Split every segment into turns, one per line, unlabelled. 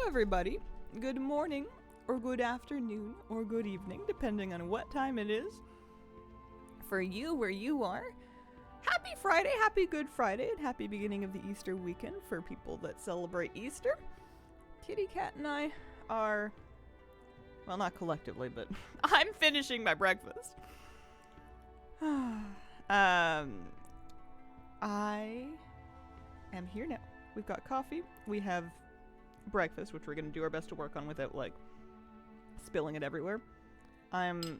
everybody. Good morning, or good afternoon, or good evening, depending on what time it is for you where you are. Happy Friday, happy Good Friday, and happy beginning of the Easter weekend for people that celebrate Easter. Kitty Cat and I are, well, not collectively, but I'm finishing my breakfast. I am here now. We've got coffee. We have breakfast, which we're going to do our best to work on without, like, spilling it everywhere. I'm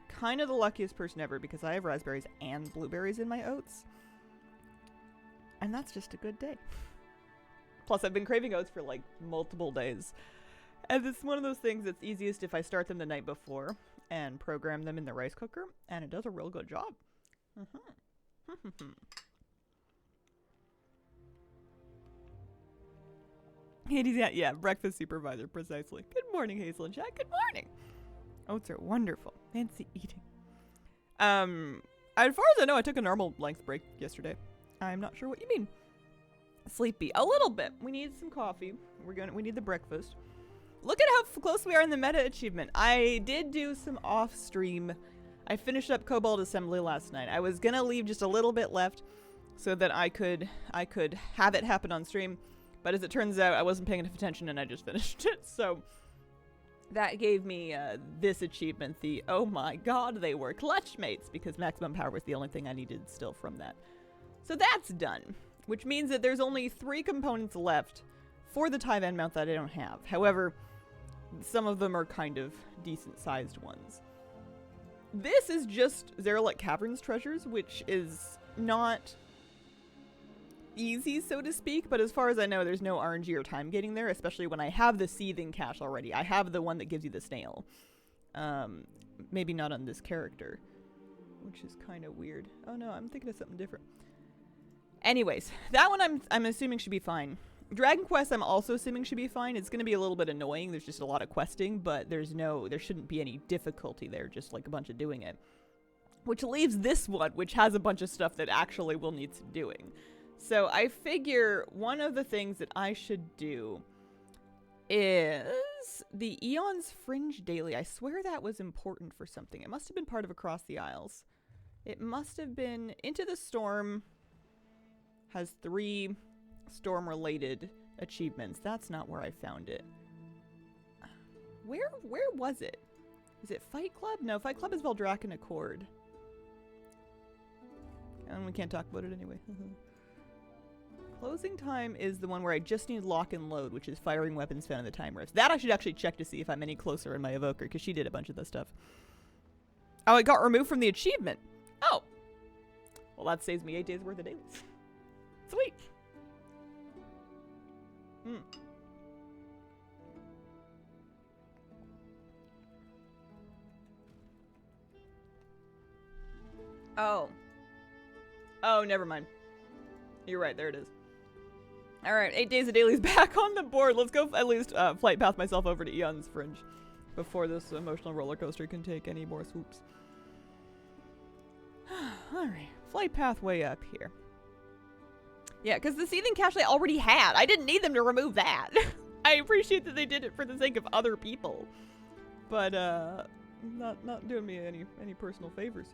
kind of the luckiest person ever because I have raspberries and blueberries in my oats. And that's just a good day. Plus, I've been craving oats for, like, multiple days. And it's one of those things that's easiest if I start them the night before and program them in the rice cooker. And it does a real good job. Yeah, breakfast supervisor, precisely. Good morning, Hazel and Jack. Good morning. Oats are wonderful. Fancy eating. As far as I know, I took a normal length break yesterday. I'm not sure what you mean. Sleepy. A little bit. We need some coffee. We need the breakfast. Look at how close we are in the meta achievement. I did do some off stream. I finished up Cobalt Assembly last night. I was gonna leave just a little bit left so that I could have it happen on stream. But as it turns out, I wasn't paying enough attention and I just finished it. So that gave me this achievement, the oh my god, they were clutch mates, because maximum power was the only thing I needed still from that. So that's done, which means that there's only 3 components left for the Tyvan mount that I don't have. However, some of them are kind of decent-sized ones. This is just Zaralek Caverns treasures, which is not easy, so to speak, but as far as I know, there's no RNG or time getting there, especially when I have the seething cache already. I have the one that gives you the snail. Maybe not on this character, which is kind of weird. Oh no, I'm thinking of something different. Anyways, that one I'm assuming should be fine. Dragon Quest I'm also assuming should be fine. It's going to be a little bit annoying. There's just a lot of questing, but there shouldn't be any difficulty there, just like a bunch of doing it. Which leaves this one, which has a bunch of stuff that actually will need some doing. So I figure one of the things that I should do is the Eon's Fringe Daily. I swear that was important for something. It must have been part of Across the Isles. It must have been Into the Storm has 3 storm-related achievements. That's not where I found it. Where was it? Is it Fight Club? No, Fight Club is Veldraken Accord. And we can't talk about it anyway. Closing time is the one where I just need lock and load, which is firing weapons found in the time rifts. That I should actually check to see if I'm any closer in my evoker, because she did a bunch of this stuff. Oh, it got removed from the achievement. Oh. Well, that saves me 8 days worth of dailies. Sweet. Oh. Oh, never mind. You're right, there it is. Alright, 8 days of dailies back on the board. Let's go at least flight path myself over to Eon's Fringe before this emotional roller coaster can take any more swoops. Alright, flight path way up here. Yeah, because the seething cache they already had. I didn't need them to remove that. I appreciate that they did it for the sake of other people. But, not doing me any personal favors.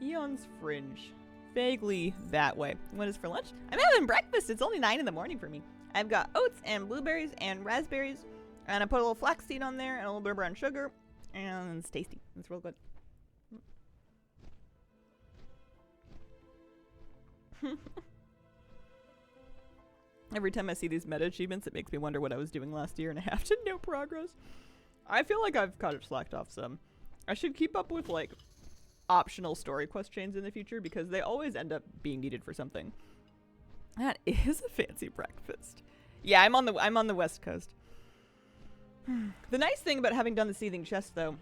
Eon's Fringe. Vaguely that way. What is for lunch? I'm having breakfast. It's only 9 in the morning for me. I've got oats and blueberries and raspberries. And I put a little flaxseed on there and a little bit of brown sugar. And it's tasty. It's real good. Every time I see these meta achievements, it makes me wonder what I was doing last year and a half to no progress. I feel like I've kind of slacked off some. I should keep up with, like, optional story quest chains in the future, because they always end up being needed for something. That is a fancy breakfast. Yeah, I'm on the West Coast. The nice thing about having done the Seething Chest, though,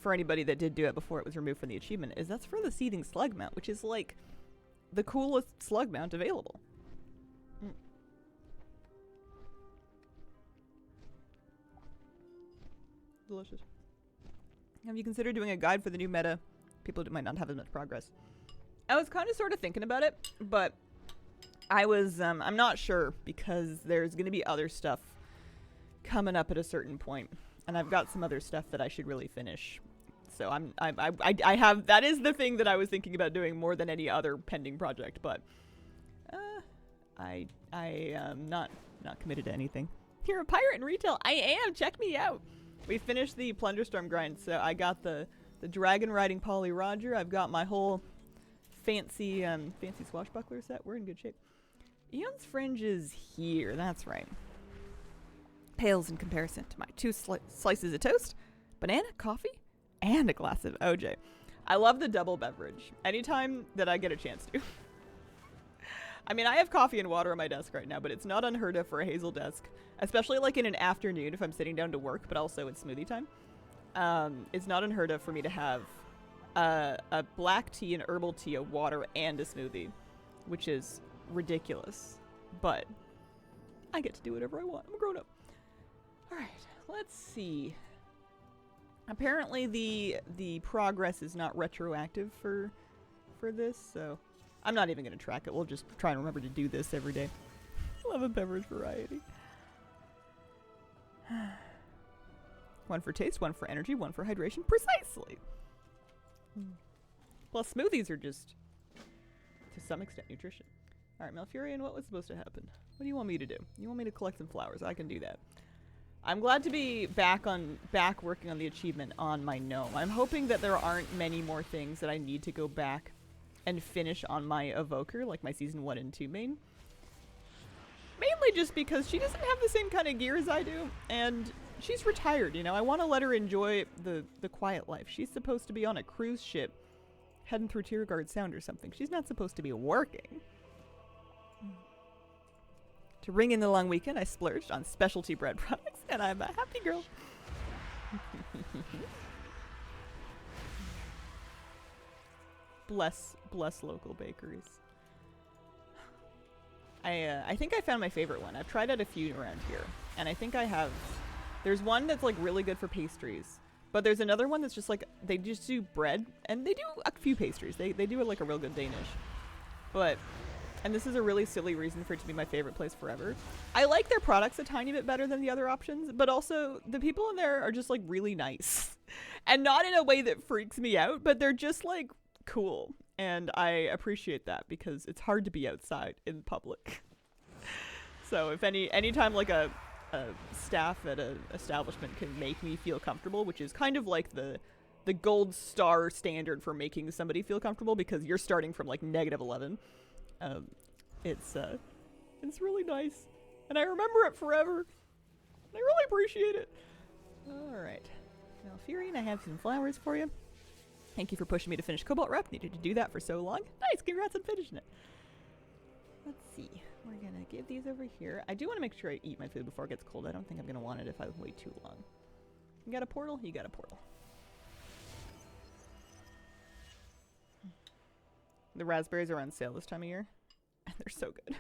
for anybody that did do it before it was removed from the achievement, is that's for the Seething Slug mount, which is, like, the coolest slug mount available. Delicious. Have you considered doing a guide for the new meta? People might not have as much progress. I was kind of sort of thinking about it, but I was, I'm not sure, because there's going to be other stuff coming up at a certain point, and I've got some other stuff that I should really finish. So I have, that is the thing that I was thinking about doing more than any other pending project, but I am not committed to anything. You're a pirate in retail. I am. Check me out. We finished the Plunderstorm grind, so I got the dragon riding Polly Roger. I've got my whole fancy swashbuckler set. We're in good shape. Eon's Fringe is here. That's right. Pales in comparison to my 2 slices of toast, banana, coffee, and a glass of OJ. I love the double beverage. Anytime that I get a chance to. I mean, I have coffee and water on my desk right now, but it's not unheard of for a Hazel desk, especially like in an afternoon if I'm sitting down to work, but also it's smoothie time. It's not unheard of for me to have a black tea, an herbal tea, a water, and a smoothie, which is ridiculous, but I get to do whatever I want. I'm a grown up. All right, let's see. Apparently the progress is not retroactive for this, so I'm not even going to track it. We'll just try and remember to do this every day. Love a beverage variety. 1 for taste, 1 for energy, 1 for hydration. Precisely. Plus smoothies are just, to some extent, nutrition. All right, Malfurion, what was supposed to happen? What do you want me to do? You want me to collect some flowers? I can do that. I'm glad to be back working on the achievement on my gnome. I'm hoping that there aren't many more things that I need to go back and finish on my evoker, like my season 1 and 2 main. Mainly just because she doesn't have the same kind of gear as I do, and she's retired, you know? I want to let her enjoy the quiet life. She's supposed to be on a cruise ship heading through Tierguard Sound or something. She's not supposed to be working. To ring in the long weekend, I splurged on specialty bread products, and I'm a happy girl. Bless local bakeries. I think I found my favorite one. I've tried out a few around here, and I think I have. There's one that's like really good for pastries, but there's another one that's just like, they just do bread, and they do a few pastries. They do it like a real good Danish. But, and this is a really silly reason for it to be my favorite place forever. I like their products a tiny bit better than the other options, but also the people in there are just like really nice. And not in a way that freaks me out, but they're just like cool. And I appreciate that because it's hard to be outside in public. So if anytime like a staff at an establishment can make me feel comfortable, which is kind of like the gold star standard for making somebody feel comfortable because you're starting from like -11. It's really nice, and I remember it forever. I really appreciate it. All right, Malfurion, I have some flowers for you. Thank you for pushing me to finish Cobalt Rep. Needed to do that for so long. Nice, congrats on finishing it. Let's see. We're gonna give these over here. I do want to make sure I eat my food before it gets cold. I don't think I'm gonna want it if I wait too long. You got a portal? You got a portal. The raspberries are on sale this time of year. And they're so good.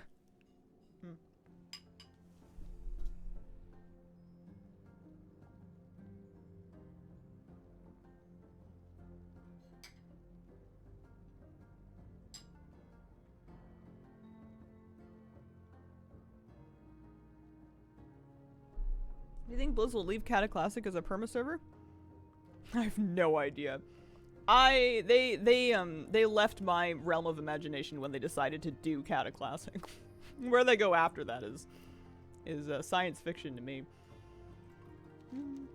Do you think Blizz will leave Cataclassic as a perma server? I have no idea. They left my realm of imagination when they decided to do Cataclassic. Where they go after that is science fiction to me. And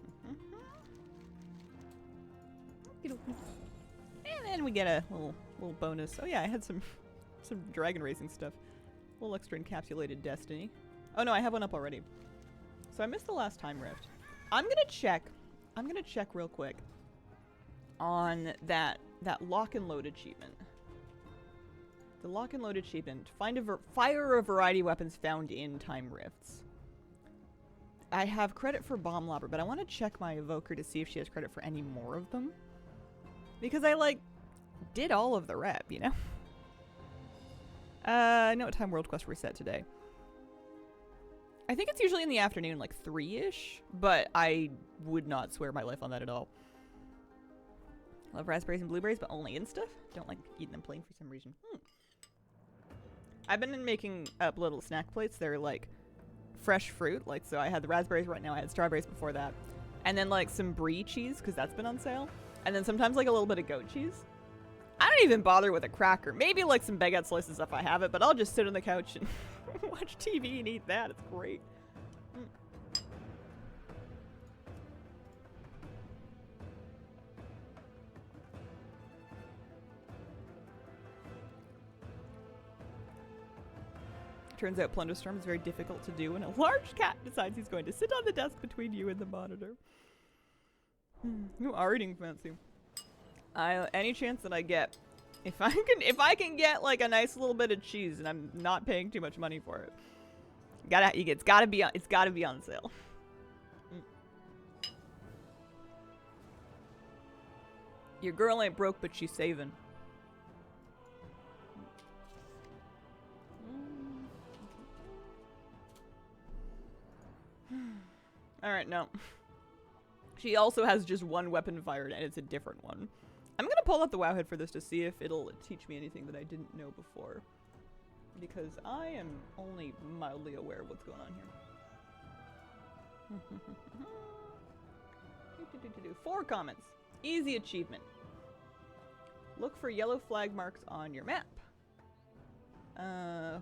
then we get a little bonus. Oh yeah, I had some dragon racing stuff. A little extra encapsulated destiny. Oh no, I have one up already. So I missed the last time rift. I'm gonna check real quick on that lock and load achievement. The lock and load achievement. Fire a variety of weapons found in time rifts. I have credit for Bomb Lobber, but I want to check my evoker to see if she has credit for any more of them. Because I like did all of the rep, you know? I know what time World Quest we're set today. I think it's usually in the afternoon, like 3-ish, but I would not swear my life on that at all. Love raspberries and blueberries, but only in stuff. Don't like eating them plain for some reason. I've been making up little snack plates. They're like fresh fruit. Like, so I had the raspberries right now. I had strawberries before that. And then, like, some brie cheese, because that's been on sale. And then sometimes, like, a little bit of goat cheese. I don't even bother with a cracker. Maybe, like, some baguette slices if I have it, but I'll just sit on the couch and watch TV and eat that. It's great. Turns out Plunderstorm is very difficult to do when a large cat decides he's going to sit on the desk between you and the monitor. You are eating fancy. Any chance that I get, if I can get like a nice little bit of cheese and I'm not paying too much money for it, it's gotta be on sale. Your girl ain't broke, but she's saving. Alright, no. She also has just one weapon fired, and it's a different one. I'm gonna pull out the WoW head for this to see if it'll teach me anything that I didn't know before. Because I am only mildly aware of what's going on here. 4 comments. Easy achievement. Look for yellow flag marks on your map.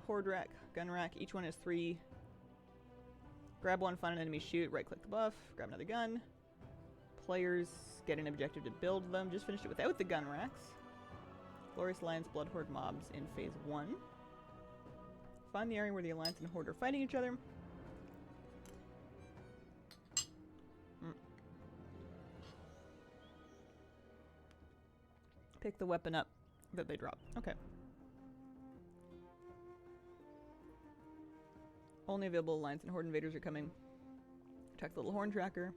Horde rack, gun rack. Each one has 3. Grab one, find an enemy, shoot, right-click the buff, grab another gun. Players get an objective to build them. Just finished it without the gun racks. Glorious Alliance Blood Horde mobs in Phase 1. Find the area where the Alliance and Horde are fighting each other. Pick the weapon up that they drop. Okay. Only available Alliance and Horde invaders are coming. Attack the little horn tracker.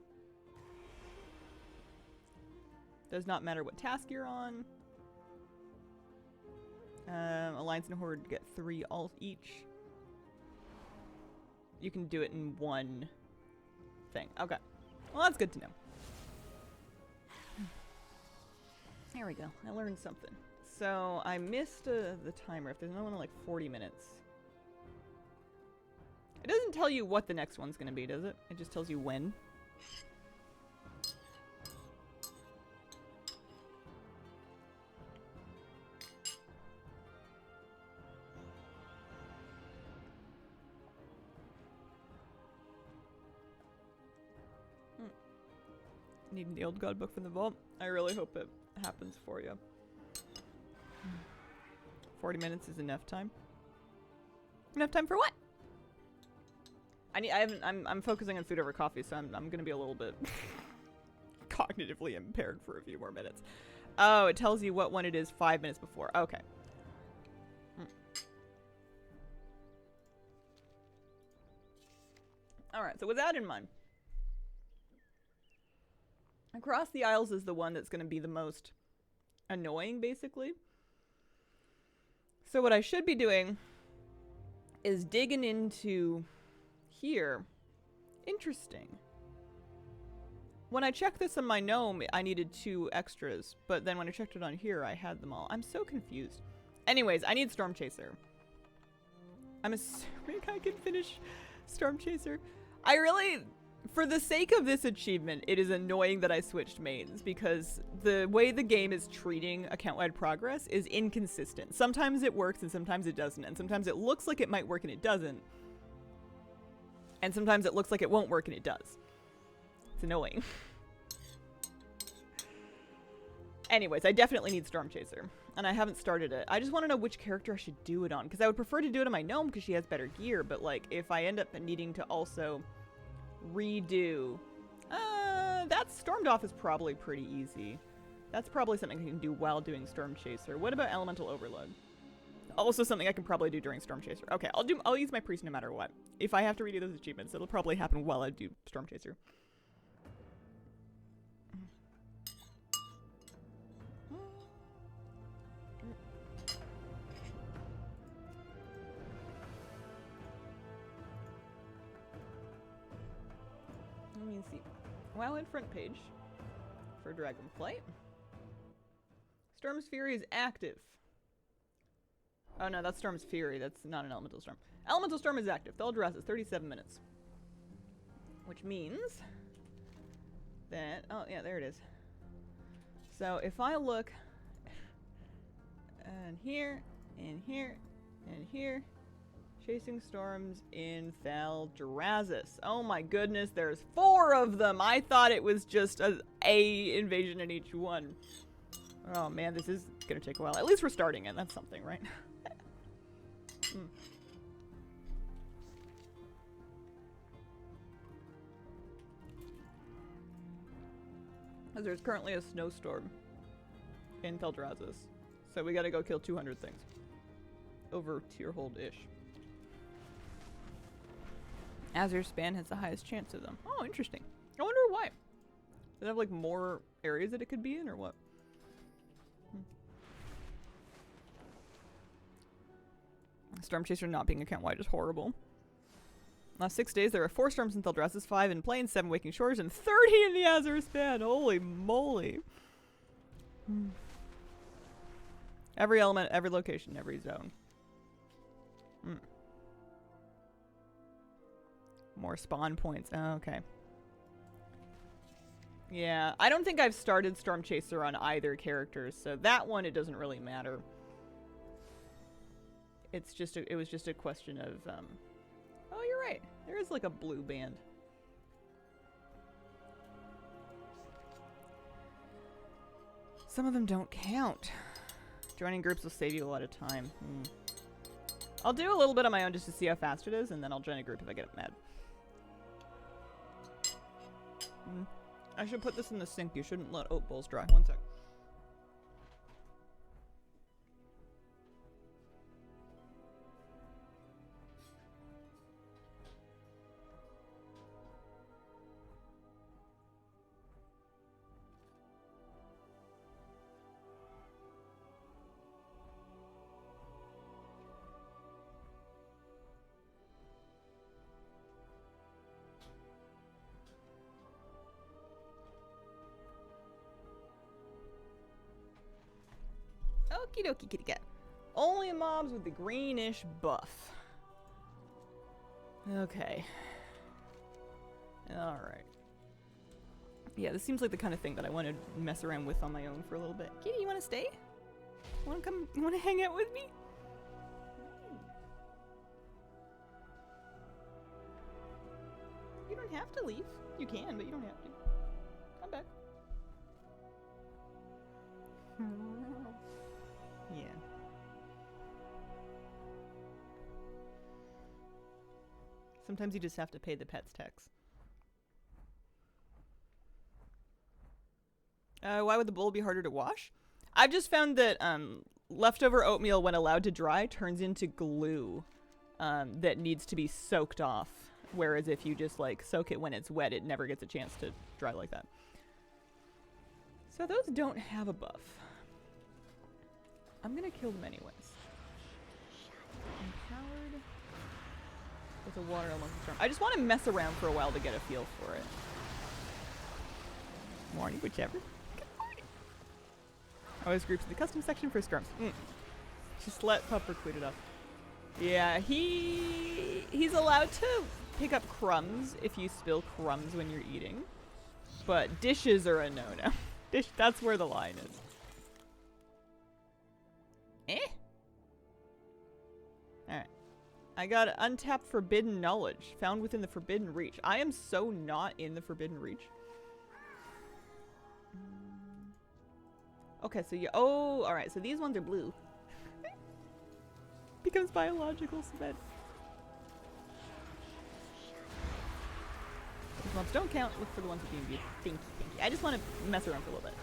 Does not matter what task you're on. Alliance and Horde get 3 alt each. You can do it in one thing. Okay. Well, that's good to know. There we go. I learned something. So, I missed the timer. If there's another one in like 40 minutes. It doesn't tell you what the next one's gonna be, does it? It just tells you when. Needing the old god book from the vault. I really hope it happens for you. 40 minutes is enough time. Enough time for what? I'm focusing on food over coffee, so I'm gonna be a little bit cognitively impaired for a few more minutes. Oh, it tells you what one it is 5 minutes before. Okay. Alright, so with that in mind, Across the Isles is the one that's gonna be the most annoying, basically. So what I should be doing is digging into here. Interesting. When I checked this on my gnome, I needed 2 extras, but then when I checked it on here, I had them all. I'm so confused. Anyways, I need Storm Chaser. I'm assuming I can finish Storm Chaser. I really, for the sake of this achievement, it is annoying that I switched mains because the way the game is treating account-wide progress is inconsistent. Sometimes it works and sometimes it doesn't, and sometimes it looks like it might work and it doesn't. And sometimes it looks like it won't work and it does. It's annoying. Anyways, I definitely need Storm Chaser. And I haven't started it. I just want to know which character I should do it on. Because I would prefer to do it on my gnome because she has better gear. But like, if I end up needing to also redo... that Stormed Off is probably pretty easy. That's probably something I can do while doing Storm Chaser. What about Elemental Overload? Also something I can probably do during Storm Chaser. Okay, I'll use my priest no matter what. If I have to redo those achievements, it'll probably happen while I do Storm Chaser. Let me see. WoW in front page for Dragonflight. Storm's Fury is active. Oh no, that's Storm's Fury. That's not an Elemental Storm. Elemental Storm is active. They'll address it. 37 minutes. Which means that, oh yeah, there it is. So if I look and here, and here, and here, chasing storms in Thaldraszus. Oh my goodness, there's 4 of them! I thought it was just a invasion in each one. Oh man, this is gonna take a while. At least we're starting it, that's something, right? There's currently a snowstorm in Thaldraszus, so we gotta go kill 200 things. Over tier hold-ish. Azure Span has the highest chance of them. Oh, interesting. I wonder why. Does it have like more areas that it could be in, or what? Storm Chaser not being account-wide is horrible. Last 6 days, there are 4 storms in Thaldraszus, 5 in Plains, 7 Waking Shores, and 30 in the Azure Span. Holy moly. Every element, every location, every zone. More spawn points. Oh, okay. Yeah, I don't think I've started Storm Chaser on either character, so that one, it doesn't really matter. It's just it was just a question of, oh, you're right. There is like a blue band. Some of them don't count. Joining groups will save you a lot of time. I'll do a little bit on my own just to see how fast it is, and then I'll join a group if I get mad. I should put this in the sink. You shouldn't let oat bowls dry. One sec. Okie dokie, kitty cat. Only mobs with the greenish buff. Okay. Alright. Yeah, this seems like the kind of thing that I want to mess around with on my own for a little bit. Kitty, you want to stay? Want to come? You want to hang out with me? You don't have to leave. You can, but you don't have to. Come back. Yeah. Sometimes you just have to pay the pet's tax. Why would the bowl be harder to wash? I've just found that leftover oatmeal, when allowed to dry, turns into glue that needs to be soaked off. Whereas if you just like soak it when it's wet, it never gets a chance to dry like that. So those don't have a buff. I'm gonna kill them anyways. Empowered with a water elemental storm. I just want to mess around for a while to get a feel for it. Morning, whichever. Good morning. Always groups in the custom section for storms. Just let Pupper tweet it up. Yeah, he's allowed to pick up crumbs if you spill crumbs when you're eating, but dishes are a no-no. That's where the line is. Alright. I got untapped forbidden knowledge found within the forbidden reach. I am so not in the forbidden reach. Okay, so oh, alright, so these ones are blue. Becomes biological cement. These ones don't count. Look for the ones with being stinky. I just want to mess around for a little bit.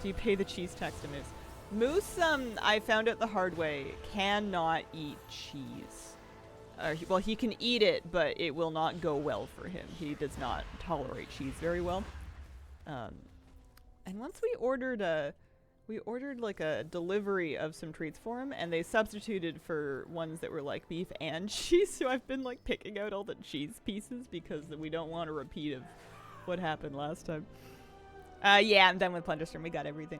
Do you pay the cheese tax to Moose? Moose, I found out the hard way, cannot eat cheese. Well, he can eat it, but it will not go well for him. He does not tolerate cheese very well. And once we ordered like a delivery of some treats for him, and they substituted for ones that were like beef and cheese. So I've been like picking out all the cheese pieces because we don't want a repeat of what happened last time. Yeah, I'm done with Plunderstorm. We got everything.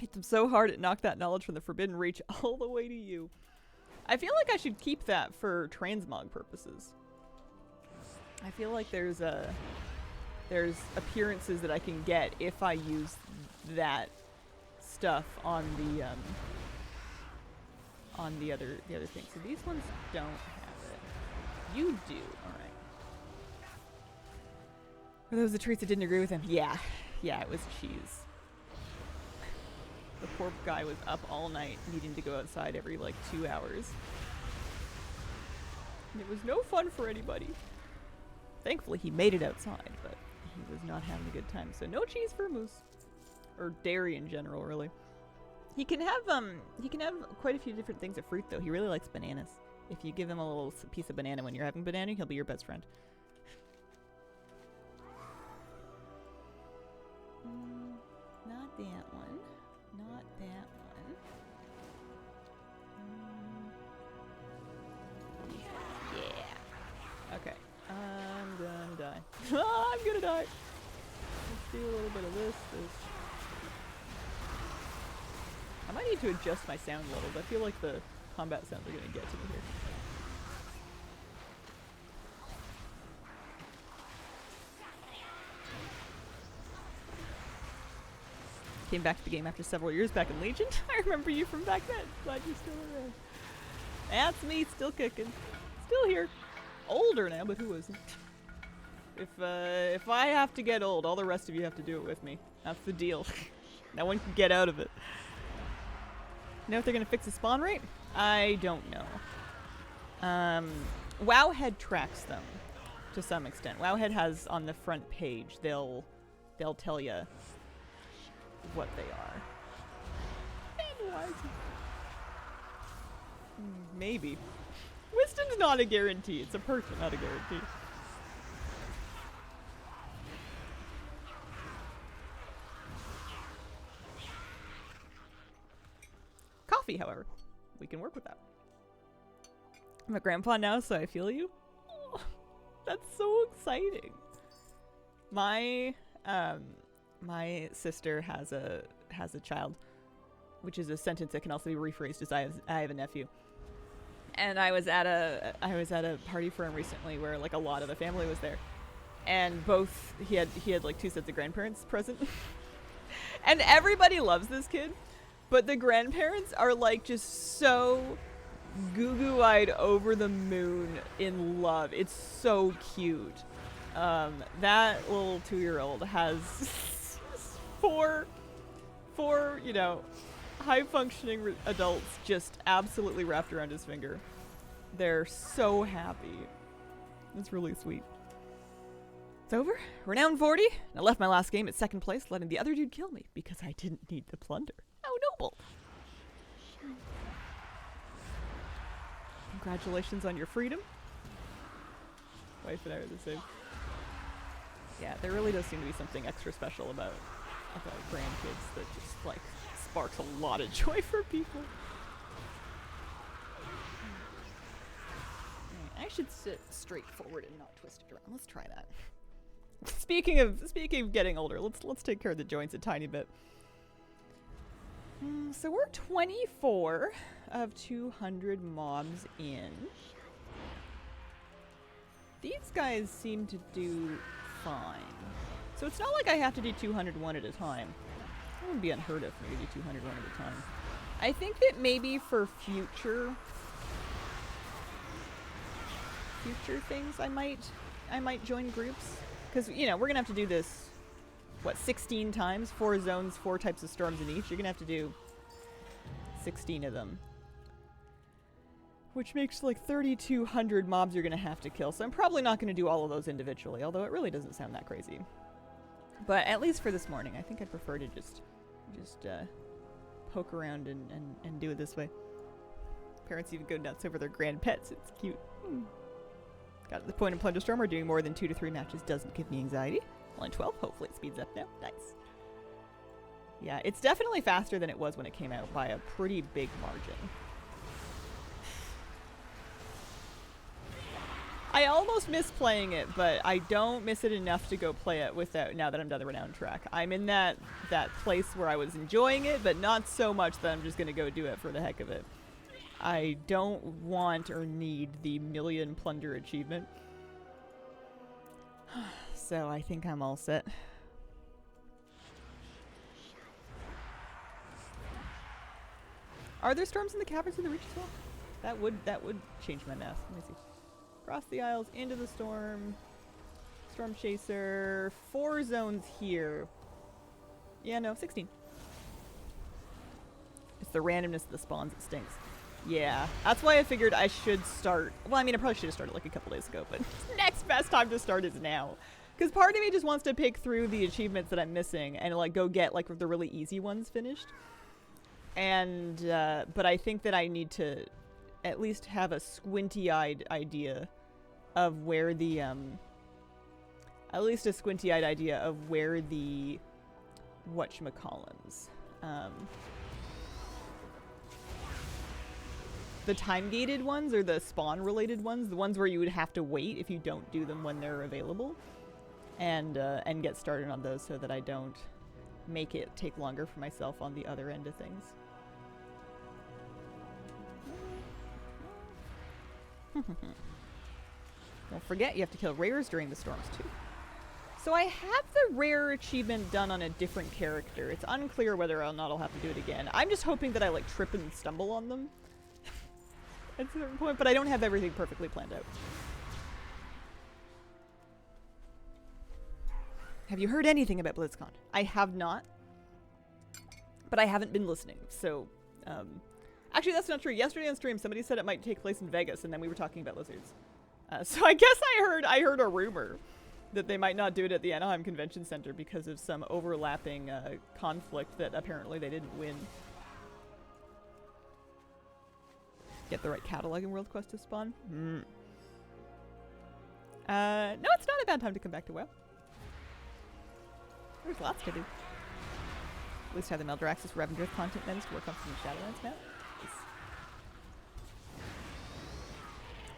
Hit them so hard it knocked that knowledge from the Forbidden Reach all the way to you. I feel like I should keep that for transmog purposes. I feel like there's appearances that I can get if I use that stuff on the other thing. So these ones don't have it. You do. All right. Were those the treats that didn't agree with him? Yeah. Yeah, it was cheese. The poor guy was up all night needing to go outside every like 2 hours. And it was no fun for anybody. Thankfully he made it outside, but he was not having a good time. So no cheese for Moose. Or dairy in general, really. He can have quite a few different things of fruit though. He really likes bananas. If you give him a little piece of banana when you're having banana, he'll be your best friend. Not that one. Not that one. Yeah. Okay. I'm gonna die. I'm gonna die. Let's do a little bit of this. I might need to adjust my sound levels. I feel like the combat sounds are gonna get to me here. Came back to the game after several years back in Legion. I remember you from back then. Glad you're still around. That's me, still kicking. Still here. Older now, but who isn't? If I have to get old, all the rest of you have to do it with me. That's the deal. No one can get out of it. Know if they're gonna fix the spawn rate? I don't know. Wowhead tracks them to some extent. Wowhead has on the front page, they'll tell you what they are. And why is it? Maybe. Wisdom's not a guarantee. It's a person, not a guarantee. Coffee, however. We can work with that. I'm a grandpa now, so I feel you. Oh, that's so exciting. My sister has a child, which is a sentence that can also be rephrased as I have a nephew. And I was at a party for him recently where like a lot of the family was there, and he had like 2 sets of grandparents present, and everybody loves this kid, but the grandparents are like just so goo-goo-eyed over the moon in love. It's so cute. That little 2-year-old has four, you know, high-functioning adults just absolutely wrapped around his finger. They're so happy. It's really sweet. It's over. Renown 40. I left my last game at 2nd place, letting the other dude kill me because I didn't need the plunder. How noble. Congratulations on your freedom. Wife and I are the same. Yeah, there really does seem to be something extra special about grandkids that just like sparks a lot of joy for people. I should sit straight forward and not twist it around. Let's try that. Speaking of getting older, let's take care of the joints a tiny bit. So we're 24 of 200 mobs in. These guys seem to do fine. So it's not like I have to do 201 at a time. It wouldn't be unheard of for me to do 201 at a time. I think that maybe for future things I might join groups. Because, you know, we're going to have to do this, what, 16 times? 4 zones, 4 types of storms in each. You're going to have to do 16 of them. Which makes like 3,200 mobs you're going to have to kill. So I'm probably not going to do all of those individually, although it really doesn't sound that crazy. But at least for this morning, I think I'd prefer to just poke around and do it this way. Parents even go nuts over their grand pets. It's cute. Got to the point in Plunder Storm where doing more than 2 to 3 matches doesn't give me anxiety. Only 12. Hopefully it speeds up now. Nice. Yeah, it's definitely faster than it was when it came out by a pretty big margin. I almost miss playing it, but I don't miss it enough to go play it without, now that I'm done the renown track. I'm in that place where I was enjoying it, but not so much that I'm just going to go do it for the heck of it. I don't want or need the million plunder achievement. So I think I'm all set. Are there storms in the caverns in the reach as well? That would change my math. Let me see. Cross the Isles into the storm. Storm Chaser. 4 zones here. Yeah, no, 16. It's the randomness of the spawns that stinks. Yeah, that's why I figured I should start. Well, I mean, I probably should have started like a couple days ago, but next best time to start is now. Because part of me just wants to pick through the achievements that I'm missing and like go get like the really easy ones finished. And, but I think that I need to at least have a squinty-eyed idea of where the, at least a squinty-eyed idea of where the, whatchamacallums, the time-gated ones or the spawn-related ones, the ones where you would have to wait if you don't do them when they're available, and get started on those so that I don't make it take longer for myself on the other end of things. Don't forget, you have to kill rares during the storms, too. So I have the rare achievement done on a different character. It's unclear whether or not I'll have to do it again. I'm just hoping that I, like, trip and stumble on them at a certain point, but I don't have everything perfectly planned out. Have you heard anything about BlizzCon? I have not, but I haven't been listening, so, actually, that's not true. Yesterday on stream, somebody said it might take place in Vegas, and then we were talking about lizards. So I guess I heard a rumor that they might not do it at the Anaheim Convention Center because of some overlapping conflict that apparently they didn't win. Get the right catalog in World Quest to spawn? No, it's not a bad time to come back to WoW. There's lots to do. At least have the Meldraxxus Revendreth content metas to work on some Shadowlands map.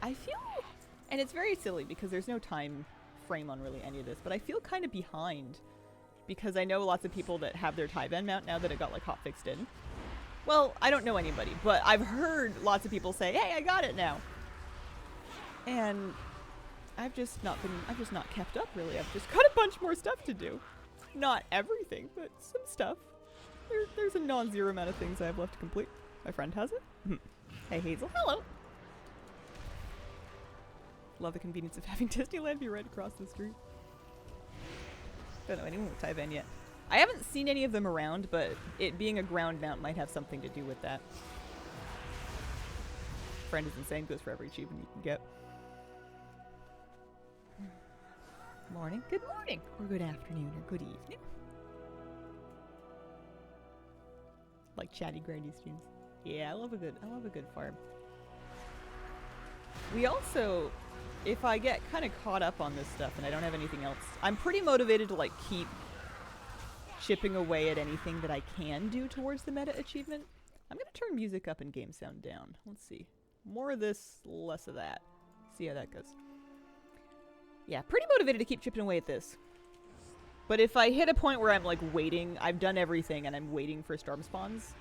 I feel, and it's very silly because there's no time frame on really any of this, but I feel kind of behind because I know lots of people that have their Tyband mount now that it got like hotfixed in. Well, I don't know anybody, but I've heard lots of people say, hey, I got it now. And I've just not kept up really. I've just got a bunch more stuff to do. Not everything, but some stuff. There's a non-zero amount of things I have left to complete. My friend has it. Hey, Hazel. Hello. Love the convenience of having Disneyland be right across the street. Don't know anyone with Taiwan yet. I haven't seen any of them around, but it being a ground mount might have something to do with that. Friend is insane, goes for every achievement you can get. Morning, good morning, or good afternoon, or good evening. Like chatty grindy streams. Yeah, I love a good farm. We also, if I get kind of caught up on this stuff and I don't have anything else, I'm pretty motivated to like keep chipping away at anything that I can do towards the meta achievement. I'm gonna turn music up and game sound down. Let's see. More of this, less of that. See how that goes. Yeah, pretty motivated to keep chipping away at this. But if I hit a point where I'm like waiting, I've done everything and I'm waiting for storm spawns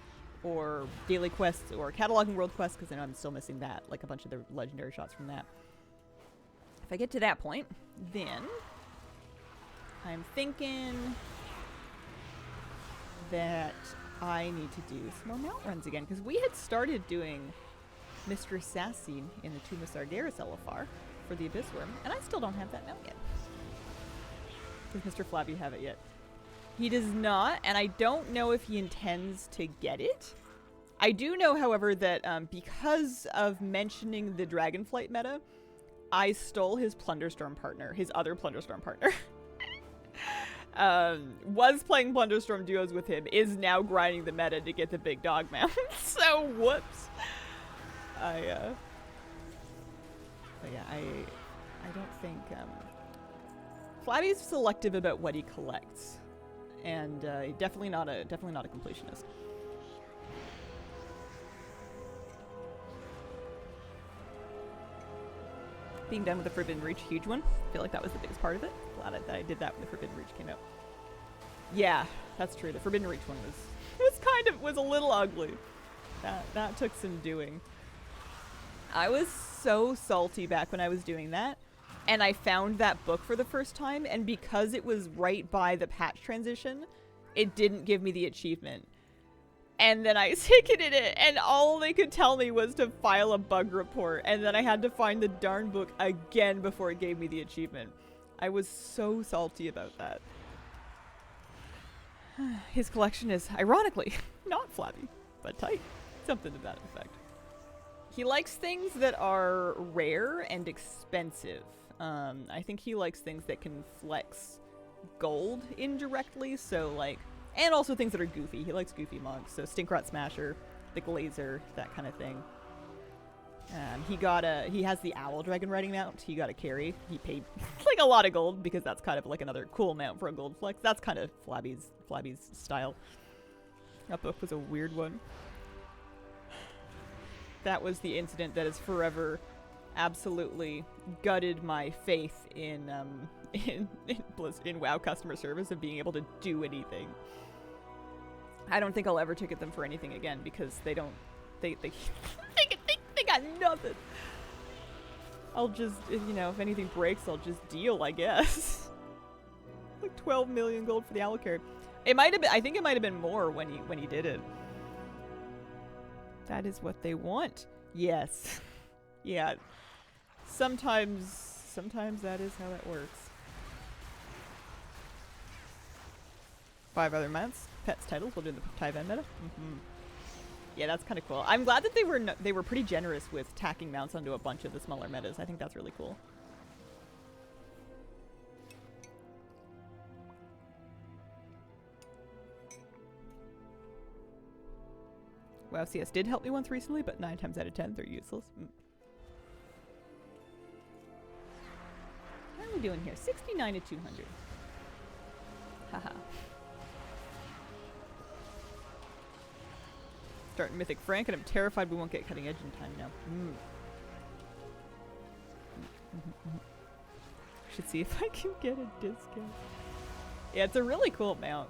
or daily quests or cataloging world quests, because I know I'm still missing that, like a bunch of the legendary shots from that. If I get to that point, then I'm thinking that I need to do some more mount runs again, because we had started doing Mistress Sassy in the Tomb of Sargeras LFR for the Abyss Worm, and I still don't have that mount yet. Does Mr. Flabby have it yet? He does not, and I don't know if he intends to get it. I do know, however, that because of mentioning the Dragonflight meta, I stole his Plunderstorm partner, his other Plunderstorm partner. Was playing Plunderstorm duos with him, is now grinding the meta to get the big dog mount. So, whoops. But yeah, I don't think, Flabby's selective about what he collects, and definitely not a completionist. Being done with the Forbidden Reach, huge one. I feel like that was the biggest part of it. Glad that I did that when the Forbidden Reach came out. Yeah, that's true. The Forbidden Reach one was a little ugly. That took some doing. I was so salty back when I was doing that, and I found that book for the first time, and because it was right by the patch transition, it didn't give me the achievement. And then I ticketed it, and all they could tell me was to file a bug report, and then I had to find the darn book again before it gave me the achievement. I was so salty about that. His collection is, ironically, not flabby, but tight. Something to that effect. He likes things that are rare and expensive. I think he likes things that can flex gold indirectly, so like, and also things that are goofy. He likes goofy monks, so Stinkrot Smasher, the Glazer, that kind of thing. He has the Owl Dragon riding mount. He got a carry. He paid like a lot of gold because that's kind of like another cool mount for a gold flex. That's kind of Flabby's style. That book was a weird one. That was the incident that has forever absolutely gutted my faith in WoW customer service of being able to do anything. I don't think I'll ever ticket them for anything again because they they got nothing. I'll just, you know, if anything breaks, I'll just deal, I guess. Like 12 million gold for the owl carry. It might have been, I think it might have been more when he did it. That is what they want. Yes. Yeah. Sometimes that is how that works. 5 other mounts. Pets titles. We'll do the Tyvan meta. Yeah, that's kind of cool. I'm glad that they were pretty generous with tacking mounts onto a bunch of the smaller metas. I think that's really cool. WoW CS did help me once recently, but 9 times out of 10 they're useless. How are we doing here? 69 to 200. Haha. Starting Mythic Frank, and I'm terrified we won't get cutting edge in time now. Should see if I can get a discount. Yeah, it's a really cool mount.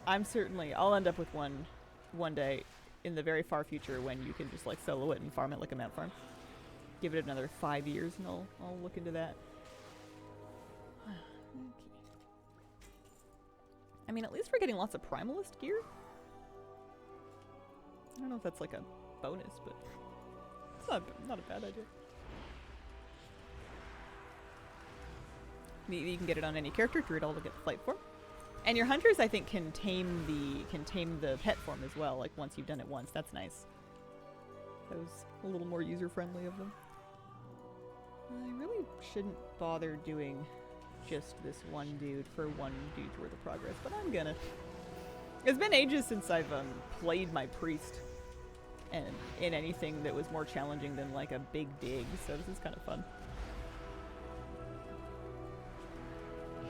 I'll end up with one day in the very far future when you can just like solo it and farm it like a mount farm. Give it another 5 years and I'll look into that. Okay. I mean, at least we're getting lots of Primalist gear. I don't know if that's like a bonus, but it's not a bad idea. Maybe you can get it on any character, Druid all to get the flight form. And your hunters, I think, can tame the pet form as well. Like once you've done it once, that's nice. That was a little more user friendly of them. I really shouldn't bother doing just this one dude for one dude's worth of progress, but I'm gonna. It's been ages since I've played my priest, and in anything that was more challenging than like a big dig. So this is kind of fun.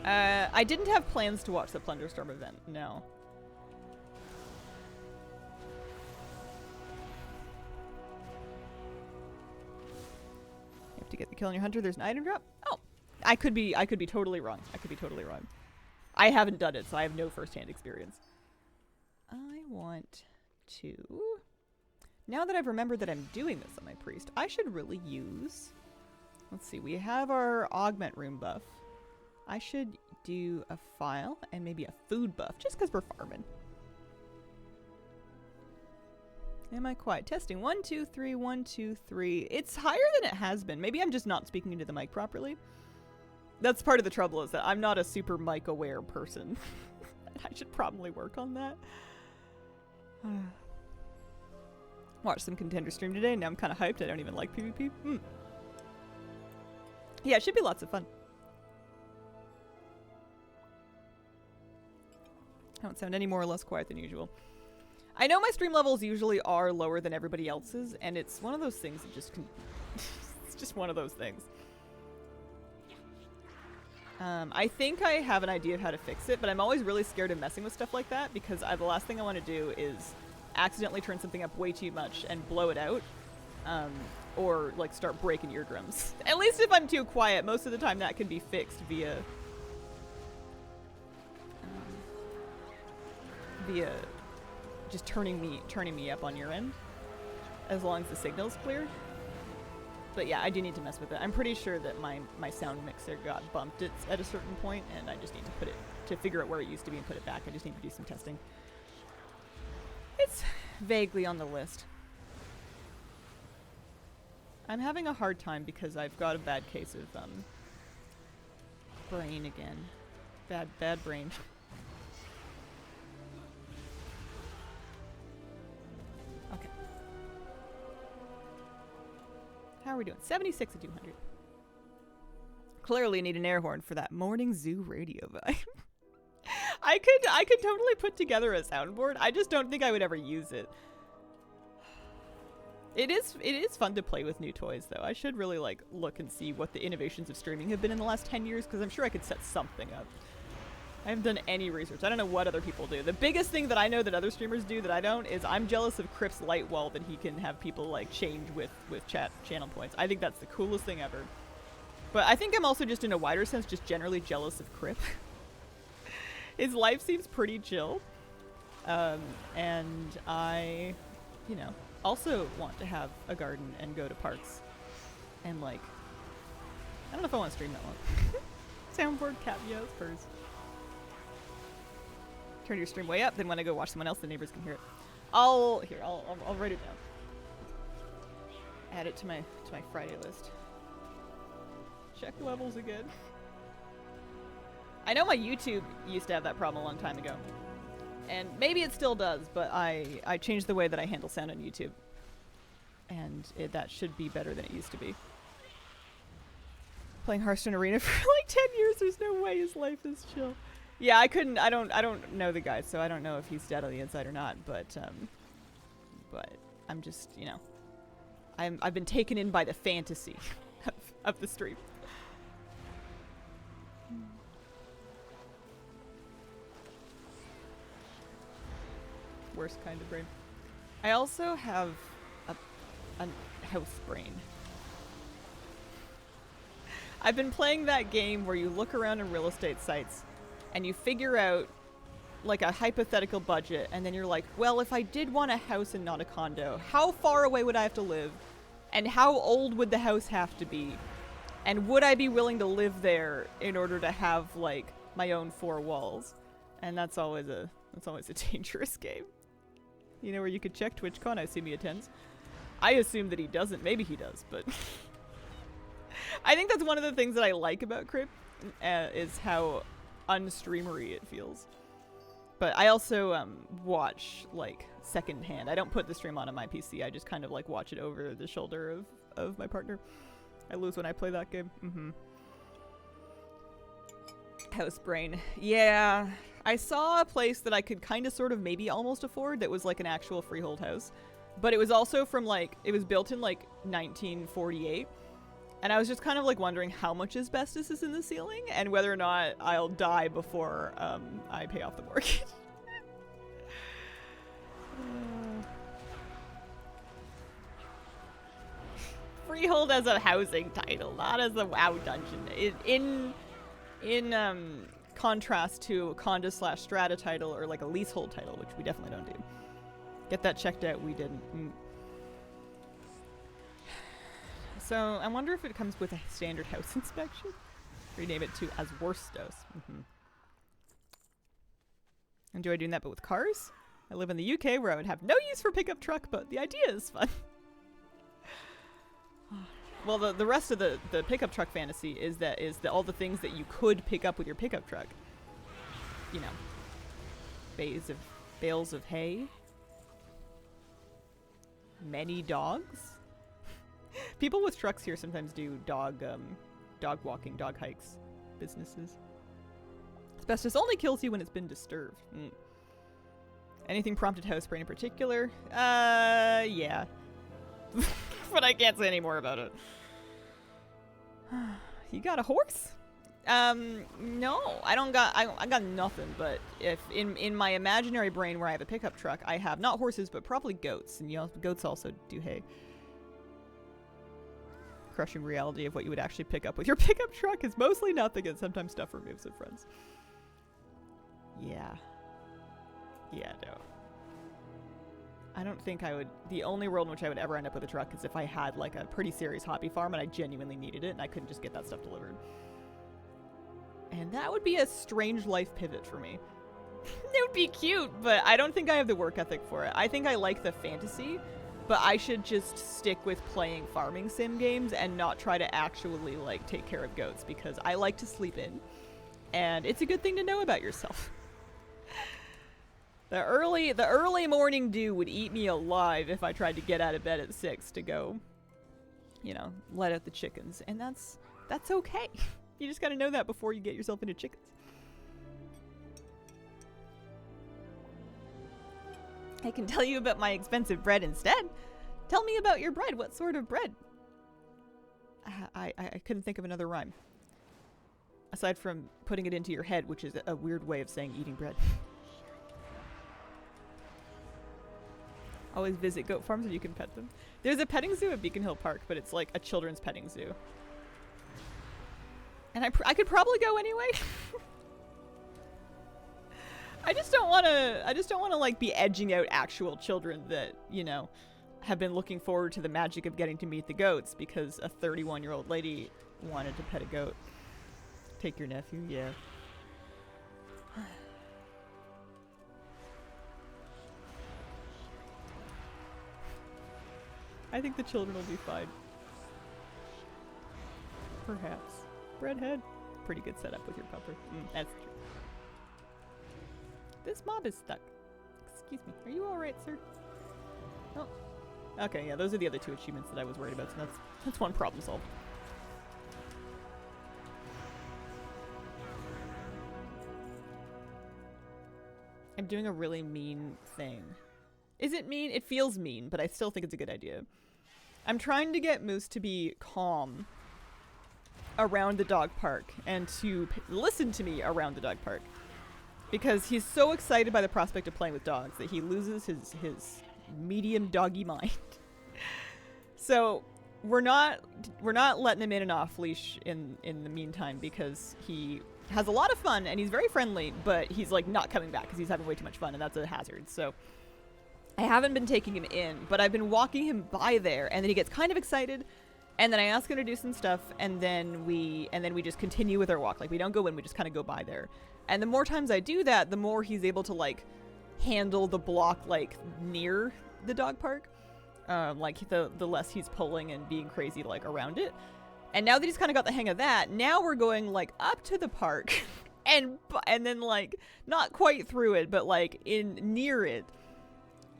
I didn't have plans to watch the Plunderstorm event, no. You have to get the kill on your hunter, there's an item drop? Oh! I could be totally wrong. I could be totally wrong. I haven't done it, so I have no first-hand experience. I want to... Now that I've remembered that I'm doing this on my priest, I should really use... Let's see, we have our augment room buff. I should do a file and maybe a food buff, just because we're farming. Am I quiet? Testing. 1, 2, 3, 1, 2, 3. It's higher than it has been. Maybe I'm just not speaking into the mic properly. That's part of the trouble, is that I'm not a super mic aware person. I should probably work on that. Watch some contender stream today. Now I'm kind of hyped. I don't even like PvP. Yeah, it should be lots of fun. I don't sound any more or less quiet than usual. I know my stream levels usually are lower than everybody else's, and it's one of those things that just can... it's just one of those things. I think I have an idea of how to fix it, but I'm always really scared of messing with stuff like that, because the last thing I want to do is accidentally turn something up way too much and blow it out. or like start breaking eardrums. At least if I'm too quiet, most of the time that can be fixed via just turning me up on your end, as long as the signal's clear. But yeah, I do need to mess with it. I'm pretty sure that my sound mixer got bumped at a certain point, and I just need to to figure out where it used to be and put it back. I just need to do some testing. It's vaguely on the list. I'm having a hard time because I've got a bad case of brain again. Bad brain. Okay. How are we doing? 76 of 200. Clearly need an air horn for that morning zoo radio vibe. I could totally put together a soundboard. I just don't think I would ever use it. It is fun to play with new toys, though. I should really like look and see what the innovations of streaming have been in the last 10 years, because I'm sure I could set something up. I haven't done any research. I don't know what other people do. The biggest thing that I know that other streamers do that I don't is I'm jealous of Crip's light wall that he can have people like change with channel points. I think that's the coolest thing ever. But I think I'm also just in a wider sense just generally jealous of Crip. His life seems pretty chill. And I, you know, also want to have a garden and go to parks. And like, I don't know if I want to stream that one. Soundboard, cat meows, purrs. Turn your stream way up, then when I go watch someone else, the neighbors can hear it. I'll write it down. Add it to my Friday list. Check levels again. I know my YouTube used to have that problem a long time ago. And maybe it still does, but I changed the way that I handle sound on YouTube. And that should be better than it used to be. Playing Hearthstone Arena for like 10 years, there's no way his life is chill. Yeah, I don't know the guy, so I don't know if he's dead on the inside or not, but I'm just, you know, I've been taken in by the fantasy of the stream. Worst kind of brain. I also have a house brain. I've been playing that game where you look around in real estate sites and you figure out like a hypothetical budget, and then you're like, well, if I did want a house and not a condo, how far away would I have to live? And how old would the house have to be? And would I be willing to live there in order to have like my own four walls? And that's always a dangerous game. You know, where you could check TwitchCon, I assume he attends. I assume that he doesn't. Maybe he does, but I think that's one of the things that I like about Crip, is how unstreamery it feels. But I also watch like secondhand. I don't put the stream on my PC. I just kind of like watch it over the shoulder of my partner. I lose when I play that game. House brain. Yeah. I saw a place that I could kind of sort of maybe almost afford that was like an actual freehold house. But it was also from like, it was built in like 1948. And I was just kind of like wondering how much asbestos is in the ceiling and whether or not I'll die before I pay off the mortgage. Freehold as a housing title, not as a WoW dungeon. In contrast to a condo/strata title or like a leasehold title, which we definitely don't do. Get that checked out. We didn't. So I wonder if it comes with a standard house inspection. Rename it to as worstos. Enjoy doing that, but with cars. I live in the UK where I would have no use for pickup truck, but the idea is fun. Well, the rest of the pickup truck fantasy is all the things that you could pick up with your pickup truck. You know, bales of hay, many dogs. People with trucks here sometimes do dog walking, dog hikes, businesses. Asbestos only kills you when it's been disturbed. Anything prompted house brain in particular? Yeah. But I can't say any more about it. You got a horse? No, I don't got. I got nothing. But if in my imaginary brain where I have a pickup truck, I have not horses, but probably goats, and goats also do hay. crushing reality of what you would actually pick up with your pickup truck is mostly nothing, and sometimes stuff removes it, friends. Yeah. Yeah, no. I don't think I would... The only world in which I would ever end up with a truck is if I had, like, a pretty serious hobby farm and I genuinely needed it and I couldn't just get that stuff delivered. And that would be a strange life pivot for me. It would be cute, but I don't think I have the work ethic for it. I think I like the fantasy, but I should just stick with playing farming sim games and not try to actually, like, take care of goats, because I like to sleep in, and it's a good thing to know about yourself. The early morning dew would eat me alive if I tried to get out of bed at 6 to go, you know, let out the chickens, and that's okay. You just gotta know that before you get yourself into chickens. I can tell you about my expensive bread instead. Tell me about your bread. What sort of bread? I couldn't think of another rhyme. Aside from putting it into your head, which is a weird way of saying eating bread. Always visit goat farms and you can pet them. There's a petting zoo at Beacon Hill Park, but it's like a children's petting zoo. And I could probably go anyway. I just don't want to like be edging out actual children that, you know, have been looking forward to the magic of getting to meet the goats because a 31-year-old lady wanted to pet a goat. Take your nephew, yeah. I think the children will be fine. Perhaps. Breadhead. Pretty good setup with your pupper. That's true. This mob is stuck. Excuse me. Are you alright, sir? Oh. Okay, yeah, those are the other two achievements that I was worried about, so that's one problem solved. I'm doing a really mean thing. Is it mean? It feels mean, but I still think it's a good idea. I'm trying to get Moose to be calm around the dog park and to listen to me around the dog park. Because he's so excited by the prospect of playing with dogs that he loses his medium doggy mind. So we're not letting him in an off leash in the meantime, because he has a lot of fun and he's very friendly, but he's like not coming back because he's having way too much fun, and that's a hazard. So I haven't been taking him in, but I've been walking him by there, and then he gets kind of excited, and then I ask him to do some stuff, and then we just continue with our walk. Like, we don't go in, we just kind of go by there. And the more times I do that, the more he's able to like handle the block like near the dog park. Like the less he's pulling and being crazy like around it. And now that he's kind of got the hang of that, now we're going like up to the park and then like not quite through it, but like in near it.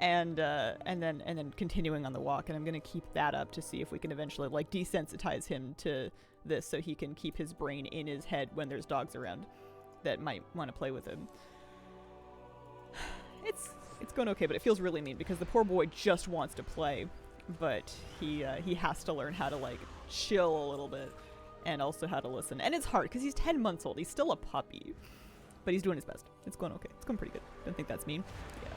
And then continuing on the walk, and I'm gonna keep that up to see if we can eventually like desensitize him to this, so he can keep his brain in his head when there's dogs around that might want to play with him. It's going okay, but it feels really mean because the poor boy just wants to play, but he has to learn how to like chill a little bit and also how to listen. And it's hard because he's 10 months old. He's still a puppy, but he's doing his best. It's going okay. It's going pretty good. Don't think that's mean. Yeah.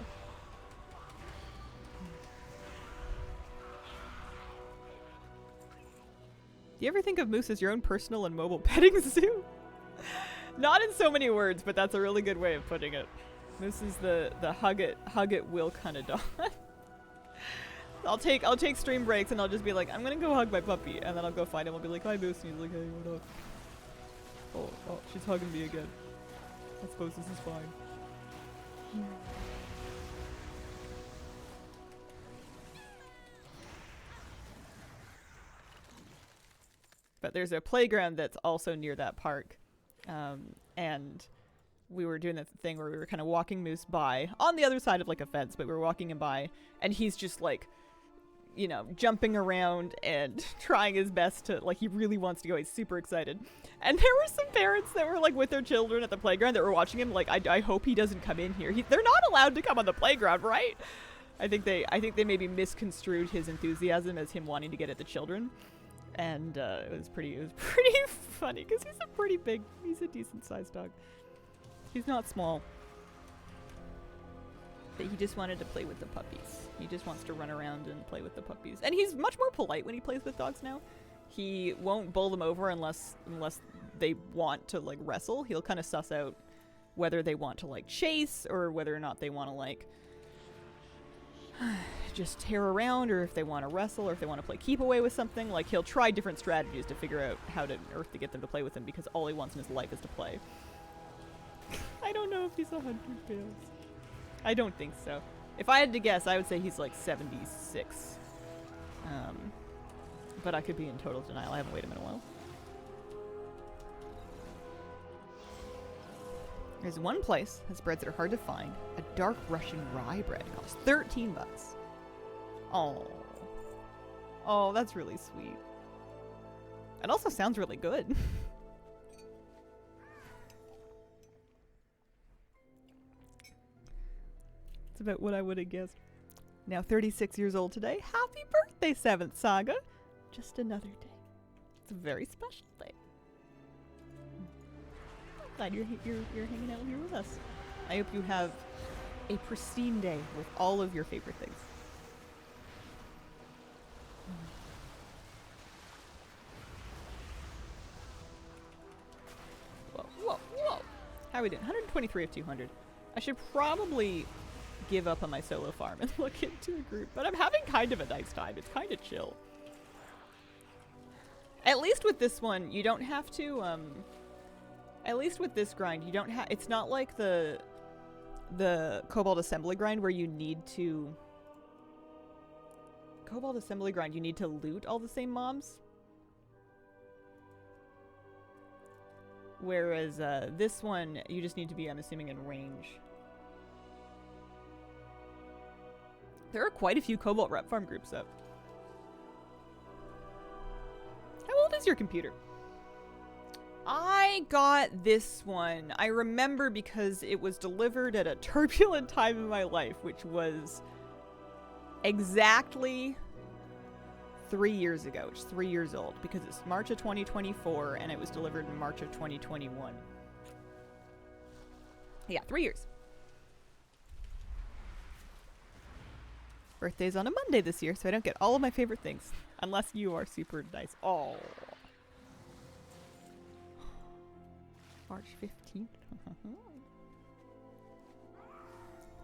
Do you ever think of Moose as your own personal and mobile petting zoo? Not in so many words, but that's a really good way of putting it. Moose is the hug it will kind of dog. I'll take stream breaks and I'll just be like, I'm gonna go hug my puppy, and then I'll go find him. I'll be like, hi Moose, and he's like, hey, what up? Oh, she's hugging me again. I suppose this is fine. But there's a playground that's also near that park. And we were doing that thing where we were kind of walking Moose by on the other side of like a fence, but we were walking him by, and he's just like, you know, jumping around and trying his best to, like, he really wants to go. He's super excited. And there were some parents that were like with their children at the playground that were watching him like, I hope he doesn't come in here. They're not allowed to come on the playground, right? I think they maybe misconstrued his enthusiasm as him wanting to get at the children. And it was pretty funny because he's a decent sized dog. He's not small. But he just wanted to play with the puppies. He just wants to run around and play with the puppies. And he's much more polite when he plays with dogs now. He won't bowl them over unless they want to like wrestle. He'll kind of suss out whether they want to like chase or whether or not they want to like just tear around, or if they want to wrestle, or if they want to play keep away with something. Like, he'll try different strategies to figure out how to earth to get them to play with him, because all he wants in his life is to play. I don't know if he's 100 fails. I don't think so. If I had to guess, I would say he's like 76. But I could be in total denial. I haven't weighed him in a while. There's one place has breads that are hard to find. A dark Russian rye bread costs 13 bucks. Oh. Oh, that's really sweet. It also sounds really good. It's about what I would have guessed. Now 36 years old today. Happy birthday, 7th Saga. Just another day. It's a very special day. I'm glad you're hanging out here with us. I hope you have a pristine day with all of your favorite things. Whoa, whoa, whoa. How are we doing? 123 of 200. I should probably give up on my solo farm and look into a group, but I'm having kind of a nice time. It's kind of chill. At least with this one, you don't have to, at least with this grind, you don't have, it's not like the Cobalt Assembly grind where you need to, Cobalt Assembly grind, you need to loot all the same mobs. Whereas, this one, you just need to be, I'm assuming, in range. There are quite a few Cobalt rep farm groups up. How old is your computer? I got this one. I remember because it was delivered at a turbulent time in my life, which was exactly 3 years ago, which is 3 years old, because it's March of 2024 and it was delivered in March of 2021. Yeah, 3 years. Birthday's on a Monday this year, so I don't get all of my favorite things. Unless you are super nice. Oh. March 15th.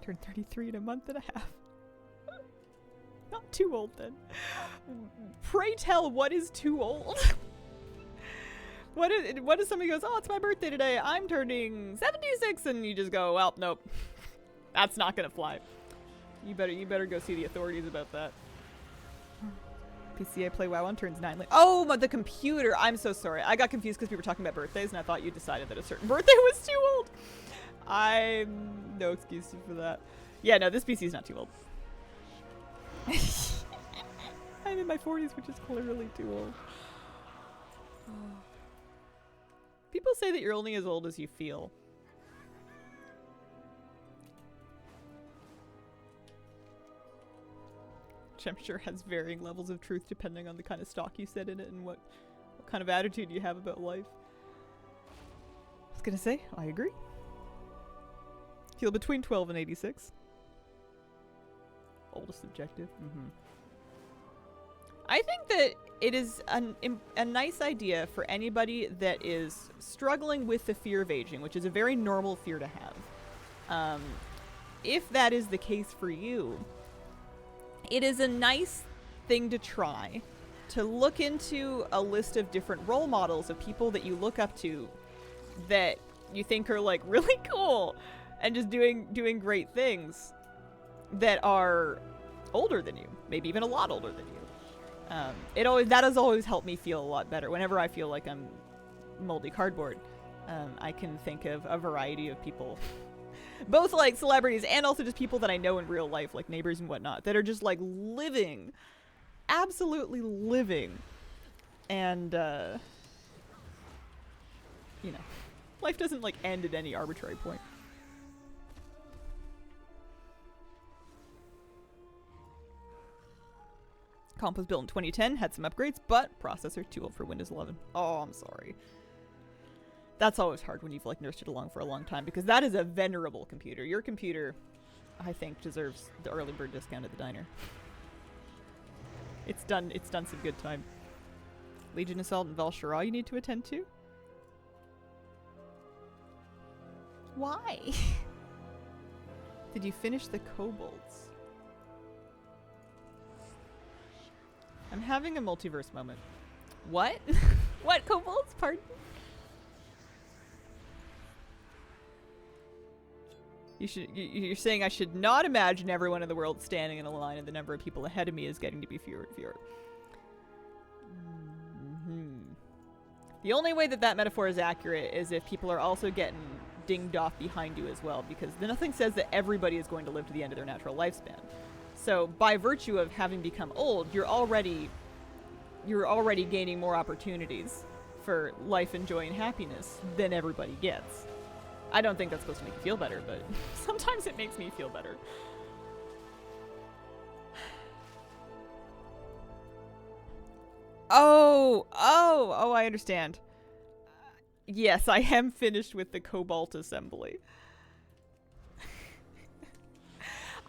Turned 33 in a month and a half. Not too old then. Pray tell, what is too old? What if somebody goes, oh, it's my birthday today, I'm turning 76, and you just go, well, nope. That's not gonna fly. You better go see the authorities about that. PC I play WoW on turns 9. Oh, but the computer. I'm so sorry. I got confused because we were talking about birthdays, and I thought you decided that a certain birthday was too old. I'm no excuse for that. Yeah, no, this PC is not too old. I'm in my 40s, which is clearly too old. People say that you're only as old as you feel. Which I'm sure has varying levels of truth depending on the kind of stock you set in it and what kind of attitude you have about life. I was gonna say, I agree. Feel between 12 and 86. Oldest subjective. I think that it is a nice idea for anybody that is struggling with the fear of aging, which is a very normal fear to have. If that is the case for you, it is a nice thing to try to look into a list of different role models of people that you look up to that you think are like really cool and just doing great things that are older than you, maybe even a lot older than you. That has always helped me feel a lot better. Whenever I feel like I'm moldy cardboard, I can think of a variety of people. Both like celebrities and also just people that I know in real life, like neighbors and whatnot, that are just like living, absolutely living. And, you know, life doesn't like end at any arbitrary point. Comp was built in 2010, had some upgrades, but processor too old for Windows 11. Oh, I'm sorry. That's always hard when you've like nursed it along for a long time, because that is a venerable computer. Your computer, I think, deserves the early bird discount at the diner. It's done some good time. Legion Assault and Val'Sharah you need to attend to? Why? Did you finish the kobolds? I'm having a multiverse moment. What? What kobolds? Pardon? You're saying I should not imagine everyone in the world standing in a line and the number of people ahead of me is getting to be fewer and fewer. The only way that that metaphor is accurate is if people are also getting dinged off behind you as well, because nothing says that everybody is going to live to the end of their natural lifespan. So by virtue of having become old, you're already gaining more opportunities for life and joy and happiness than everybody gets. I don't think that's supposed to make you feel better, but sometimes it makes me feel better. Oh, I understand. Yes, I am finished with the Cobalt Assembly.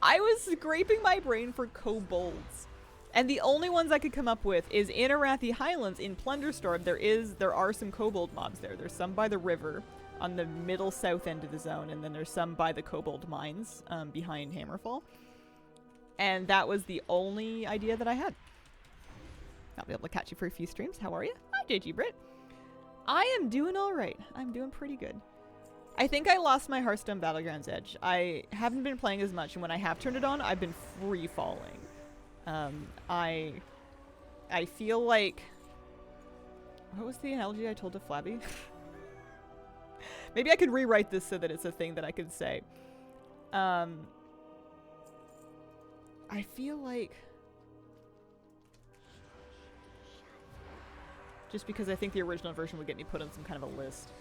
I was scraping my brain for kobolds, and the only ones I could come up with is in Arathi Highlands in Plunderstorm. There are some kobold mobs there. There's some by the river on the middle south end of the zone, and then there's some by the kobold mines behind Hammerfall. And that was the only idea that I had. I'll be able to catch you for a few streams. How are you? Hi, JG Brit. I am doing all right. I'm doing pretty good. I think I lost my Hearthstone Battlegrounds edge. I haven't been playing as much, and when I have turned it on, I've been free falling. I feel like... What was the analogy I told to Flabby? Maybe I could rewrite this so that it's a thing that I could say. I feel like... Just because I think the original version would get me put on some kind of a list.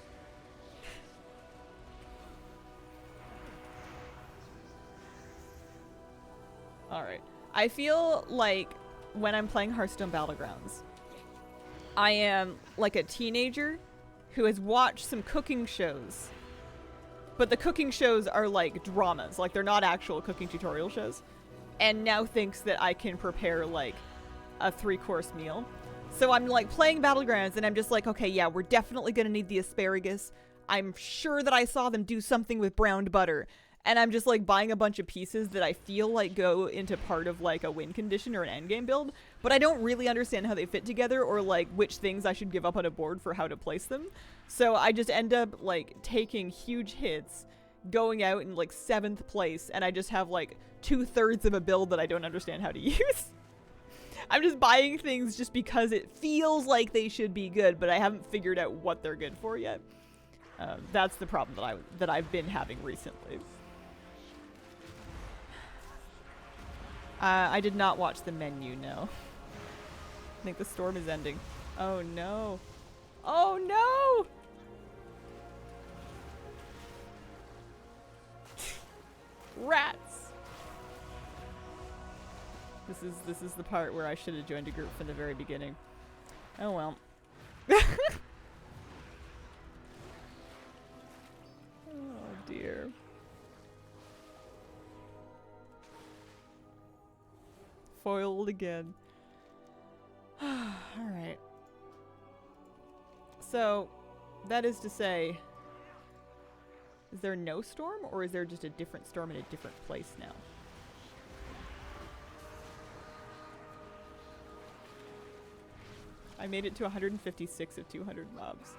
Alright. I feel like when I'm playing Hearthstone Battlegrounds, I am like a teenager who has watched some cooking shows. But the cooking shows are like dramas. Like, they're not actual cooking tutorial shows. And now thinks that I can prepare like a 3-course meal. So I'm like playing Battlegrounds and I'm just like, okay, yeah, we're definitely gonna need the asparagus. I'm sure that I saw them do something with browned butter. And I'm just like buying a bunch of pieces that I feel like go into part of like a win condition or an endgame build, but I don't really understand how they fit together or like which things I should give up on a board for how to place them. So I just end up like taking huge hits, going out in like 7th place, and I just have like 2/3 of a build that I don't understand how to use. I'm just buying things just because it feels like they should be good, but I haven't figured out what they're good for yet. That's the problem that I've been having recently. I did not watch the menu, no. I think the storm is ending. Oh no. Oh no! Rats! This is the part where I should have joined a group from the very beginning. Oh well. Oh dear. Foiled again. Alright. So, that is to say, is there no storm, or is there just a different storm in a different place now? I made it to 156 of 200 mobs.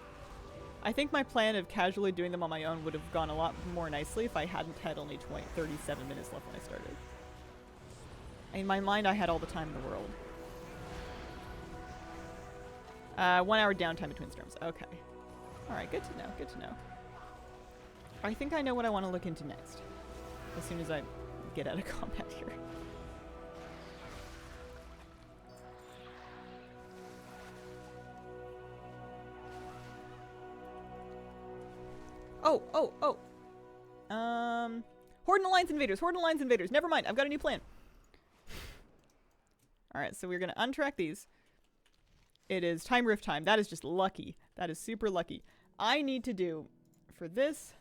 I think my plan of casually doing them on my own would have gone a lot more nicely if I hadn't had only 37 minutes left when I started. In my mind, I had all the time in the world. 1 hour downtime between storms. Okay. Alright, good to know, good to know. I think I know what I want to look into next. As soon as I get out of combat here. Oh! Horde and Alliance Invaders! Horde and Alliance Invaders! Never mind, I've got a new plan. Alright, so we're gonna untrack these. It is time rift time. That is just lucky. That is super lucky. I need to do, for this,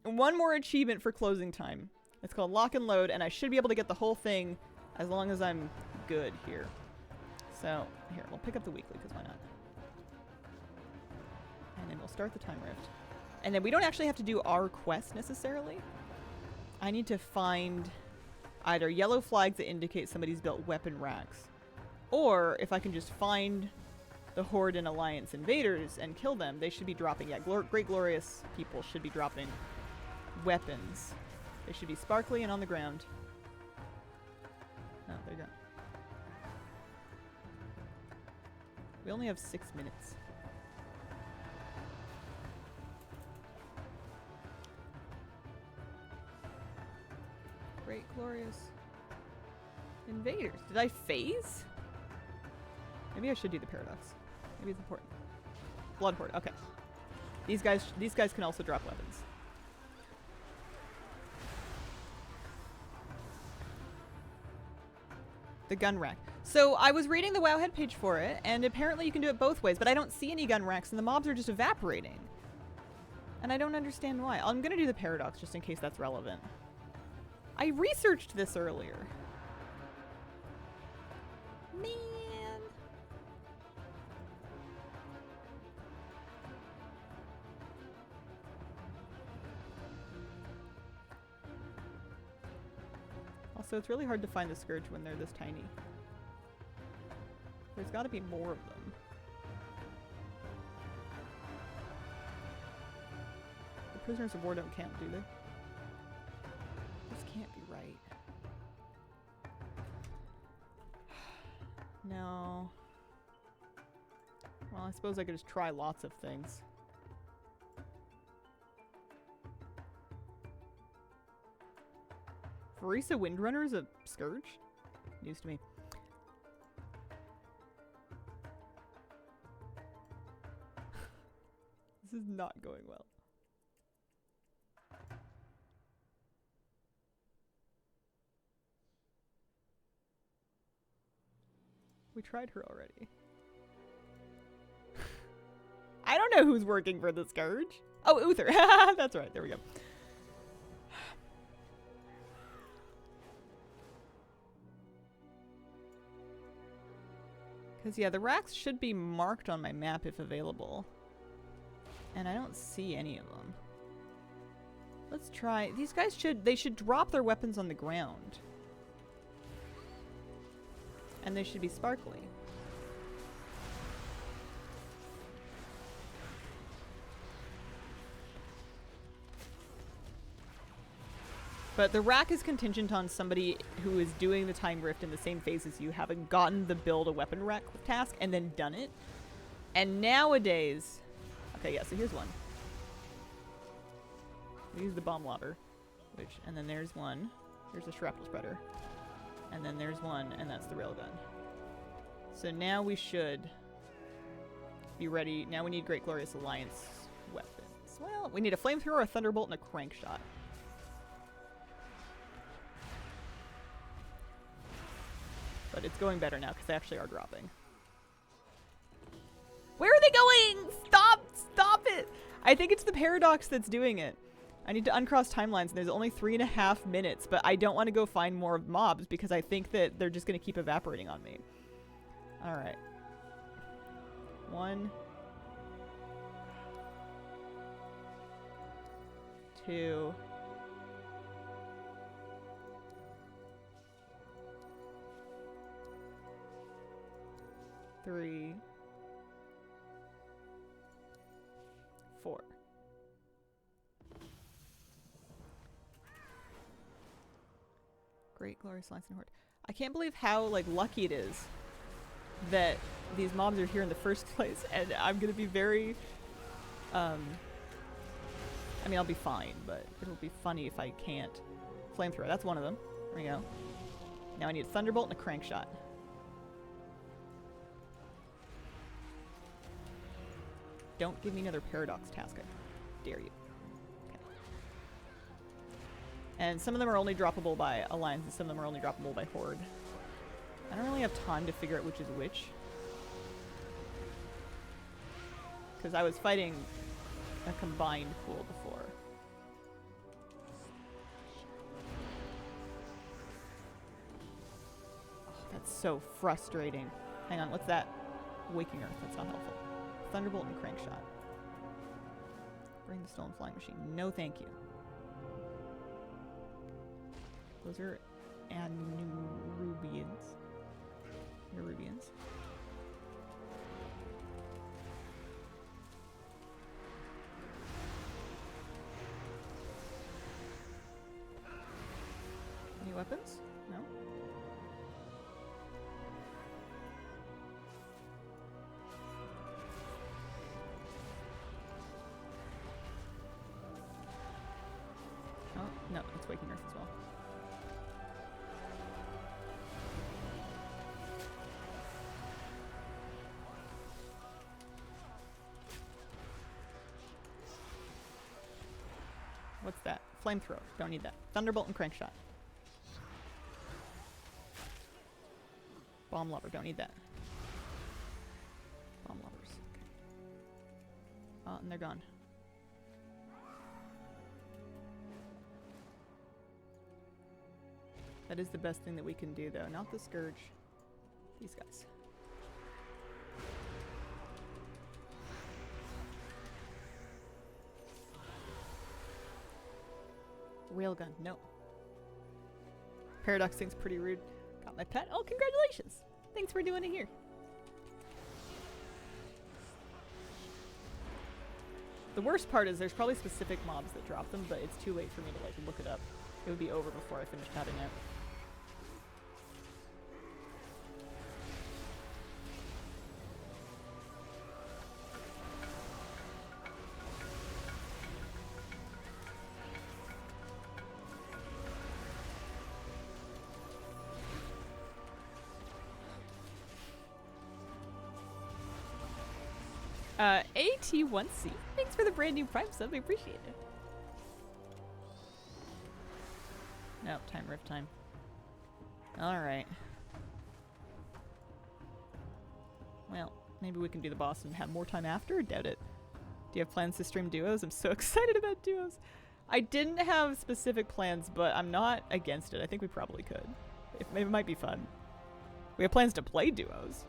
one more achievement for closing time. It's called Lock and Load, and I should be able to get the whole thing as long as I'm good here. So, here, we'll pick up the weekly, because why not? And then we'll start the time rift. And then we don't actually have to do our quest, necessarily. I need to find either yellow flags that indicate somebody's built weapon racks, or if I can just find the Horde and Alliance invaders and kill them, they should be dropping, yeah, Great Glorious people should be dropping weapons. They should be sparkly and on the ground. Oh, there you go. We only have 6 minutes. Great Glorious invaders. Did I phase? Maybe I should do the paradox. Maybe it's important. Blood Horde. Okay. These guys can also drop weapons. The gun rack. So I was reading the Wowhead page for it, and apparently you can do it both ways, but I don't see any gun racks, and the mobs are just evaporating. And I don't understand why. I'm gonna do the paradox just in case that's relevant. I researched this earlier. Man. Also, it's really hard to find the Scourge when they're this tiny. There's got to be more of them. The Prisoners of War don't count, do they? This can't be right. No. Well, I suppose I could just try lots of things. Farisa Windrunner is a Scourge? News to me. This is not going well. We tried her already. I don't know who's working for the Scourge. Oh, Uther. That's right. There we go. Because, yeah, the racks should be marked on my map if available. And I don't see any of them. Let's try. These guys should drop their weapons on the ground. And they should be sparkly. But the rack is contingent on somebody who is doing the time rift in the same phase as you, having gotten the build a weapon rack task and then done it. And nowadays... Okay, yeah, so here's one. We use the bomb lobber. And then there's one. Here's the shrapnel spreader. And then there's one, and that's the railgun. So now we should be ready. Now we need Great Glorious Alliance weapons. Well, we need a flamethrower, a thunderbolt, and a crank shot. But it's going better now because they actually are dropping. Where are they going? Stop! Stop it! I think it's the paradox that's doing it. I need to uncross timelines, and there's only 3.5 minutes, but I don't want to go find more mobs because I think that they're just going to keep evaporating on me. Alright. 1. 2. 3. 4. Great Glorious Alliance and Horde. I can't believe how lucky it is that these mobs are here in the first place, and I'm gonna be very I mean, I'll be fine, but it'll be funny if I can't. Flamethrower, that's one of them. There we go. Now I need a thunderbolt and a crank shot. Don't give me another paradox task, I dare you. Okay. And some of them are only droppable by Alliance, and some of them are only droppable by Horde. I don't really have time to figure out which is which. Because I was fighting a combined pool before. Oh, that's so frustrating. Hang on, what's that? Waking Earth, that's not helpful. Thunderbolt and Crankshot. Bring the Stolen Flying Machine. No thank you. Those are Anurubians. Nerubians. Any weapons? No? Oh, no, it's Waking Earth as well. What's that? Flamethrower. Don't need that. Thunderbolt and Crankshot. Bomb Lover. Don't need that. Bomb Lovers. Okay. Oh, and they're gone. That is the best thing that we can do, though. Not the Scourge. These guys. Railgun. No. Paradox thing's pretty rude. Got my pet. Oh, congratulations! Thanks for doing it here. The worst part is there's probably specific mobs that drop them, but it's too late for me to like look it up. It would be over before I finished having it. AT1C, thanks for the brand new Prime sub, I appreciate it. No, time rift time. Alright. Well, maybe we can do the boss and have more time after? Doubt it. Do you have plans to stream duos? I'm so excited about duos. I didn't have specific plans, but I'm not against it. I think we probably could. It might be fun. We have plans to play duos.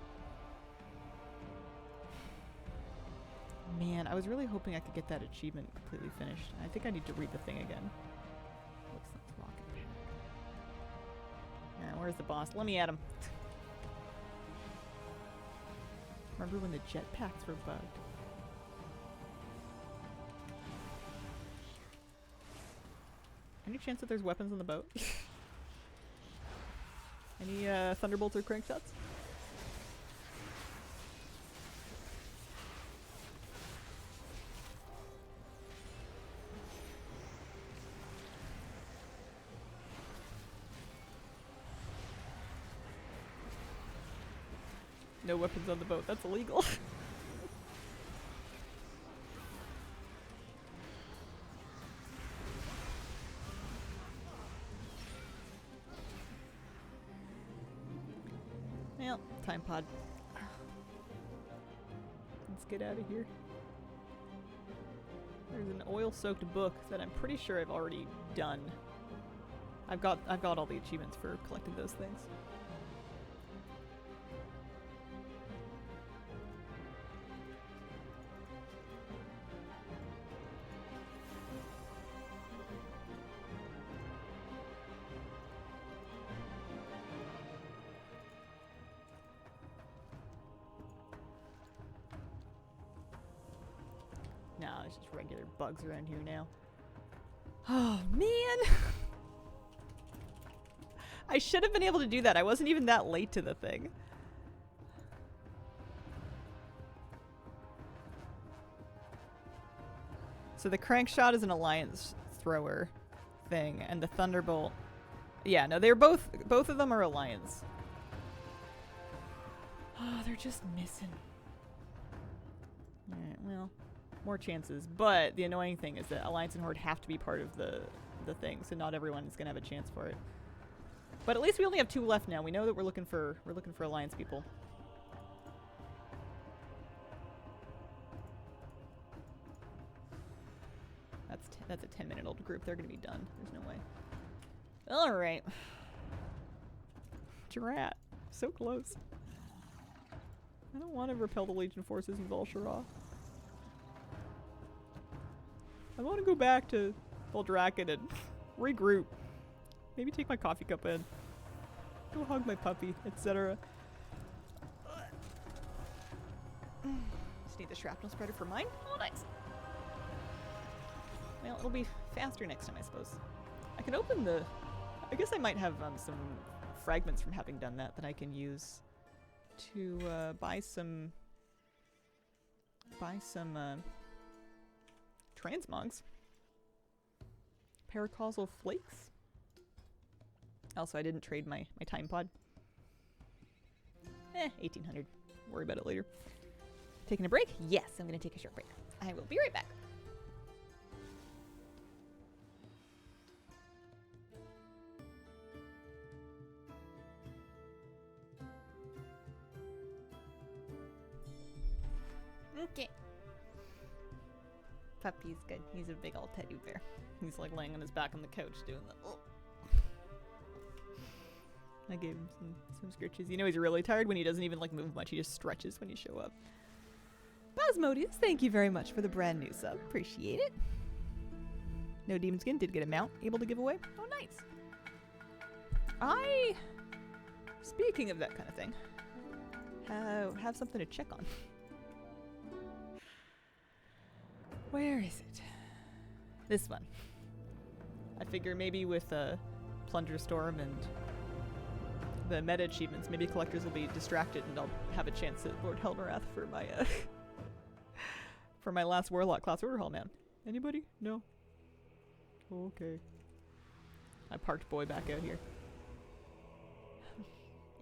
Man, I was really hoping I could get that achievement completely finished. I think I need to read the thing again. What's that rocket pack? Alright, where's the boss? Let me at him. Remember when the jetpacks were bugged? Any chance that there's weapons on the boat? Any thunderbolts or crankshots? No weapons on the boat. That's illegal. Well, time pod. Let's get out of here. There's an oil-soaked book that I'm pretty sure I've already done. I've got all the achievements for collecting those things. No, it's just regular bugs around here now. Oh, man! I should have been able to do that. I wasn't even that late to the thing. So the crankshot is an alliance thrower thing, and the thunderbolt... Yeah, no, they're both of them are alliance. Oh, they're just missing. Alright, well... More chances, but the annoying thing is that Alliance and Horde have to be part of the thing, so not everyone is gonna have a chance for it. But at least we only have 2 left now. We know that we're looking for Alliance people. That's a 10-minute old group. They're gonna be done. There's no way. All right, Drat, so close. I don't want to repel the Legion forces in Volshara. I want to go back to Voldraken and regroup. Maybe take my coffee cup in. Go hug my puppy, etc. Just need the shrapnel spreader for mine. Oh, nice. Well, it'll be faster next time, I suppose. I can open the... I guess I might have some fragments from having done that I can use to buy some transmogs. Paracausal flakes. Also, I didn't trade my time pod. 1800. Worry about it later. Taking a break? Yes, I'm going to take a short break. I will be right back. Okay. Puppy's good. He's a big old teddy bear. He's like laying on his back on the couch doing the... Oh. I gave him some scritches. You know he's really tired when he doesn't even like move much. He just stretches when you show up. Basmodius, thank you very much for the brand new sub. Appreciate it. No Demon Skin did get a mount able to give away. Oh, nice. Speaking of that kind of thing, have something to check on. Where is it? This one. I figure maybe with Plunder Storm and the meta achievements, maybe collectors will be distracted and I'll have a chance at Lord Helmerath for my for my last Warlock class order hall man. Anybody? No? Okay. I parked boy back out here.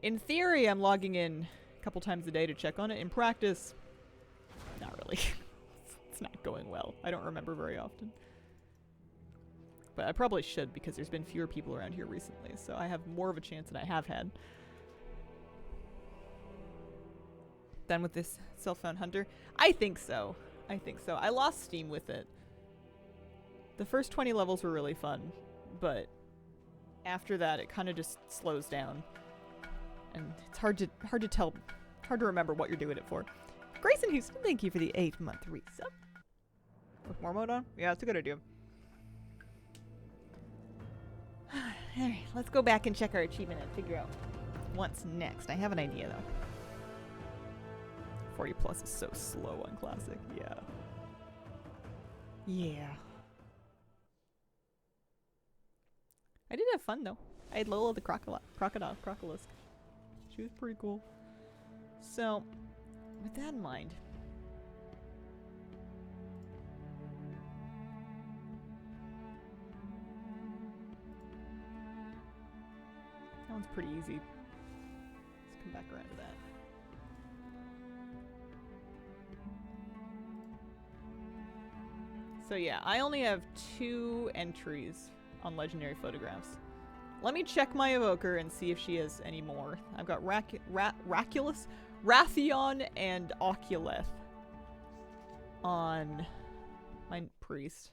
In theory, I'm logging in a couple times a day to check on it. In practice, not really. It's not going well. I don't remember very often. But I probably should because there's been fewer people around here recently, so I have more of a chance than I have had. Done with this self-found hunter? I think so. I think so. I lost steam with it. The first 20 levels were really fun, but after that it kind of just slows down. And it's hard to tell, hard to remember what you're doing it for. Grayson Houston, thank you for the 8-month resub. With more mode on? Yeah, it's a good idea. Alright, let's go back and check our achievement and figure out what's next. I have an idea though. 40 plus is so slow on Classic. Yeah. Yeah. I did have fun though. I had Lola the crocodilisk. She was pretty cool. So, with that in mind, that one's pretty easy. Let's come back around to that. So yeah, I only have 2 entries on legendary photographs. Let me check my evoker and see if she has any more. I've got Raculus, Rathion, and Oculeth on my priest.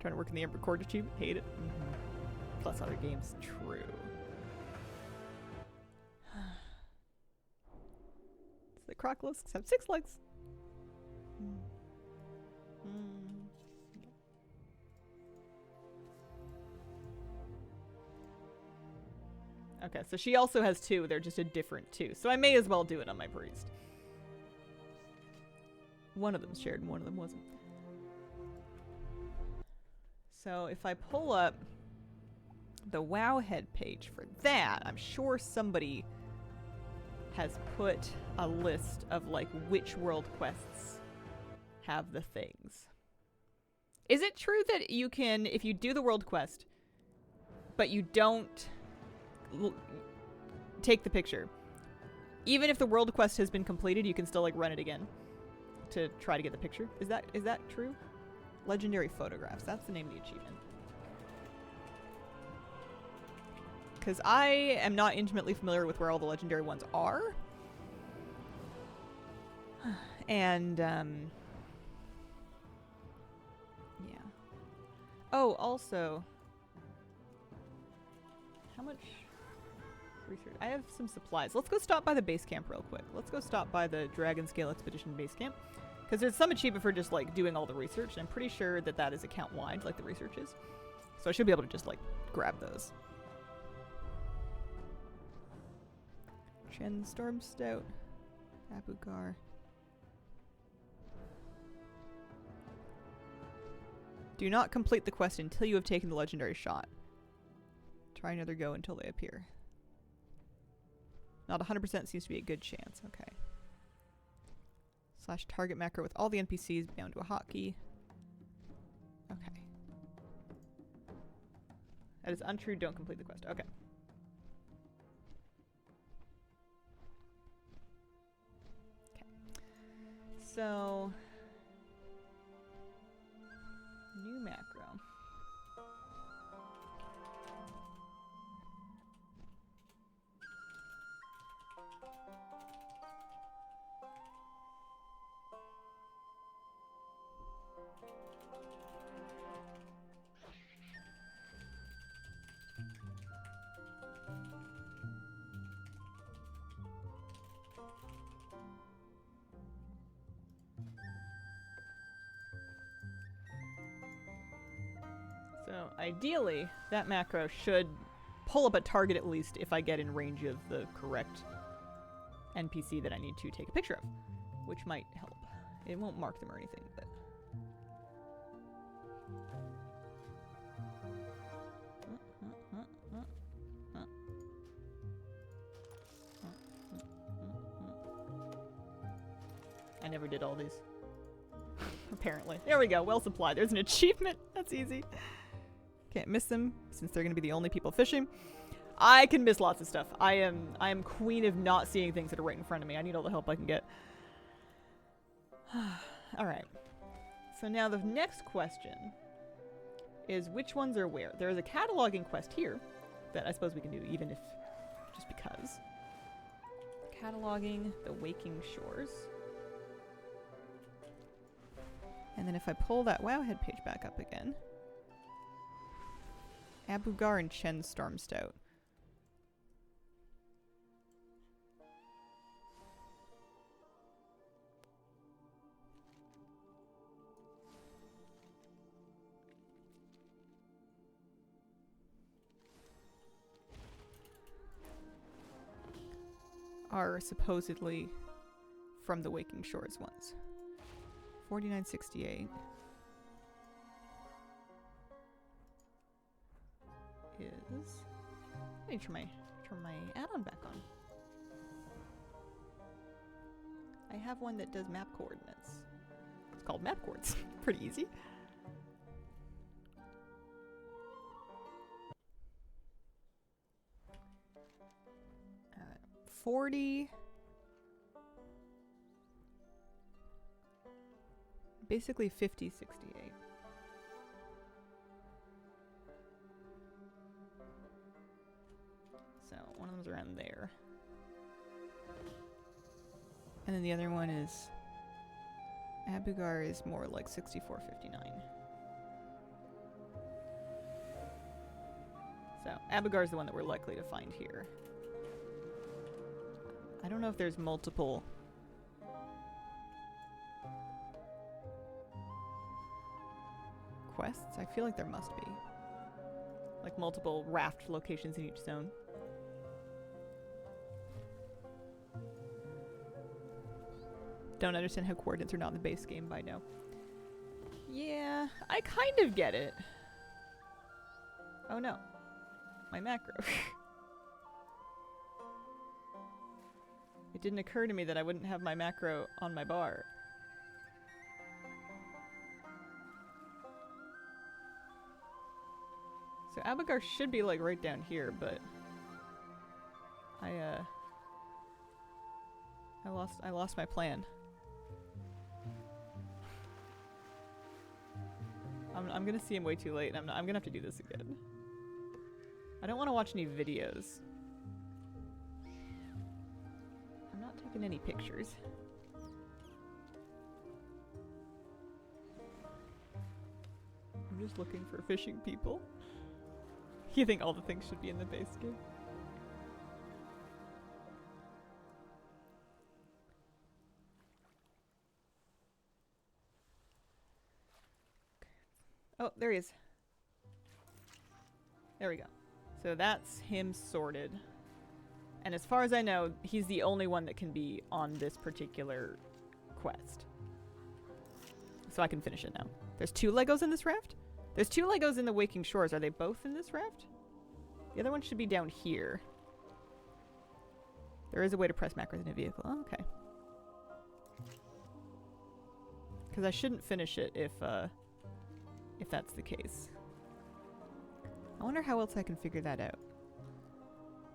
Trying to work in the Emperor Court achievement. Hate it. Plus other games. True. The crocolisks have 6 legs. Okay, so she also has 2. They're just a different 2. So I may as well do it on my priest. One of them's shared and one of them wasn't. So if I pull up the Wowhead page for that, I'm sure somebody has put a list of like which world quests have the things. Is it true that you can, if you do the world quest, but you don't take the picture, even if the world quest has been completed, you can still like run it again to try to get the picture? Is that true? Legendary photographs, that's the name of the achievement. Because I am not intimately familiar with where all the legendary ones are. And, yeah. Oh, also, how much Research. I have some supplies. Let's go stop by the base camp real quick. Let's go stop by the Dragon Scale Expedition base camp. Because there's some achievement for just, like, doing all the research. And I'm pretty sure that that is account-wide, like the research is. So I should be able to just, like, grab those. Chen Storm Stout. Abugar. Do not complete the quest until you have taken the legendary shot. Try another go until they appear. Not 100% seems to be a good chance. Okay. Slash target macro with all the NPCs bound to a hotkey. Okay. That is untrue. Don't complete the quest. Okay. Okay. So... new macro. So ideally, that macro should pull up a target at least if I get in range of the correct NPC that I need to take a picture of, which might help. It won't mark them or anything, but... I never did all these. Apparently. There we go. Well supplied. There's an achievement. That's easy. Can't miss them since they're going to be the only people fishing. I can miss lots of stuff. I am queen of not seeing things that are right in front of me. I need all the help I can get. Alright. So now the next question is which ones are where? There is a cataloging quest here that I suppose we can do even if just because. Cataloging the Waking Shores. And then if I pull that Wowhead page back up again. Abugar and Chen Storm Stout. Are supposedly from the Waking Shores ones. 4968 is... I need to turn my add-on back on. I have one that does map coordinates. It's called Map Coords. Pretty easy. 40... basically 50, 68. So one of them's around there. And then the other one is... Abugar is more like 64, 59. So Abugar is the one that we're likely to find here. I don't know if there's multiple... quests? I feel like there must be. Like multiple raft locations in each zone. Don't understand how coordinates are not in the base game, but I know. Yeah, I kind of get it. Oh no. My macro. It didn't occur to me that I wouldn't have my macro on my bar. So Abugar should be like right down here, but I lost my plan. I'm gonna see him way too late, and I'm gonna have to do this again. I don't want to watch any videos. I'm not taking any pictures. I'm just looking for fishing people. You think all the things should be in the base game? Oh, there he is. There we go. So that's him sorted. And as far as I know, he's the only one that can be on this particular quest. So I can finish it now. There's 2 Legos in this raft? There's 2 Legos in the Waking Shores. Are they both in this raft? The other one should be down here. There is a way to press macros in a vehicle. Oh, okay. Because I shouldn't finish it if that's the case. I wonder how else I can figure that out.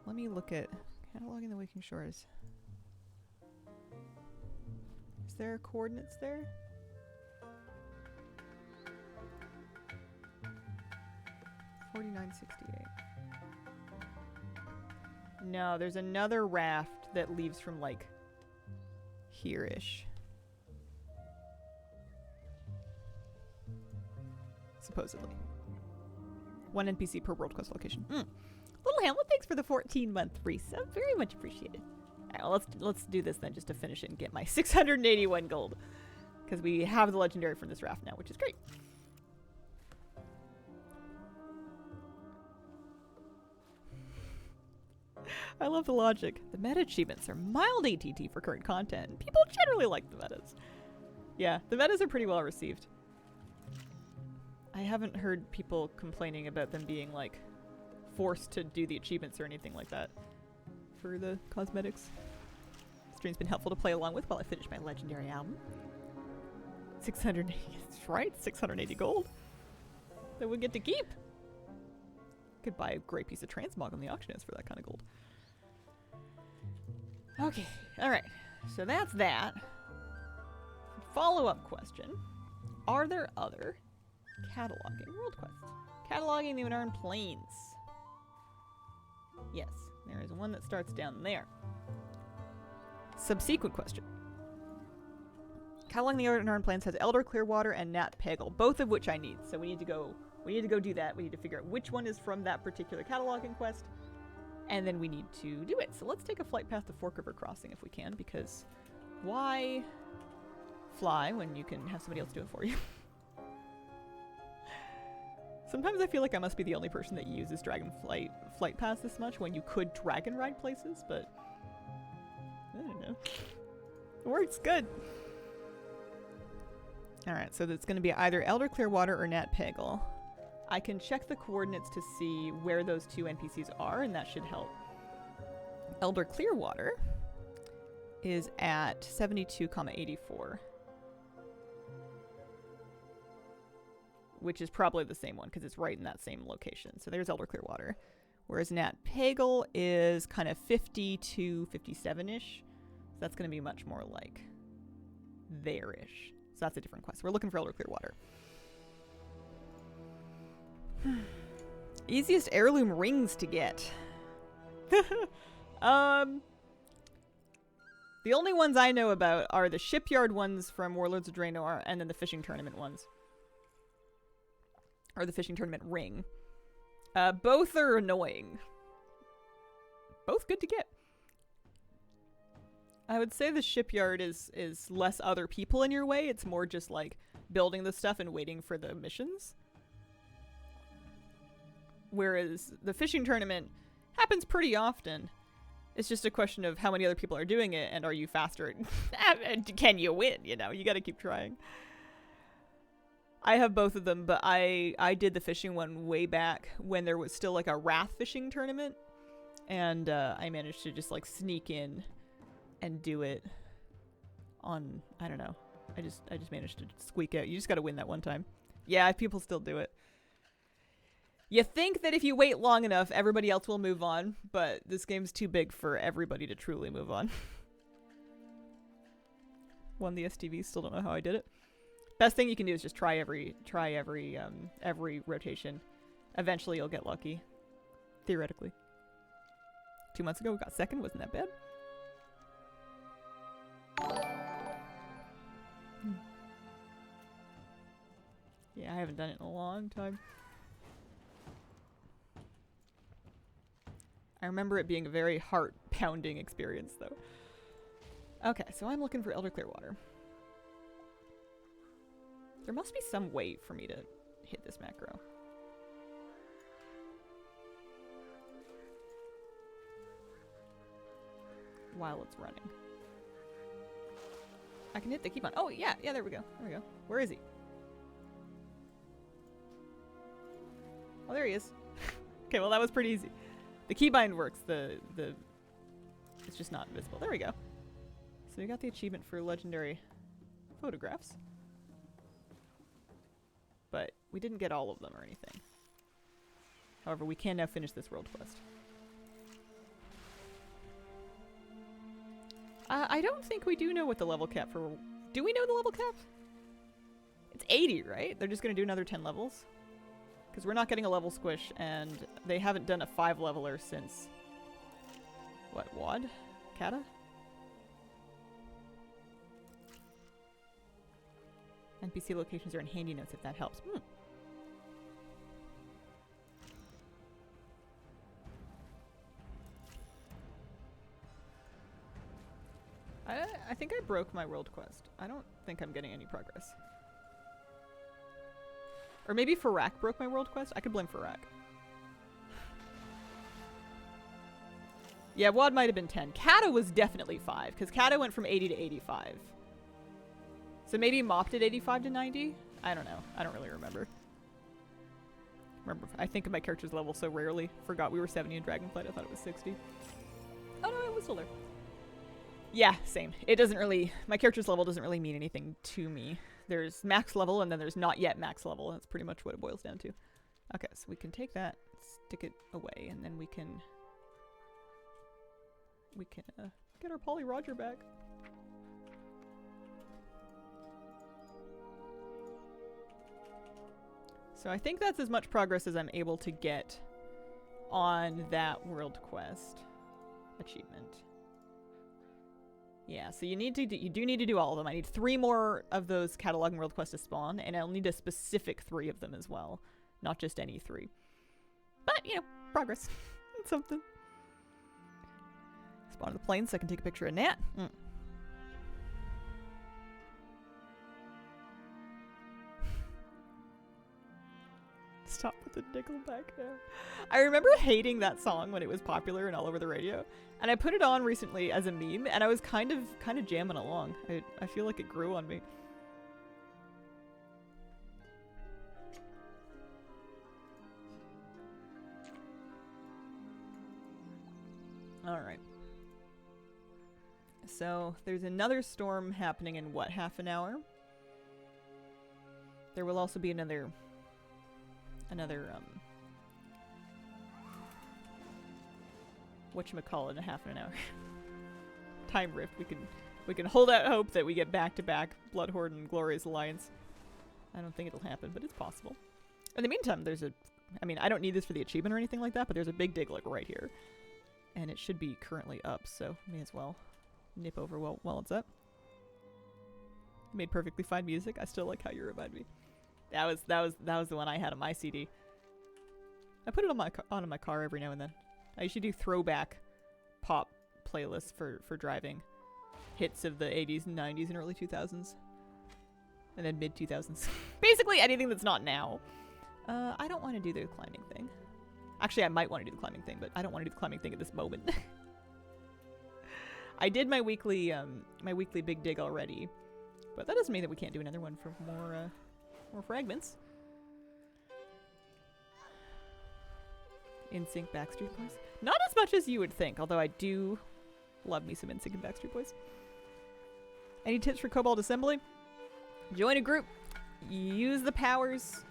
Let me look at cataloging the Waking Shores. Is there coordinates there? $49.68. No, there's another raft that leaves from like here-ish. Supposedly. 1 NPC per world quest location. Little Hamlet, thanks for the 14-month resub. Very much appreciated. Alright, well, let's do this then just to finish it and get my 681 gold. Because we have the legendary from this raft now, which is great. I love the logic. The meta achievements are mild ATT for current content, and people generally like the metas. Yeah, the metas are pretty well received. I haven't heard people complaining about them being, like, forced to do the achievements or anything like that for the cosmetics. Stream's been helpful to play along with while I finish my legendary album. 680, that's right, 680 gold. That we get to keep. Could buy a great piece of transmog on the auction house for that kind of gold. Okay, alright. So that's that. Follow-up question. Are there other cataloging world quests? Cataloging the Unarmed Plains. Yes, there is one that starts down there. Subsequent question. Cataloging the Unarmed Plains has Elder Clearwater and Nat Peggle, both of which I need. So we need to go do that. We need to figure out which one is from that particular cataloging quest. And then we need to do it. So let's take a flight path to Fork River Crossing if we can, because why fly when you can have somebody else do it for you? Sometimes I feel like I must be the only person that uses Dragon flight paths this much when you could dragon ride places, but I don't know. It works good. Alright, so it's going to be either Elder Clearwater or Nat Peggle. I can check the coordinates to see where those 2 NPCs are, and that should help. Elder Clearwater is at 72,84. Which is probably the same one, because it's right in that same location. So there's Elder Clearwater. Whereas Nat Peggle is kind of 50 to 57-ish. So that's going to be much more like there-ish. So that's a different quest. We're looking for Elder Clearwater. Easiest heirloom rings to get. The only ones I know about are the shipyard ones from Warlords of Draenor, and then the fishing tournament ones. Or the fishing tournament ring. Both are annoying. Both good to get. I would say the shipyard is less other people in your way. It's more just like building the stuff and waiting for the missions. Whereas the fishing tournament happens pretty often. It's just a question of how many other people are doing it, and are you faster? Can you win? You know, you gotta keep trying. I have both of them, but I did the fishing one way back when there was still like a wrath fishing tournament, and I managed to just like sneak in and do it on, I don't know. I just managed to squeak out. You just gotta win that one time. Yeah, people still do it. You think that if you wait long enough, everybody else will move on, but this game's too big for everybody to truly move on. Won the STV, still don't know how I did it. Best thing you can do is just try every rotation. Eventually you'll get lucky. Theoretically. 2 months ago we got second, wasn't that bad? Yeah, I haven't done it in a long time. I remember it being a very heart-pounding experience, though. Okay, so I'm looking for Elder Clearwater. There must be some way for me to hit this macro. While it's running. I can hit the keybbind. Oh, yeah, there we go. There we go. Where is he? Oh, there he is. Okay, well, that was pretty easy. The keybind works. It's just not visible. There we go. So we got the achievement for legendary photographs. But we didn't get all of them or anything. However, we can now finish this world quest. I don't think we do know what the level cap for... Do we know the level cap? It's 80, right? They're just going to do another 10 levels? Because we're not getting a level squish, and they haven't done a 5-leveler since... What, WoD? Kata? NPC locations are in handy notes if that helps. I think I broke my world quest. I don't think I'm getting any progress. Or maybe Farak broke my world quest? I could blame Farak. Yeah, WoD might have been 10. Kata was definitely 5, because Kata went from 80 to 85. So maybe Mop did 85 to 90? I don't know. I don't really remember. I think of my character's level so rarely. Forgot we were 70 in Dragonflight. I thought it was 60. Oh no, it was still there. Yeah, same. It doesn't really... My character's level doesn't really mean anything to me. There's max level and then there's not yet max level. That's pretty much what it boils down to. Okay, so we can take that, stick it away, and then we can get our Polly Roger back. So I think that's as much progress as I'm able to get on that world quest achievement. Yeah, so you do need to do all of them. I need 3 more of those cataloging world quests to spawn, and I'll need a specific 3 of them as well, not just any 3. But, you know, progress. It's something. Spawn on the plane so I can take a picture of Nat. Stop with the Nickelback now. I remember hating that song when it was popular and all over the radio. And I put it on recently as a meme, and I was kind of jamming along. I feel like it grew on me. Alright. So, there's another storm happening in what, half an hour? There will also be another whatchamacallit in a half an hour. Time rift. We can hold out hope that we get back-to-back Bloodhorde and Glorious Alliance. I don't think it'll happen, but it's possible. In the meantime, I mean, I don't need this for the achievement or anything like that, but there's a big dig like right here. And it should be currently up, so may as well nip over while it's up. Made perfectly fine music. I still like how you remind me. That was the one I had on my CD. I put it on my car every now and then. I usually do throwback pop playlists for driving. Hits of the 80s and 90s and early 2000s. And then mid 2000s. Basically anything that's not now. I don't want to do the climbing thing. Actually, I might want to do the climbing thing, but I don't want to do the climbing thing at this moment. I did my weekly big dig already. But that doesn't mean that we can't do another one for more fragments. NSYNC Backstreet Boys. Not as much as you would think, although I do love me some NSYNC and Backstreet Boys. Any tips for Cobalt Assembly? Join a group. Use the powers.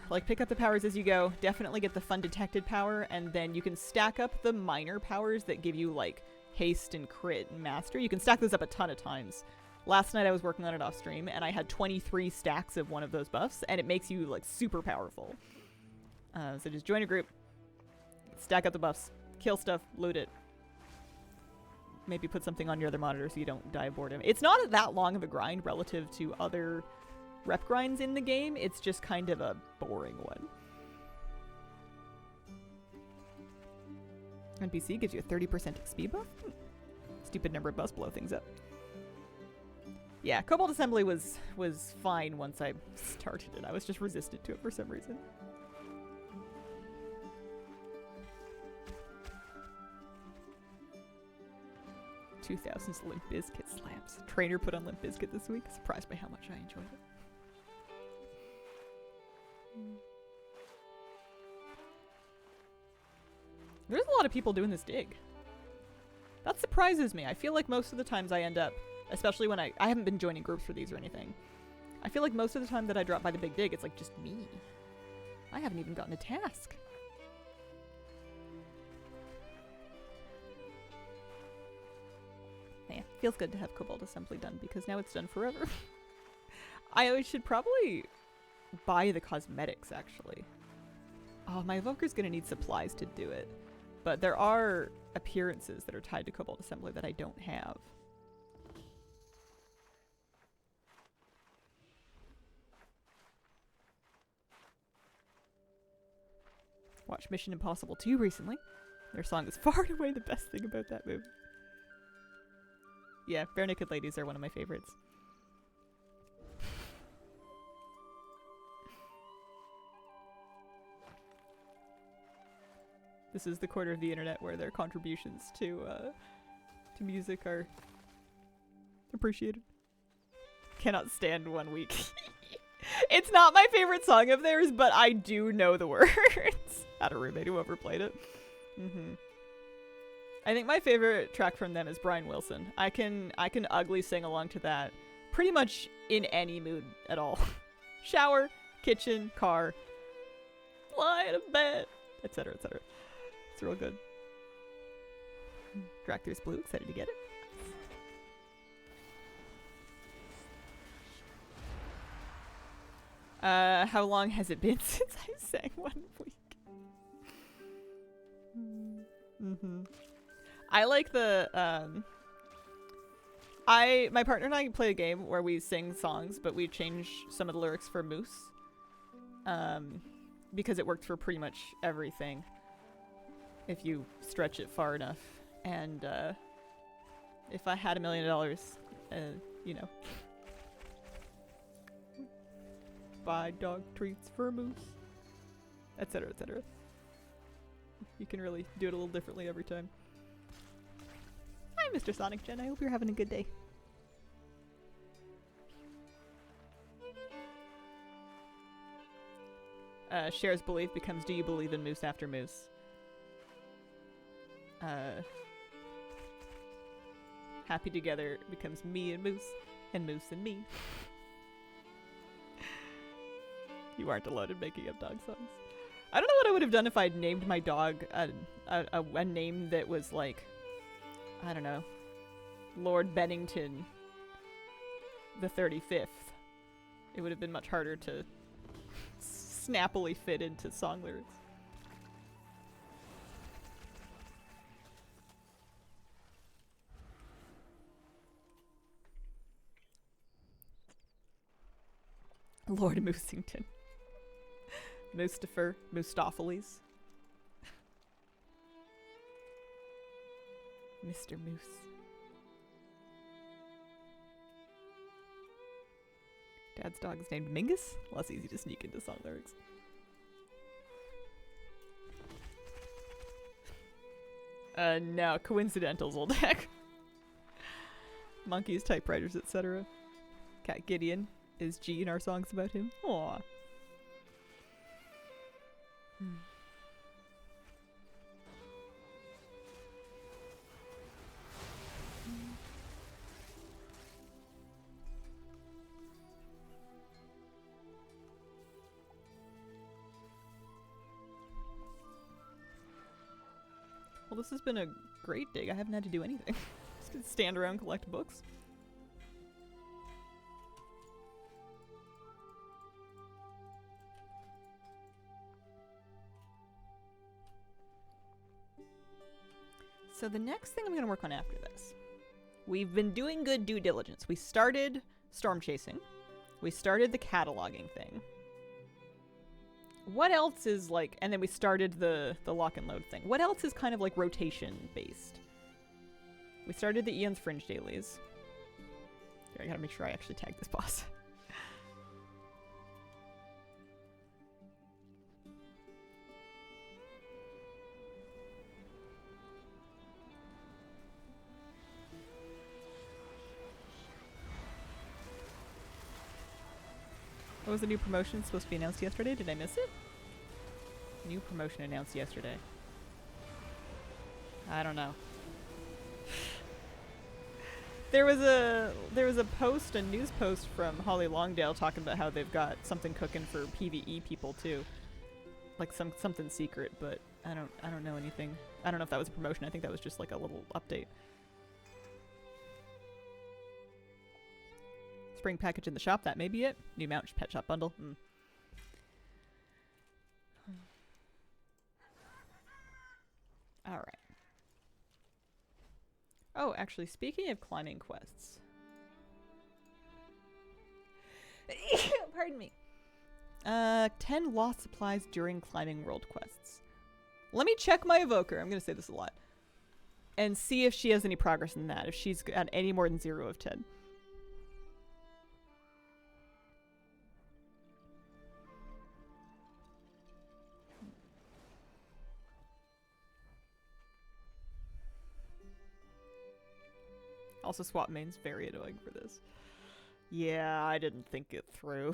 Like, pick up the powers as you go. Definitely get the fun detected power, and then you can stack up the minor powers that give you, like, haste and crit and master. You can stack those up a ton of times. Last night I was working on it off stream, and I had 23 stacks of one of those buffs, and it makes you, like, super powerful. So just join a group, stack up the buffs, kill stuff, loot it. Maybe put something on your other monitor so you don't die of boredom. It's not that long of a grind relative to other rep grinds in the game. It's just kind of a boring one. NPC gives you a 30% XP buff? Stupid number of buffs blow things up. Yeah, Cobalt Assembly was fine once I started it. I was just resistant to it for some reason. "2000's Limp Bizkit slaps. Trainer put on Limp Bizkit this week. Surprised by how much I enjoyed it. There's a lot of people doing this dig. That surprises me. I feel like most of the times I end up, especially when I haven't been joining groups for these or anything. I feel like most of the time that I drop by the big dig, it's like just me. I haven't even gotten a task. Yeah, feels good to have Cobalt Assembly done because now it's done forever. I should probably buy the cosmetics, actually. Oh, my Evoker's gonna need supplies to do it. But there are appearances that are tied to Cobalt Assembly that I don't have. Watched Mission Impossible 2 recently. Their song is far and away the best thing about that movie. Yeah, Bare Naked Ladies are one of my favorites. This is the corner of the internet where their contributions to music are appreciated. Cannot stand 1 week. It's not my favorite song of theirs, but I do know the words. Had a roommate who overplayed it. I think my favorite track from them is Brian Wilson. I can ugly sing along to that pretty much in any mood at all. Shower, kitchen, car, lie in a bed, etc., etc. It's real good. Dracther's Blue, excited to get it. How long has it been since I sang 1 week? I like the, my partner and I play a game where we sing songs, but we change some of the lyrics for Moose. Because it worked for pretty much everything. If you stretch it far enough. And, if I had $1 million, you know. Buy dog treats for Moose. Etc., etc. You can really do it a little differently every time. Hi, Mr. Sonic Gen. I hope you're having a good day. Cher's belief becomes, do you believe in Moose after Moose? Happy together becomes me and Moose and me. You aren't alone in making up dog songs. I don't know what I would have done if I'd named my dog a name that was like, I don't know, Lord Bennington the 35th. It would have been much harder to snappily fit into song lyrics. Lord Moosington. Mustafer, Moustopheles. Mr. Moose. Dad's dog is named Mingus. Less easy to sneak into song lyrics. No, coincidentals old deck. Monkeys, typewriters, etc. Cat Gideon is G in our songs about him. Aww. Well, this has been a great dig. I haven't had to do anything. Just gonna stand around and collect books. So the next thing I'm going to work on after this, we've been doing good due diligence. We started storm chasing. We started the cataloging thing. What else is like, and then we started the lock and load thing. What else is kind of like rotation based? We started the Eon's Fringe dailies. Here, I gotta make sure I actually tag this boss. What was the new promotion supposed to be announced yesterday? Did I miss it? New promotion announced yesterday. I don't know. There was a post, a news post from Holly Longdale talking about how they've got something cooking for PvE people too. Like something secret, but I don't know anything. I don't know if that was a promotion. I think that was just like a little update. Spring package in the shop, that may be it. New mount pet shop bundle. Alright. Oh, actually, speaking of climbing quests. Pardon me. 10 lost supplies during climbing world quests. Let me check my evoker. I'm going to say this a lot. And see if she has any progress in that. If she's got any more than 0 of 10. Also, swap main's very annoying for this. Yeah, I didn't think it through.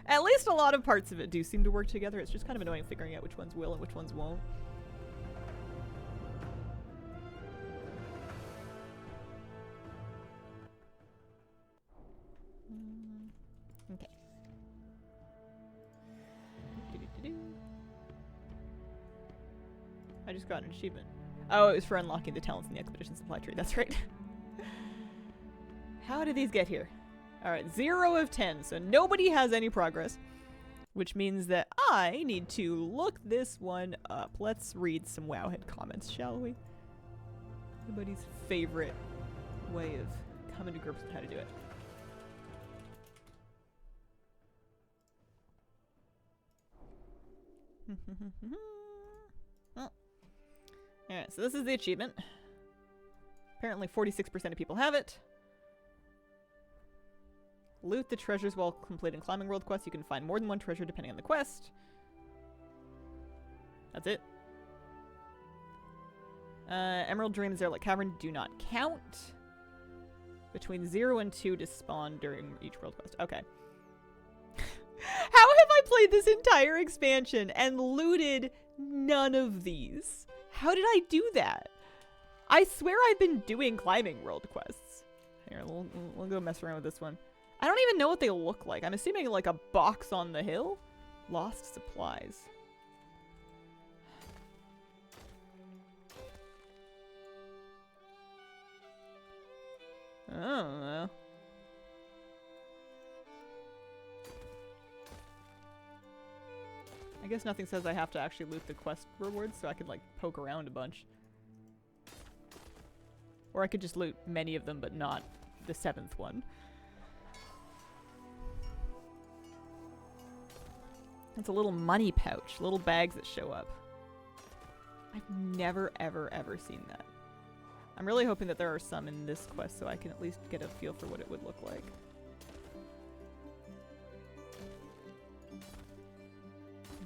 At least a lot of parts of it do seem to work together. It's just kind of annoying figuring out which ones will and which ones won't. Okay. I just got an achievement. Oh, it was for unlocking the talents in the expedition supply tree. That's right. How did these get here? Alright, 0 of 10. So nobody has any progress. Which means that I need to look this one up. Let's read some Wowhead comments, shall we? Everybody's favorite way of coming to grips with how to do it. Oh. Alright, so this is the achievement. Apparently 46% of people have it. Loot the treasures while completing climbing world quests. You can find more than one treasure depending on the quest. That's it. Emerald Dream and Zaralek Cavern do not count. Between 0 and 2 to spawn during each world quest. Okay. How have I played this entire expansion and looted none of these? How did I do that? I swear I've been doing climbing world quests. Here, we'll go mess around with this one. I don't even know what they look like. I'm assuming like a box on the hill? Lost supplies. I don't know. I guess nothing says I have to actually loot the quest rewards, so I could like poke around a bunch. Or I could just loot many of them, but not the 7th one. It's a little money pouch, little bags that show up. I've never, ever, ever seen that. I'm really hoping that there are some in this quest so I can at least get a feel for what it would look like.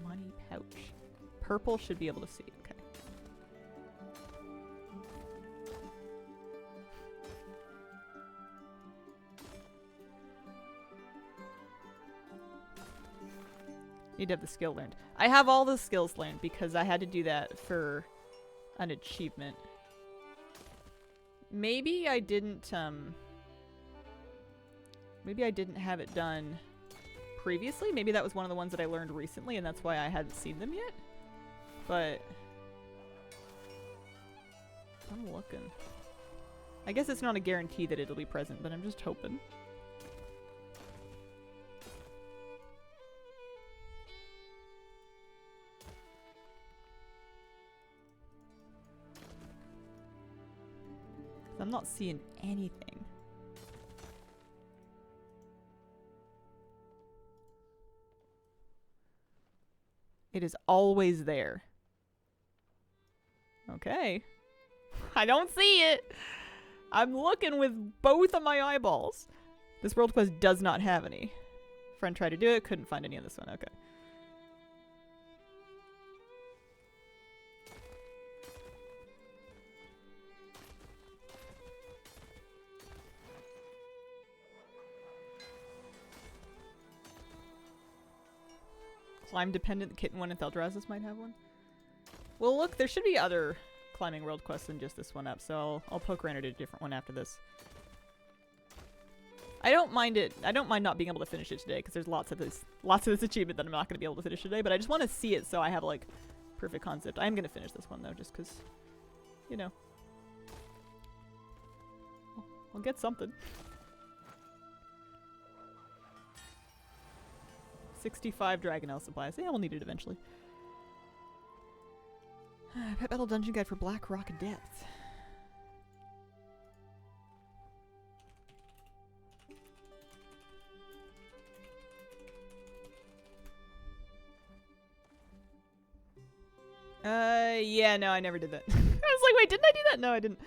Money pouch. Purple should be able to see. Okay. Need to have the skill learned. I have all the skills learned because I had to do that for an achievement. Maybe I didn't have it done previously. Maybe that was one of the ones that I learned recently and that's why I hadn't seen them yet. But I'm looking. I guess it's not a guarantee that it'll be present, but I'm just hoping. I'm not seeing anything. It is always there. Okay. I don't see it. I'm looking with both of my eyeballs. This world quest does not have any. Friend tried to do it, couldn't find any on this one. Okay. Climb dependent, the kitten one and Theldraszus might have one. Well, look, there should be other climbing world quests than just this one up, so I'll poke around at a different one after this. I don't mind it. I don't mind not being able to finish it today because there's lots of this achievement that I'm not going to be able to finish today. But I just want to see it so I have like perfect concept. I am going to finish this one though, just because, you know, I'll get something. 65 Dragonelle supplies. Yeah, we'll need it eventually. Pet Battle Dungeon Guide for Black Rock Depths. Yeah, no, I never did that. I was like, wait, didn't I do that? No, I didn't.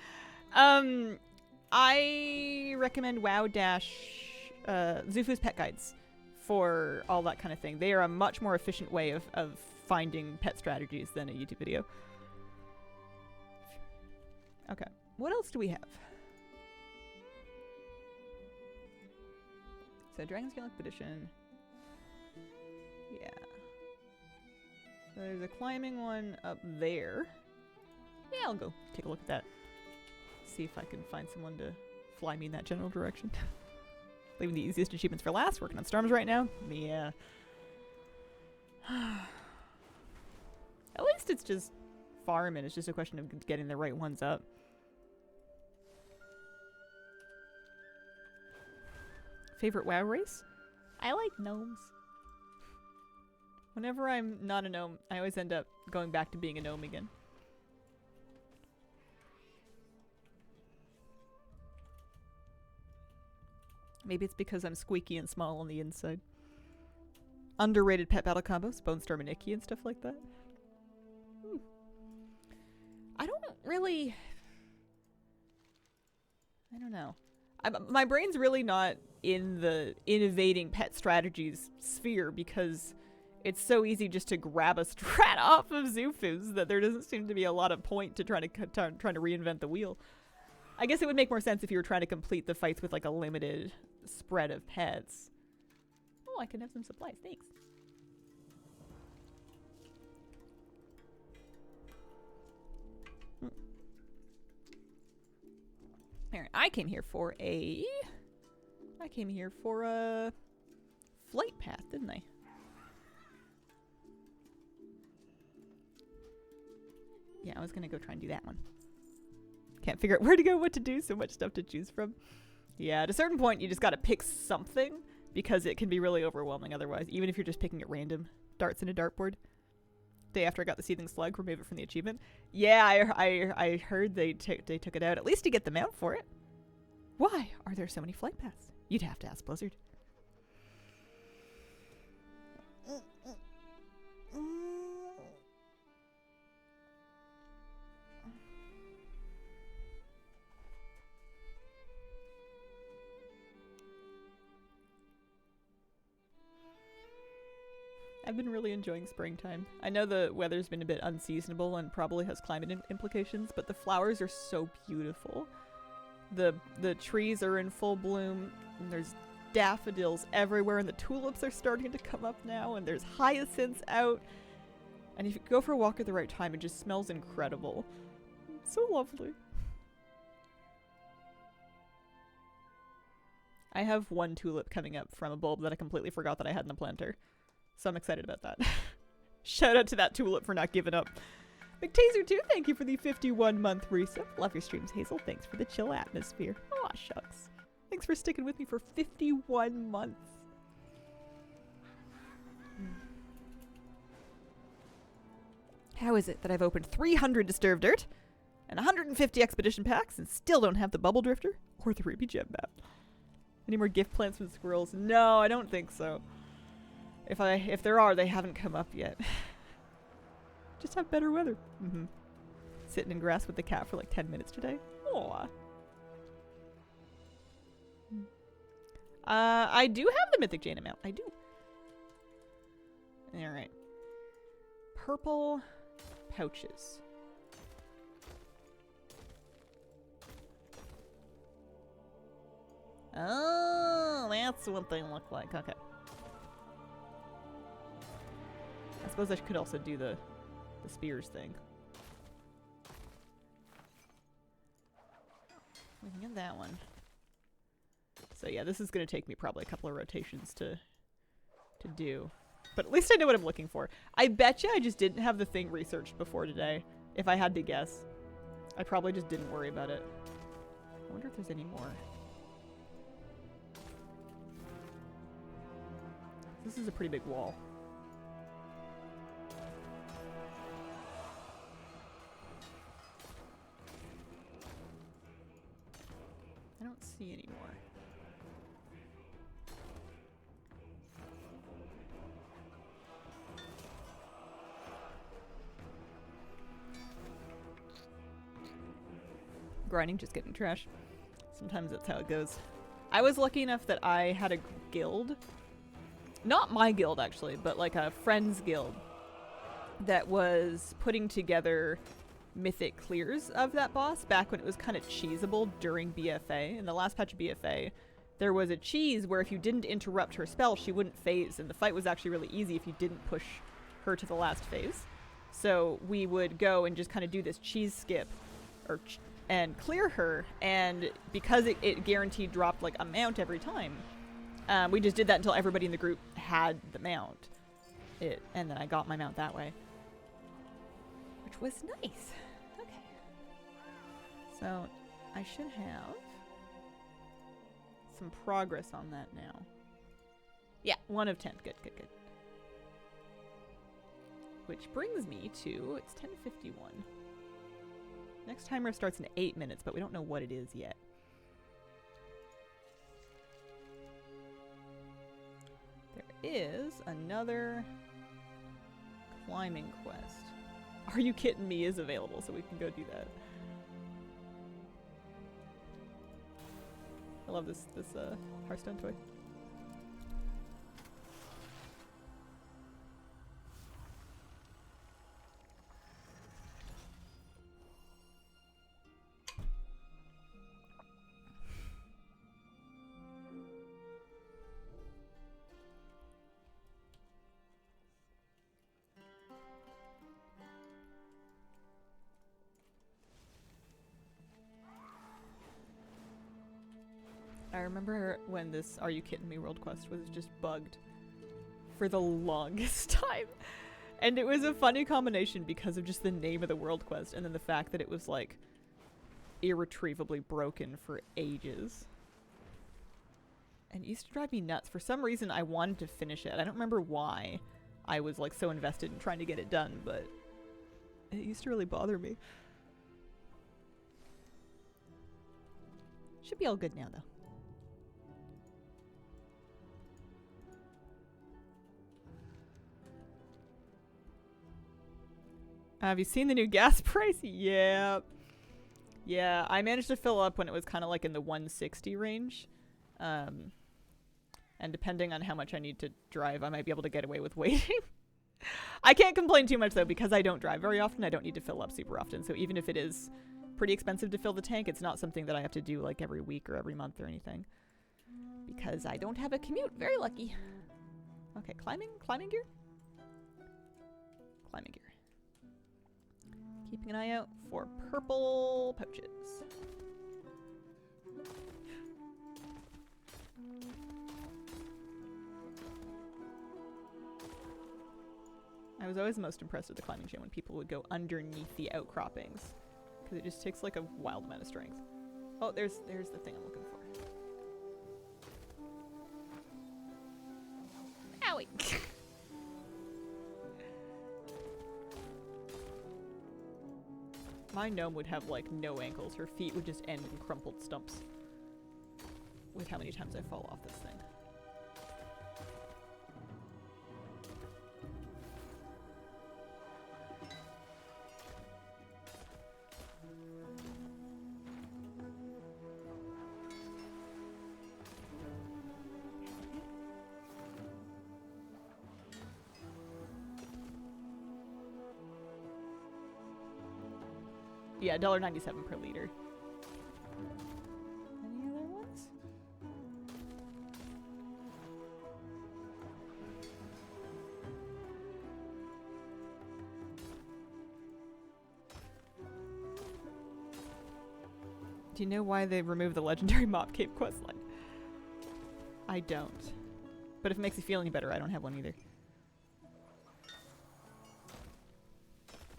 I recommend WoW Zufu's pet guides for all that kind of thing. They are a much more efficient way of finding pet strategies than a YouTube video. Okay, what else do we have? So Dragonscale Expedition. Yeah. So there's a climbing one up there. Yeah, I'll go take a look at that. See if I can find someone to fly me in that general direction. Leaving the easiest achievements for last. Working on storms right now. Yeah. At least it's just farming. It's just a question of getting the right ones up. Favorite WoW race? I like gnomes. Whenever I'm not a gnome, I always end up going back to being a gnome again. Maybe it's because I'm squeaky and small on the inside. Underrated pet battle combos, Bone Storm and Icky and stuff like that. I don't really... I don't know. My brain's really not in the innovating pet strategies sphere because it's so easy just to grab a strat off of Zufu's that there doesn't seem to be a lot of point to trying to reinvent the wheel. I guess it would make more sense if you were trying to complete the fights with like a limited spread of pets. Oh, I can have some supplies. Thanks. Alright, I came here for a flight path, didn't I? Yeah, I was gonna go try and do that one. Can't figure out where to go, what to do, so much stuff to choose from. Yeah, at a certain point, you just gotta pick something because it can be really overwhelming otherwise, even if you're just picking at random darts in a dartboard. Day after I got the Seething Slug, remove it from the achievement. Yeah, I heard they took it out, at least to get them out for it. Why are there so many flight paths? You'd have to ask Blizzard. I've been really enjoying springtime. I know the weather's been a bit unseasonable and probably has climate implications, but the flowers are so beautiful. The trees are in full bloom, and there's daffodils everywhere, and the tulips are starting to come up now, and there's hyacinths out. And if you go for a walk at the right time, it just smells incredible. It's so lovely. I have one tulip coming up from a bulb that I completely forgot that I had in the planter. So I'm excited about that. Shout out to that tulip for not giving up. McTaser2, thank you for the 51-month resub. Love your streams, Hazel. Thanks for the chill atmosphere. Aw, shucks. Thanks for sticking with me for 51 months. How is it that I've opened 300 Disturbed Dirt and 150 Expedition Packs and still don't have the Bubble Drifter or the Ruby Gem map? Any more gift plants from squirrels? No, I don't think so. If there are, they haven't come up yet. Just have better weather. Sitting in grass with the cat for like 10 minutes today. Aw. I do have the Mythic Jane amount. I do. Alright. Purple pouches. Oh, that's what they look like. Okay. I suppose I could also do the spears thing. We can get that one. So yeah, this is going to take me probably a couple of rotations to do. But at least I know what I'm looking for. I bet you I just didn't have the thing researched before today. If I had to guess. I probably just didn't worry about it. I wonder if there's any more. This is a pretty big wall. I don't see any more. Grinding, just getting trash. Sometimes that's how it goes. I was lucky enough that I had a guild. Not my guild, actually, but like a friend's guild that was putting together mythic clears of that boss back when it was kind of cheesable during BFA. In the last patch of BFA, there was a cheese where if you didn't interrupt her spell, she wouldn't phase, and the fight was actually really easy if you didn't push her to the last phase. So we would go and just kind of do this cheese skip and clear her, and because it guaranteed dropped like a mount every time, we just did that until everybody in the group had the mount. And then I got my mount that way. Which was nice. Okay. So I should have some progress on that now. Yeah, 1 of 10. Good, good, good. Which brings me to, it's 10:51. Next timer starts in 8 minutes, but we don't know what it is yet. There is another climbing quest. Are You Kidding Me is available, so we can go do that. I love this Hearthstone toy. I remember when this Are You Kidding Me world quest was just bugged for the longest time. And it was a funny combination because of just the name of the world quest and then the fact that it was like irretrievably broken for ages. And it used to drive me nuts. For some reason I wanted to finish it. I don't remember why I was like so invested in trying to get it done, but it used to really bother me. Should be all good now though. Have you seen the new gas price? Yeah. Yeah, I managed to fill up when it was kind of like in the 160 range. And depending on how much I need to drive, I might be able to get away with waiting. I can't complain too much though, because I don't drive very often. I don't need to fill up super often. So even if it is pretty expensive to fill the tank, it's not something that I have to do like every week or every month or anything. Because I don't have a commute. Very lucky. Okay, climbing gear? Climbing gear. Keeping an eye out for purple pouches. I was always most impressed with the climbing gym when people would go underneath the outcroppings. Because it just takes like a wild amount of strength. Oh, there's the thing I'm looking for. Owie! My gnome would have like no ankles. Her feet would just end in crumpled stumps. With how many times I fall off this thing. Yeah, $1.97 per liter. Any other ones? Do you know why they removed the legendary Mop Cave questline? I don't. But if it makes you feel any better, I don't have one either.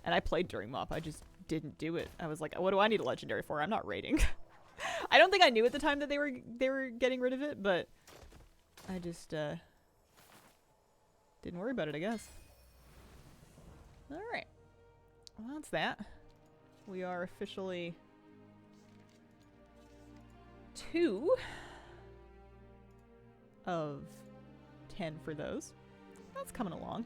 And I played during Mop, I just didn't do it. I was like, what do I need a legendary for? I'm not raiding. I don't think I knew at the time that they were getting rid of it, but I just didn't worry about it, I guess. Alright. Well, that's that. We are officially 2 of 10 for those. That's coming along.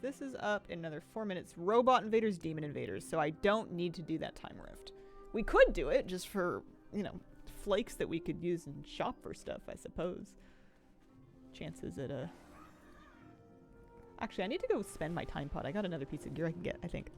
This is up in another 4 minutes. Robot invaders, demon invaders. So I don't need to do that time rift. We could do it just for, you know, flakes that we could use and shop for stuff, I suppose. Chances at a... Actually, I need to go spend my time pot. I got another piece of gear I can get, I think.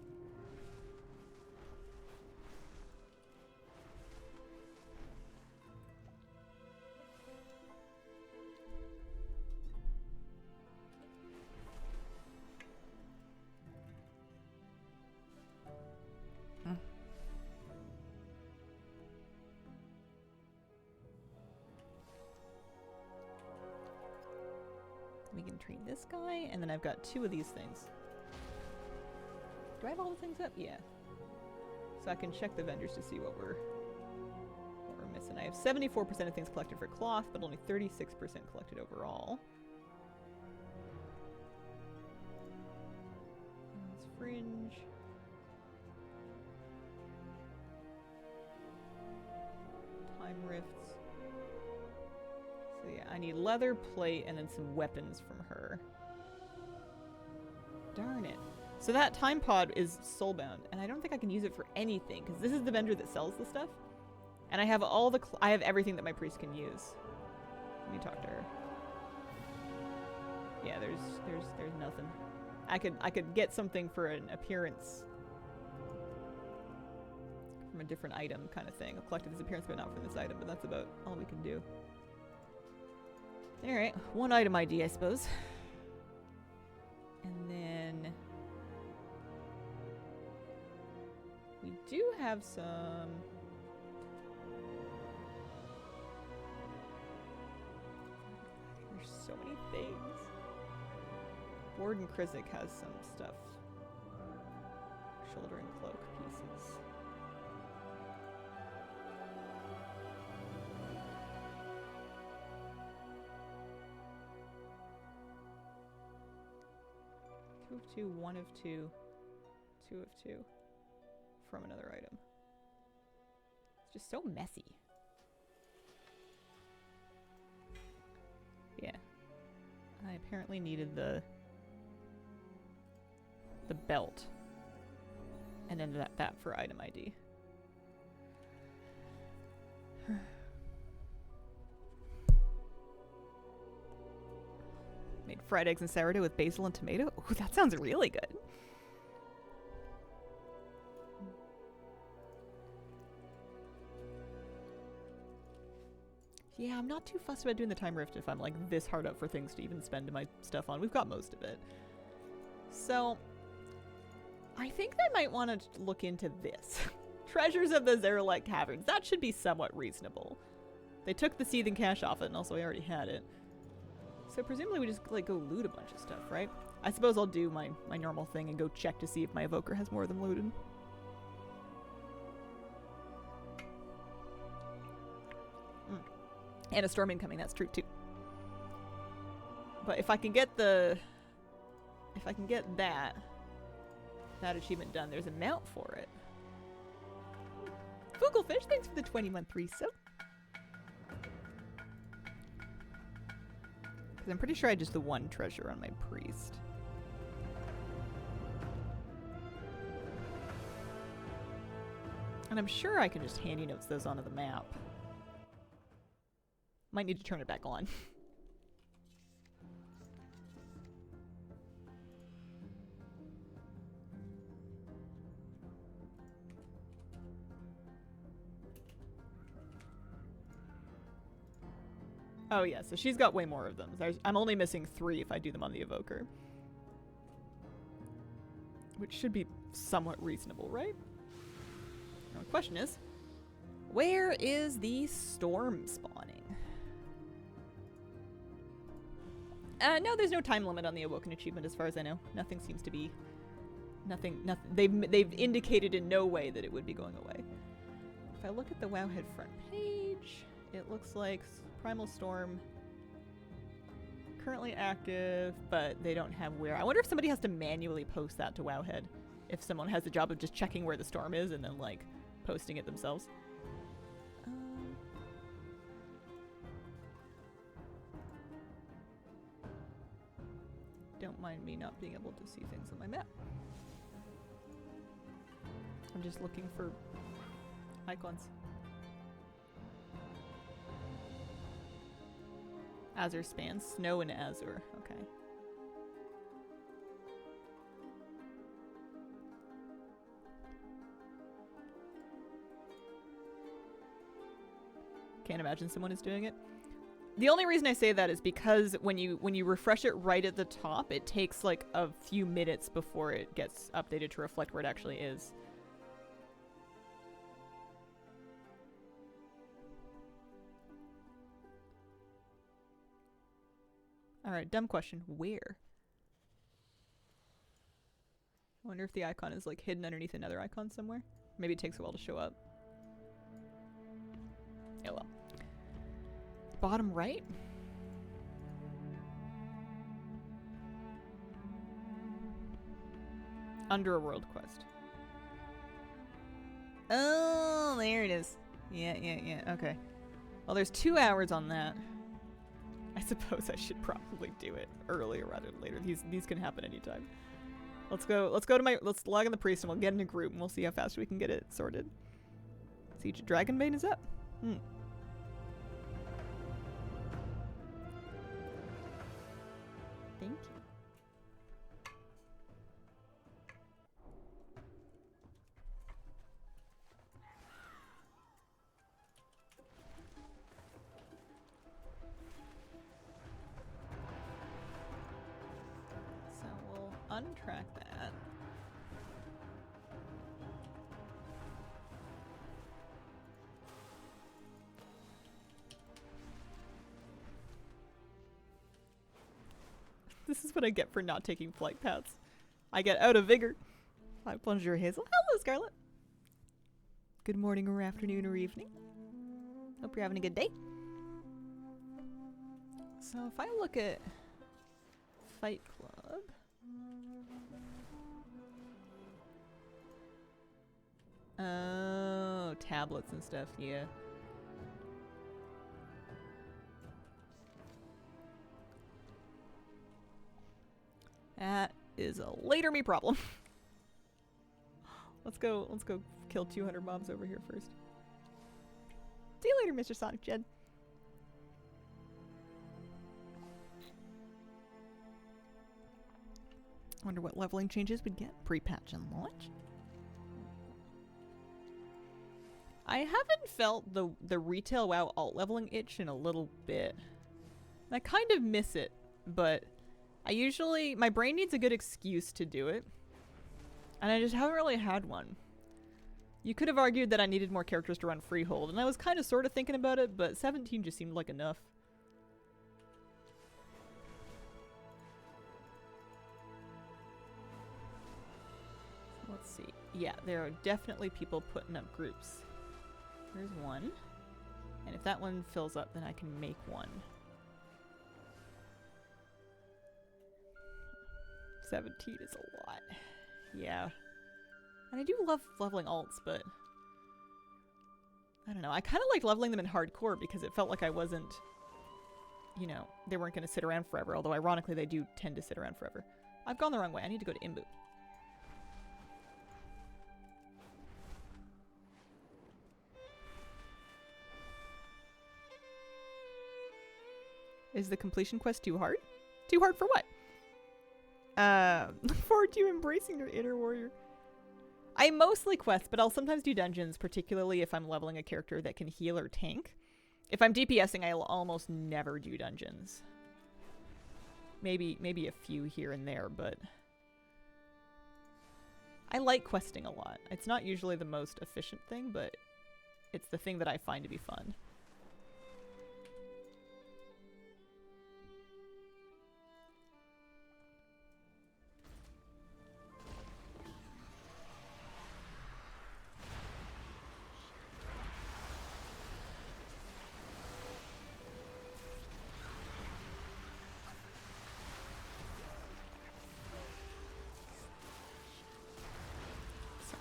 We can trade this guy, and then I've got 2 of these things. Do I have all the things up? Yeah. So I can check the vendors to see what we're missing. I have 74% of things collected for cloth, but only 36% collected overall. That's fringe. Time rifts. So yeah, I need leather, plate, and then some weapons from her. Darn it. So that time pod is soulbound, and I don't think I can use it for anything, because this is the vendor that sells the stuff. And I have all the I have everything that my priest can use. Let me talk to her. Yeah, there's nothing. I could get something for an appearance from a different item kind of thing. I've collected this appearance but not from this item, but that's about all we can do. Alright, 1 item ID, I suppose. And then we do have some... There's so many things. Warden Krizik has some stuff. Shoulder and cloak pieces. Two of 2, 1 of 2, 2 of 2 from another item. It's just so messy. Yeah. I apparently needed the belt. And then that for item ID. Made fried eggs and sourdough with basil and tomato. Ooh, that sounds really good. Yeah, I'm not too fussed about doing the time rift if I'm like this hard up for things to even spend my stuff on. We've got most of it. So, I think I might want to look into this. Treasures of the Zaralek Caverns. That should be somewhat reasonable. They took the seething cash off it, and also I already had it. So presumably we just like go loot a bunch of stuff, right? I suppose I'll do my normal thing and go check to see if my evoker has more of them looted. And a storm incoming, that's true too. But if I can get that achievement done, there's a mount for it. Fugelfish, thanks for the 20-month resub. Because I'm pretty sure I just the 1 treasure on my priest. And I'm sure I can just handy notes those onto the map. Might need to turn it back on. Oh yeah, so she's got way more of them. I'm only missing 3 if I do them on the Evoker. Which should be somewhat reasonable, right? Now the question is, where is the storm spawning? No, there's no time limit on the Awoken achievement as far as I know. Nothing seems to be... Nothing... They've indicated in no way that it would be going away. If I look at the Wowhead front page, it looks like Primal Storm currently active, but they don't have where. I wonder if somebody has to manually post that to Wowhead. If someone has the job of just checking where the storm is and then, like, posting it themselves. Don't mind me not being able to see things on my map. I'm just looking for icons. Azure spans. Snow and Azure. Okay. Can't imagine someone is doing it. The only reason I say that is because when you refresh it right at the top, it takes like a few minutes before it gets updated to reflect where it actually is. Alright, dumb question. Where? I wonder if the icon is like hidden underneath another icon somewhere. Maybe it takes a while to show up. Oh well. Bottom right? Under a world quest. Oh, there it is. Yeah, okay. Well, there's 2 hours on that. I suppose I should probably do it earlier rather than later. These can happen anytime. Let's log in the priest and we'll get in a group and we'll see how fast we can get it sorted. Siege of Dragonbane is up. Thank you. So we'll untrack that. This is what I get for not taking flight paths. I get out of vigor. I plunge your Hazel. Hello, Scarlet. Good morning or afternoon or evening. Hope you're having a good day. So if I look at Fight Club. Oh, tablets and stuff, yeah. That is a later me problem. Let's go kill 200 mobs over here first. See you later, Mr. Sonic Jed. Wonder what leveling changes we'd get pre-patch and launch. I haven't felt the retail WoW alt leveling itch in a little bit. I kind of miss it, but my brain needs a good excuse to do it. And I just haven't really had one. You could have argued that I needed more characters to run Freehold, and I was kind of sort of thinking about it, but 17 just seemed like enough. Let's see. Yeah, there are definitely people putting up groups. There's one. And if that one fills up, then I can make one. 17 is a lot. Yeah. And I do love leveling alts, but I don't know. I kind of like leveling them in hardcore because it felt like I wasn't, you know, they weren't going to sit around forever. Although ironically, they do tend to sit around forever. I've gone the wrong way. I need to go to Imbu. Is the completion quest too hard? Too hard for what? Look forward to you embracing your inner warrior. I mostly quest, but I'll sometimes do dungeons, particularly if I'm leveling a character that can heal or tank. If I'm DPSing, I'll almost never do dungeons. Maybe a few here and there, but I like questing a lot. It's not usually the most efficient thing, but it's the thing that I find to be fun.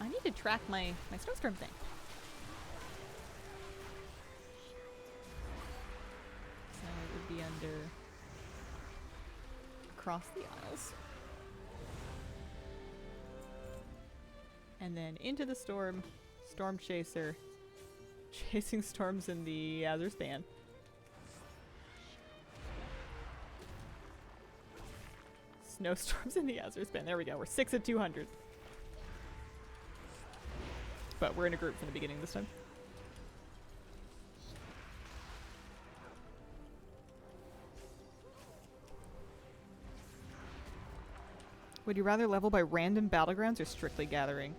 I need to track my snowstorm thing. So it would be under across the Isles. And then into the storm, Storm Chaser, chasing storms in the Azeroth span. Snowstorms in the Azeroth span. There we go. We're 6 at 200. But we're in a group from the beginning this time. Would you rather level by random battlegrounds or strictly gathering?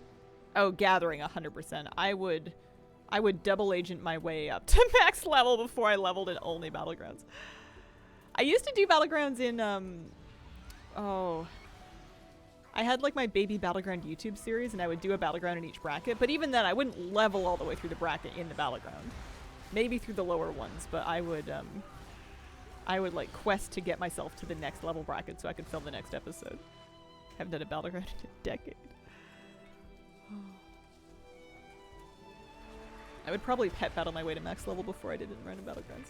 Oh, gathering 100%. I would double agent my way up to max level before I leveled in only battlegrounds. I used to do battlegrounds in I had like my baby battleground YouTube series, and I would do a battleground in each bracket, but even then I wouldn't level all the way through the bracket in the battleground. Maybe through the lower ones, but I would like quest to get myself to the next level bracket so I could film the next episode. Haven't done a battleground in a decade. I would probably pet battle my way to max level before I did in random battlegrounds.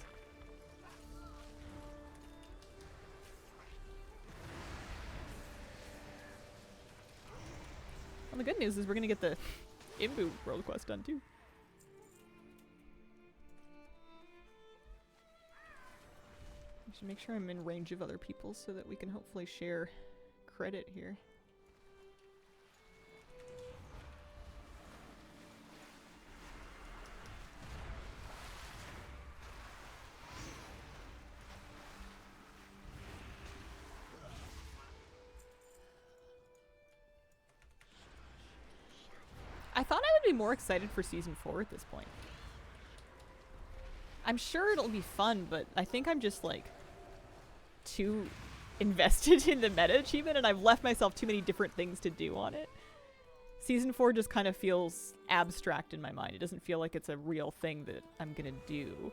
Well, the good news is we're gonna get the Imbu world quest done too. I should make sure I'm in range of other people so that we can hopefully share credit here. I thought I would be more excited for Season 4 at this point. I'm sure it'll be fun, but I think I'm just, like, too invested in the meta achievement, and I've left myself too many different things to do on it. Season 4 just kind of feels abstract in my mind. It doesn't feel like it's a real thing that I'm gonna do.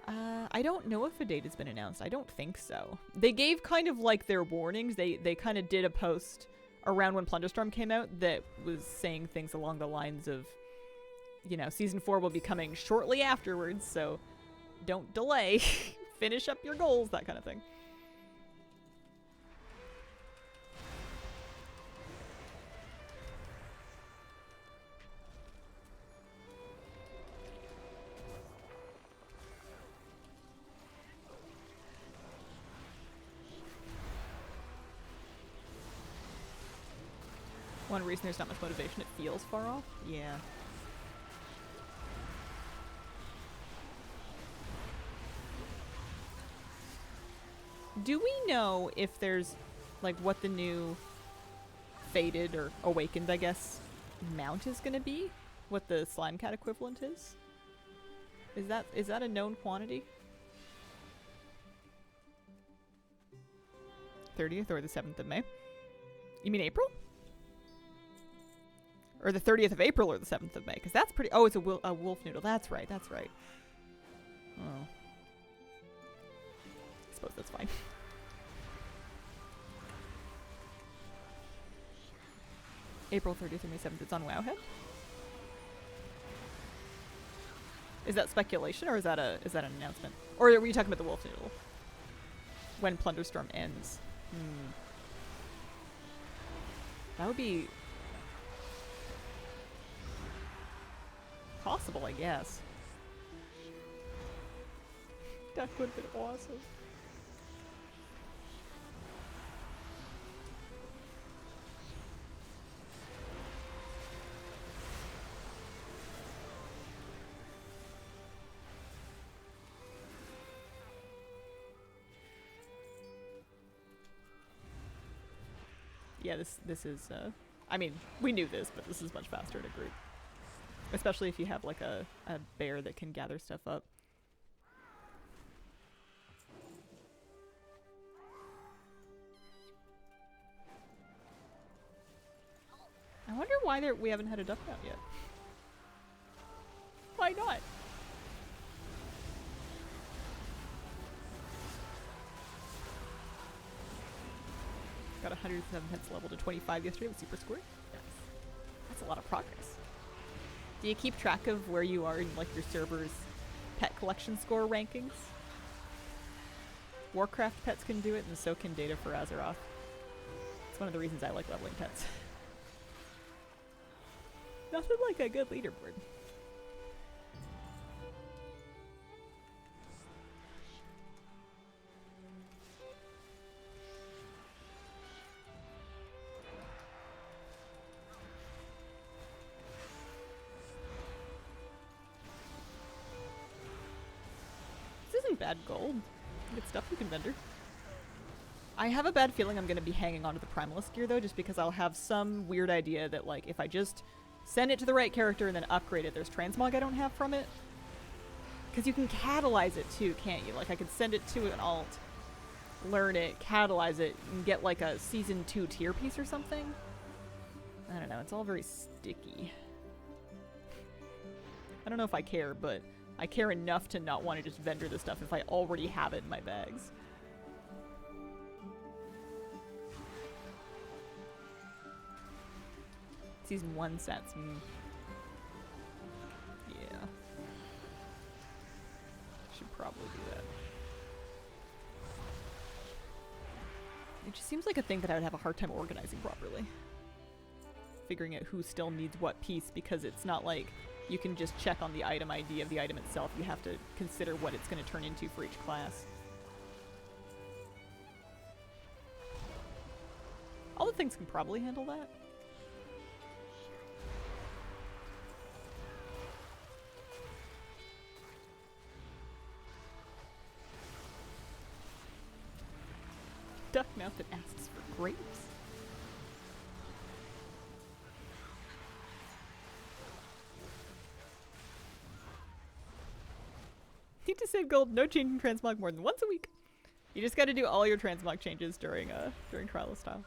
I don't know if a date has been announced. I don't think so. They gave kind of, like, their warnings. They kind of did a post around when Plunderstorm came out that was saying things along the lines of, you know, Season 4 will be coming shortly afterwards, so don't delay. Finish up your goals, that kind of thing. One reason there's not much motivation, it feels far off. Yeah. Do we know if there's, like, what the new Fated, or Awakened, I guess, mount is gonna be? What the Slime Cat equivalent is? Is that a known quantity? 30th or the 7th of May? You mean April? Or the 30th of April or the 7th of May? Because that's pretty... Oh, it's a wolf noodle. That's right, that's right. Oh. I suppose that's fine. April 30th or May 7th. It's on Wowhead? Is that speculation, or is that an announcement? Or were you talking about the wolf noodle? When Plunderstorm ends. That would be... possible, I guess. That would have been awesome. Yeah, this is, I mean, we knew this, but this is much faster in a group. Especially if you have, like, a bear that can gather stuff up. I wonder why we haven't had a duck out yet. Why not? Got 107 pets level to 25 yesterday with Super Squirt. Nice. That's a lot of progress. Do you keep track of where you are in like your server's pet collection score rankings? Warcraft pets can do it, and so can data for Azeroth. It's one of the reasons I like leveling pets. Nothing like a good leaderboard. This isn't bad gold. Good stuff you can vendor. I have a bad feeling I'm going to be hanging on to the Primalist gear though, just because I'll have some weird idea that like if I just send it to the right character and then upgrade it, there's transmog I don't have from it. Because you can catalyze it too, can't you? Like I could send it to an alt, learn it, catalyze it, and get like a season 2 tier piece or something. I don't know, it's all very sticky. I don't know if I care, but I care enough to not want to just vendor this stuff if I already have it in my bags. Season 1 sets. Yeah. Should probably do that. It just seems like a thing that I would have a hard time organizing properly. Figuring out who still needs what piece, because it's not like you can just check on the item ID of the item itself. You have to consider what it's going to turn into for each class. All the things can probably handle that. Duck mouth that asks for grapes. Need to save gold. No changing transmog more than once a week. You just got to do all your transmog changes during trial style.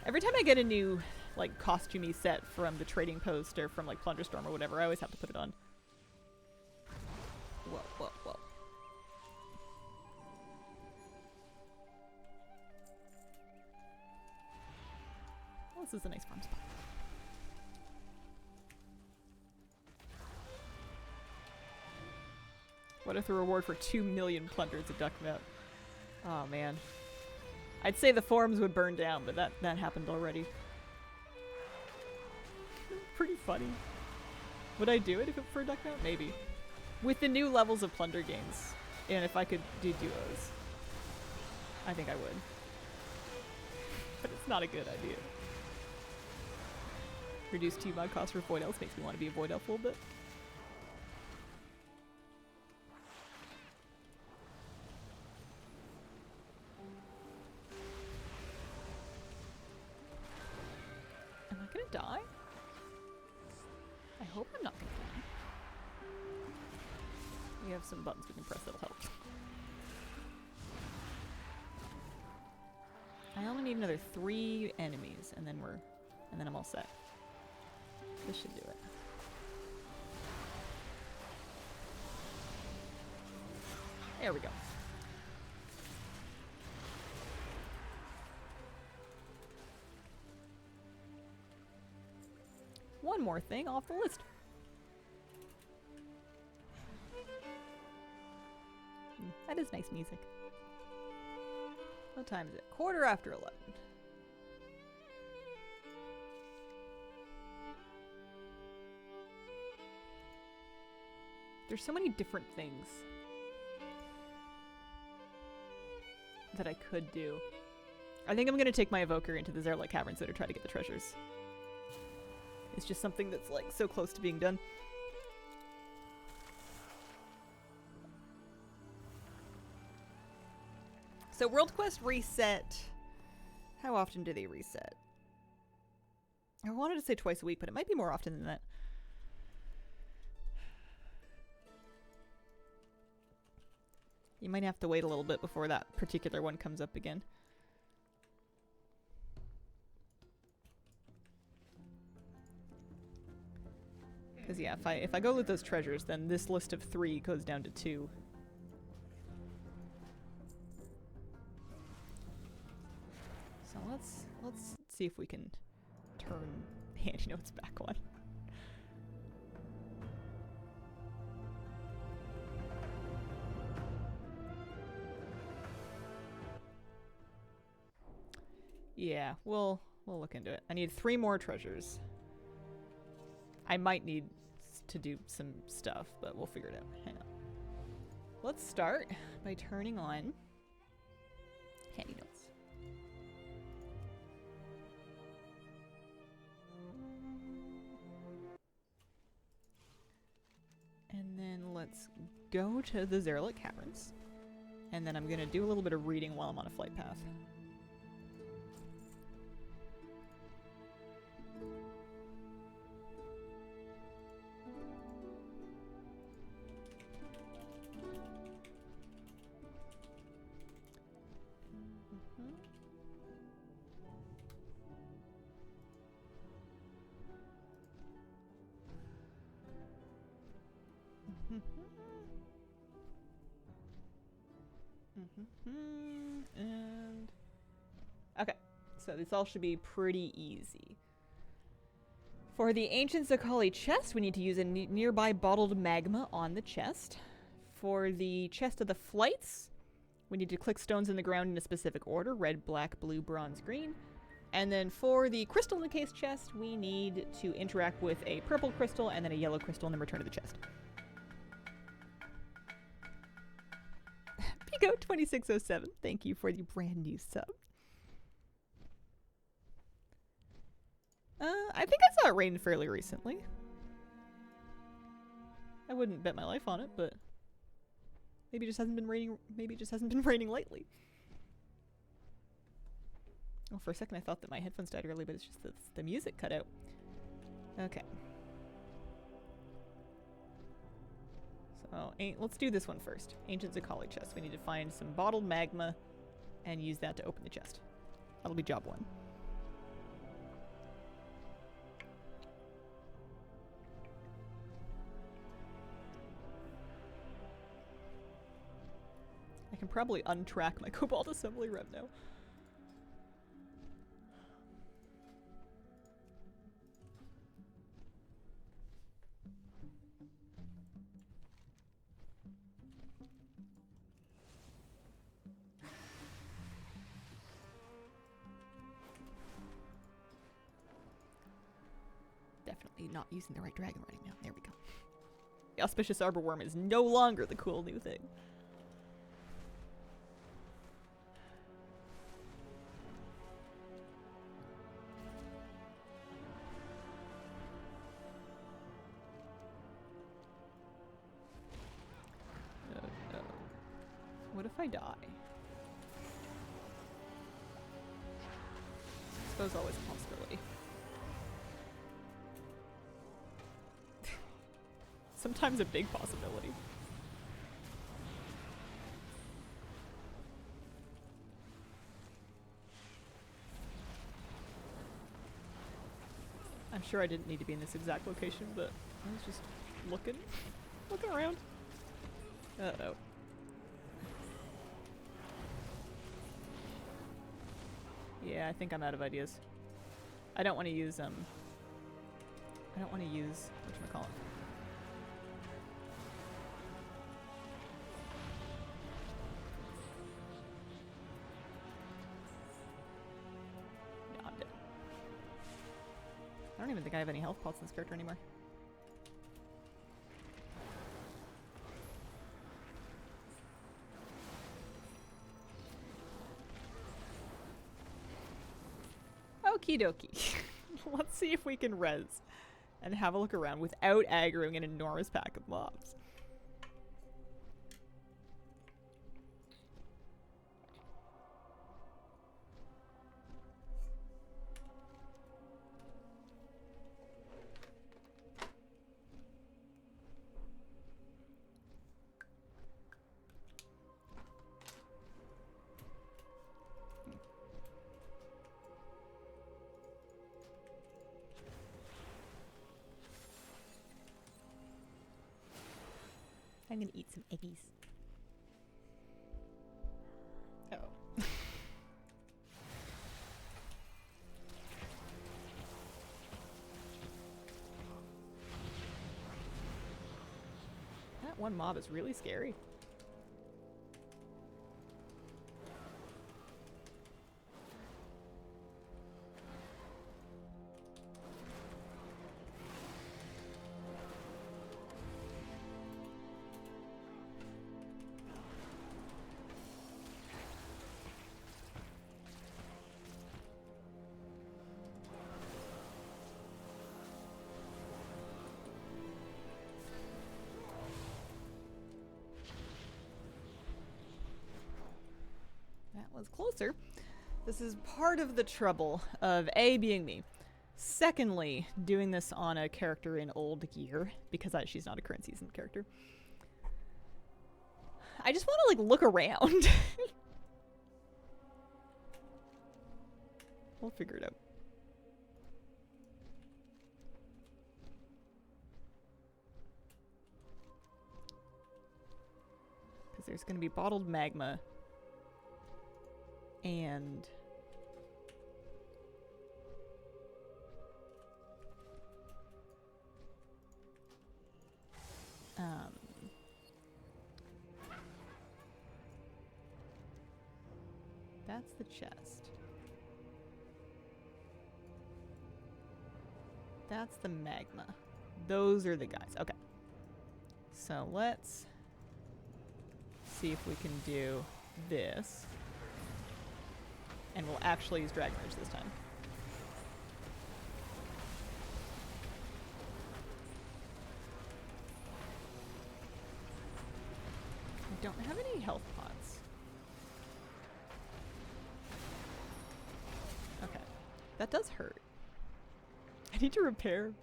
Every time I get a new like costumey set from the trading post or from like Plunderstorm or whatever, I always have to put it on. Whoa, whoa, whoa. Well, this is a nice farm spot. What if the reward for 2 million plunders a duck mount? Oh man. I'd say the forums would burn down, but that happened already. Pretty funny. Would I do it if it were for a duck mount? Maybe. With the new levels of plunder games, and if I could do duos, I think I would. But it's not a good idea. Reduced T-mod cost for Void Elves makes me want to be a Void Elf a little bit. Am I gonna die? I hope I'm not gonna die. We have some buttons we can press that'll help. I only need another 3 enemies, and then I'm all set. This should do it. There we go. One more thing off the list. That is nice music. What time is it? 11:15. There's so many different things that I could do. I think I'm gonna take my evoker into the Zaralek Caverns to try to get the treasures. It's just something that's like so close to being done. So World Quest reset How often do they reset? I wanted to say twice a week, but it might be more often than that. You might have to wait a little bit before that particular one comes up again. Because yeah, if I go with those treasures, then this list of 3 goes down to 2. So let's see if we can turn handy notes back on. Yeah, we'll look into it. I need 3 more treasures. I might need to do some stuff, but we'll figure it out. Hang on. Let's start by turning on handy notes. And then let's go to the Zaralek Caverns. And then I'm going to do a little bit of reading while I'm on a flight path. And okay, so this all should be pretty easy. For the ancient Zakali chest, we need to use a nearby bottled magma on the chest. For the chest of the flights, we need to click stones in the ground in a specific order: red, black, blue, bronze, green. And then for the crystal in the case chest, we need to interact with a purple crystal and then a yellow crystal and then return to the chest. Pico 2607, thank you for the brand new sub. I think I saw it rain fairly recently. I wouldn't bet my life on it, but maybe it just hasn't been raining. Maybe it just hasn't been raining lately. Well, for a second I thought that my headphones died early, but it's just that the music cut out. Okay. So, let's do this one first. Ancient Zakali chest. We need to find some bottled magma and use that to open the chest. That'll be job 1. I can probably untrack my cobalt assembly rev now. Definitely not using the right dragon right now. There we go. The auspicious arborworm is no longer the cool new thing. What if I die? I suppose always a possibility. Sometimes a big possibility. I'm sure I didn't need to be in this exact location, but I was just looking around. Uh-oh. Yeah, I think I'm out of ideas. I don't want to use, whatchamacallit. No, I'm dead. I don't even think I have any health pots in this character anymore. Okie dokie. Let's see if we can res and have a look around without aggroing an enormous pack of mobs. I'm gonna eat some eggies. Oh. That one mob is really scary. Was closer. This is part of the trouble of A, being me. Secondly, doing this on a character in old gear, because she's not a current season character. I just want to, like, look around. We'll figure it out. Because there's going to be bottled magma. And that's the chest. That's the magma. Those are the guys. Okay. So let's see if we can do this. And we'll actually use Drag Merge this time. I don't have any health pots. Okay. That does hurt. I need to repair.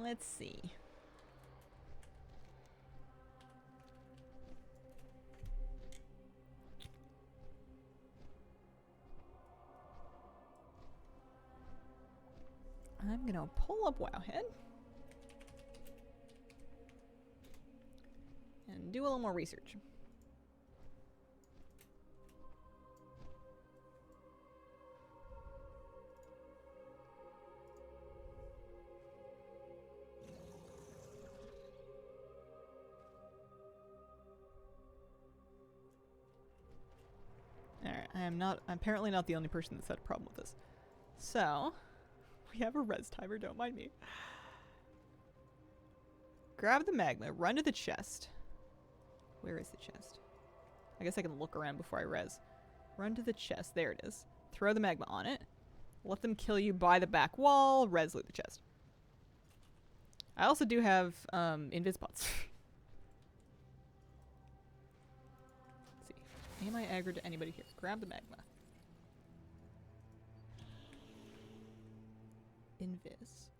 Let's see. I'm gonna pull up Wowhead and do a little more research. Alright, I'm apparently not the only person that's had a problem with this. So, we have a res timer, don't mind me. Grab the magma, run to the chest. Where is the chest? I guess I can look around before I res. Run to the chest, there it is. Throw the magma on it. Let them kill you by the back wall, res loot the chest. I also do have invis pots. Let's see. Am I aggroed to anybody here? Grab the magma. Invis.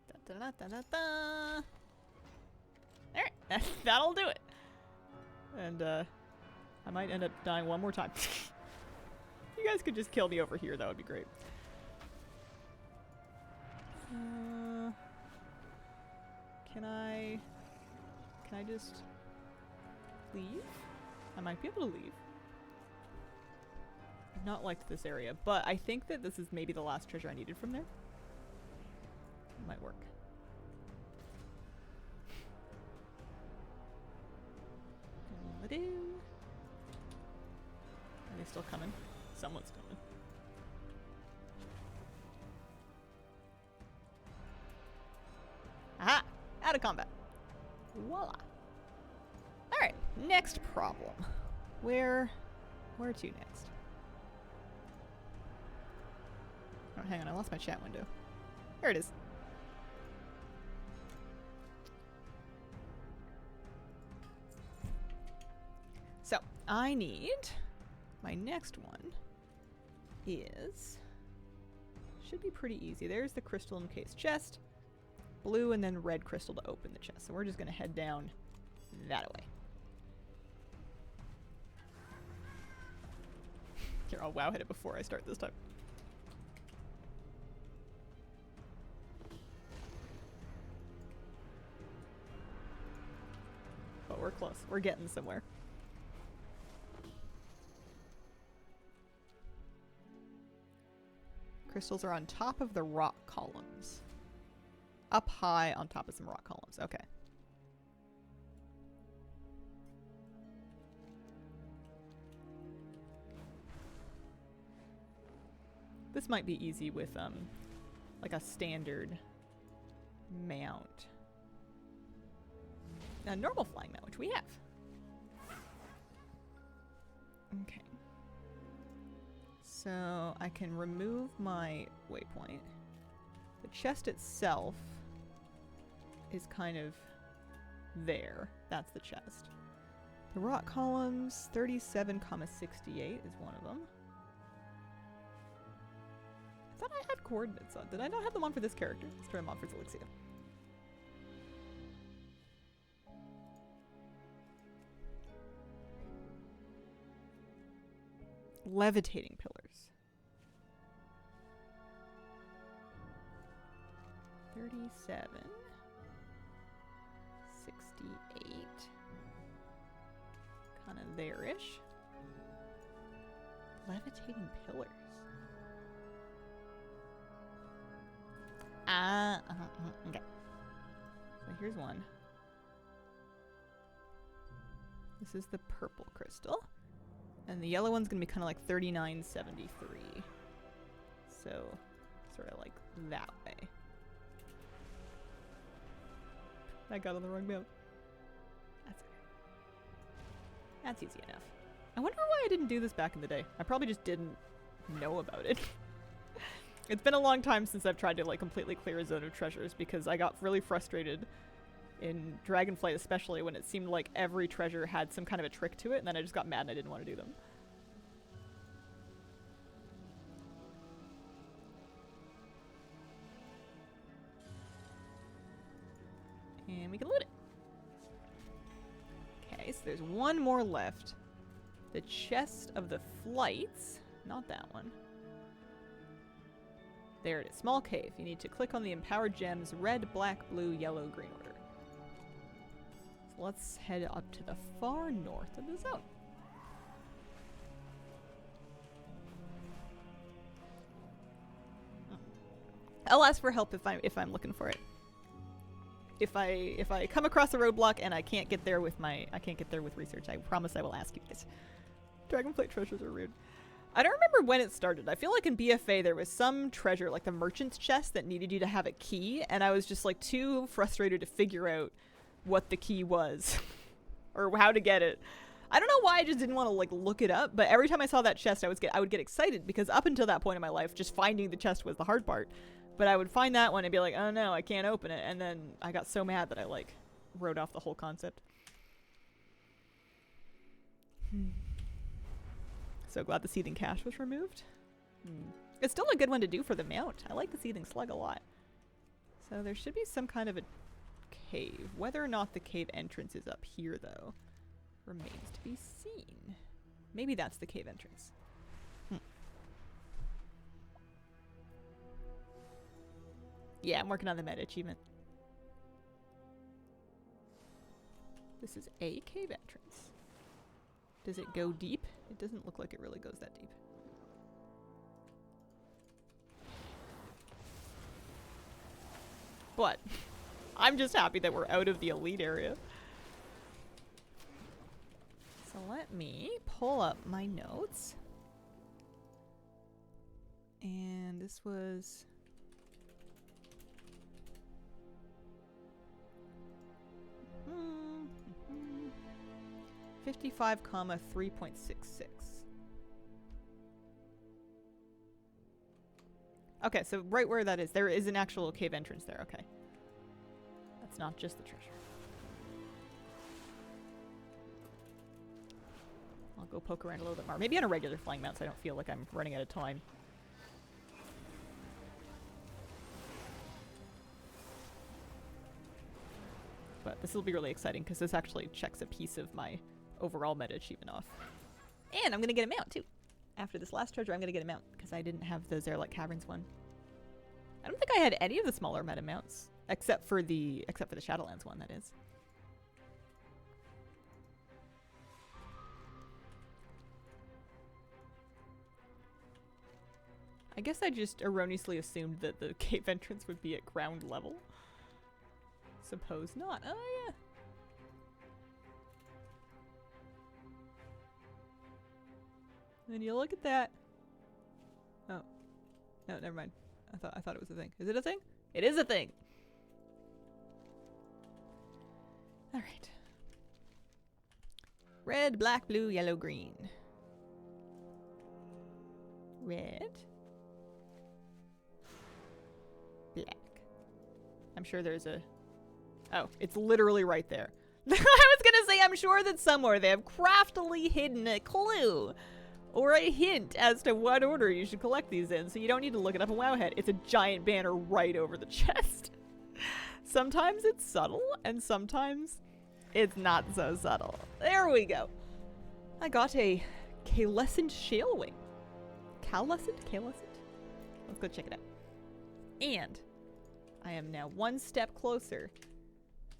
Da, da, da, da, da. Alright, that'll do it. And I might end up dying one more time. You guys could just kill me over here, that would be great. Can I just leave? I might be able to leave. I've not liked this area, but I think that this is maybe the last treasure I needed from there. It might work. Are they still coming? Someone's coming. Aha! Out of combat. Voila. Alright, next problem. Where to next? Oh, hang on, I lost my chat window. There it is. So, I need... my next one is... should be pretty easy. There's the crystal encased chest. Blue and then red crystal to open the chest. So we're just going to head down that way. Here, I'll wow hit it before I start this time. we're close. We're getting somewhere. Crystals are on top of the rock columns. Up high on top of some rock columns. Okay. This might be easy with like a standard mount. A normal flying mount, which we have. Okay. So I can remove my waypoint. The chest itself is kind of there. That's the chest. The rock columns, 37,68 is one of them. I thought I had coordinates on. Did I not have them on for this character? Let's try them on for Zelixia. Levitating pillars. 37. 68. Kind of there-ish. Levitating pillars. Okay. So here's one. This is the purple crystal. And the yellow one's gonna be kind of like 3973. So, sort of like that way. I got on the wrong mount. That's okay. That's easy enough. I wonder why I didn't do this back in the day. I probably just didn't know about it. It's been a long time since I've tried to like completely clear a zone of treasures because I got really frustrated in Dragonflight, especially when it seemed like every treasure had some kind of a trick to it, and then I just got mad and I didn't want to do them. And we can loot it. Okay, so there's one more left. The chest of the flights. Not that one. There it is. Small cave. You need to click on the empowered gems red, black, blue, yellow, green order. So let's head up to the far north of the zone. I'll ask for help if I'm looking for it. If I come across a roadblock and I can't get there with research, I promise I will ask you guys. Dragonflight treasures are rude. I don't remember when it started. I feel like in BFA there was some treasure, like the merchant's chest, that needed you to have a key, and I was just like too frustrated to figure out what the key was or how to get it. I don't know why I just didn't want to like look it up, but every time I saw that chest I would get excited because up until that point in my life just finding the chest was the hard part. But I would find that one and be like, "Oh no, I can't open it." And then I got so mad that I like wrote off the whole concept. So glad the seething cache was removed. It's still a good one to do for the mount. I like the seething slug a lot. So there should be some kind of a cave. Whether or not the cave entrance is up here, though, remains to be seen. Maybe that's the cave entrance. Yeah, I'm working on the meta achievement. This is a cave entrance. Does it go deep? It doesn't look like it really goes that deep. But I'm just happy that we're out of the elite area. So let me pull up my notes. And this was... 55, 3.66. Okay, so right where that is, there is an actual cave entrance there. Okay. That's not just the treasure. I'll go poke around a little bit more. Maybe on a regular flying mount so I don't feel like I'm running out of time. But this will be really exciting because this actually checks a piece of my overall meta achievement off. And I'm going to get a mount too. After this last treasure, I'm going to get a mount because I didn't have the Zaralek Caverns one. I don't think I had any of the smaller meta mounts except for the Shadowlands one, that is. I guess I just erroneously assumed that the cave entrance would be at ground level. Suppose not. Oh, yeah. And you look at that. Oh. No, never mind. I thought it was a thing. Is it a thing? It is a thing! Alright. Red, black, blue, yellow, green. Red. Black. I'm sure there's a... Oh, it's literally right there. I was gonna say, I'm sure that somewhere they have craftily hidden a clue or a hint as to what order you should collect these in, so you don't need to look it up in Wowhead. It's a giant banner right over the chest. Sometimes it's subtle, and sometimes it's not so subtle. There we go. I got a Calescent Shalewing. Calescent? Let's go check it out. And I am now one step closer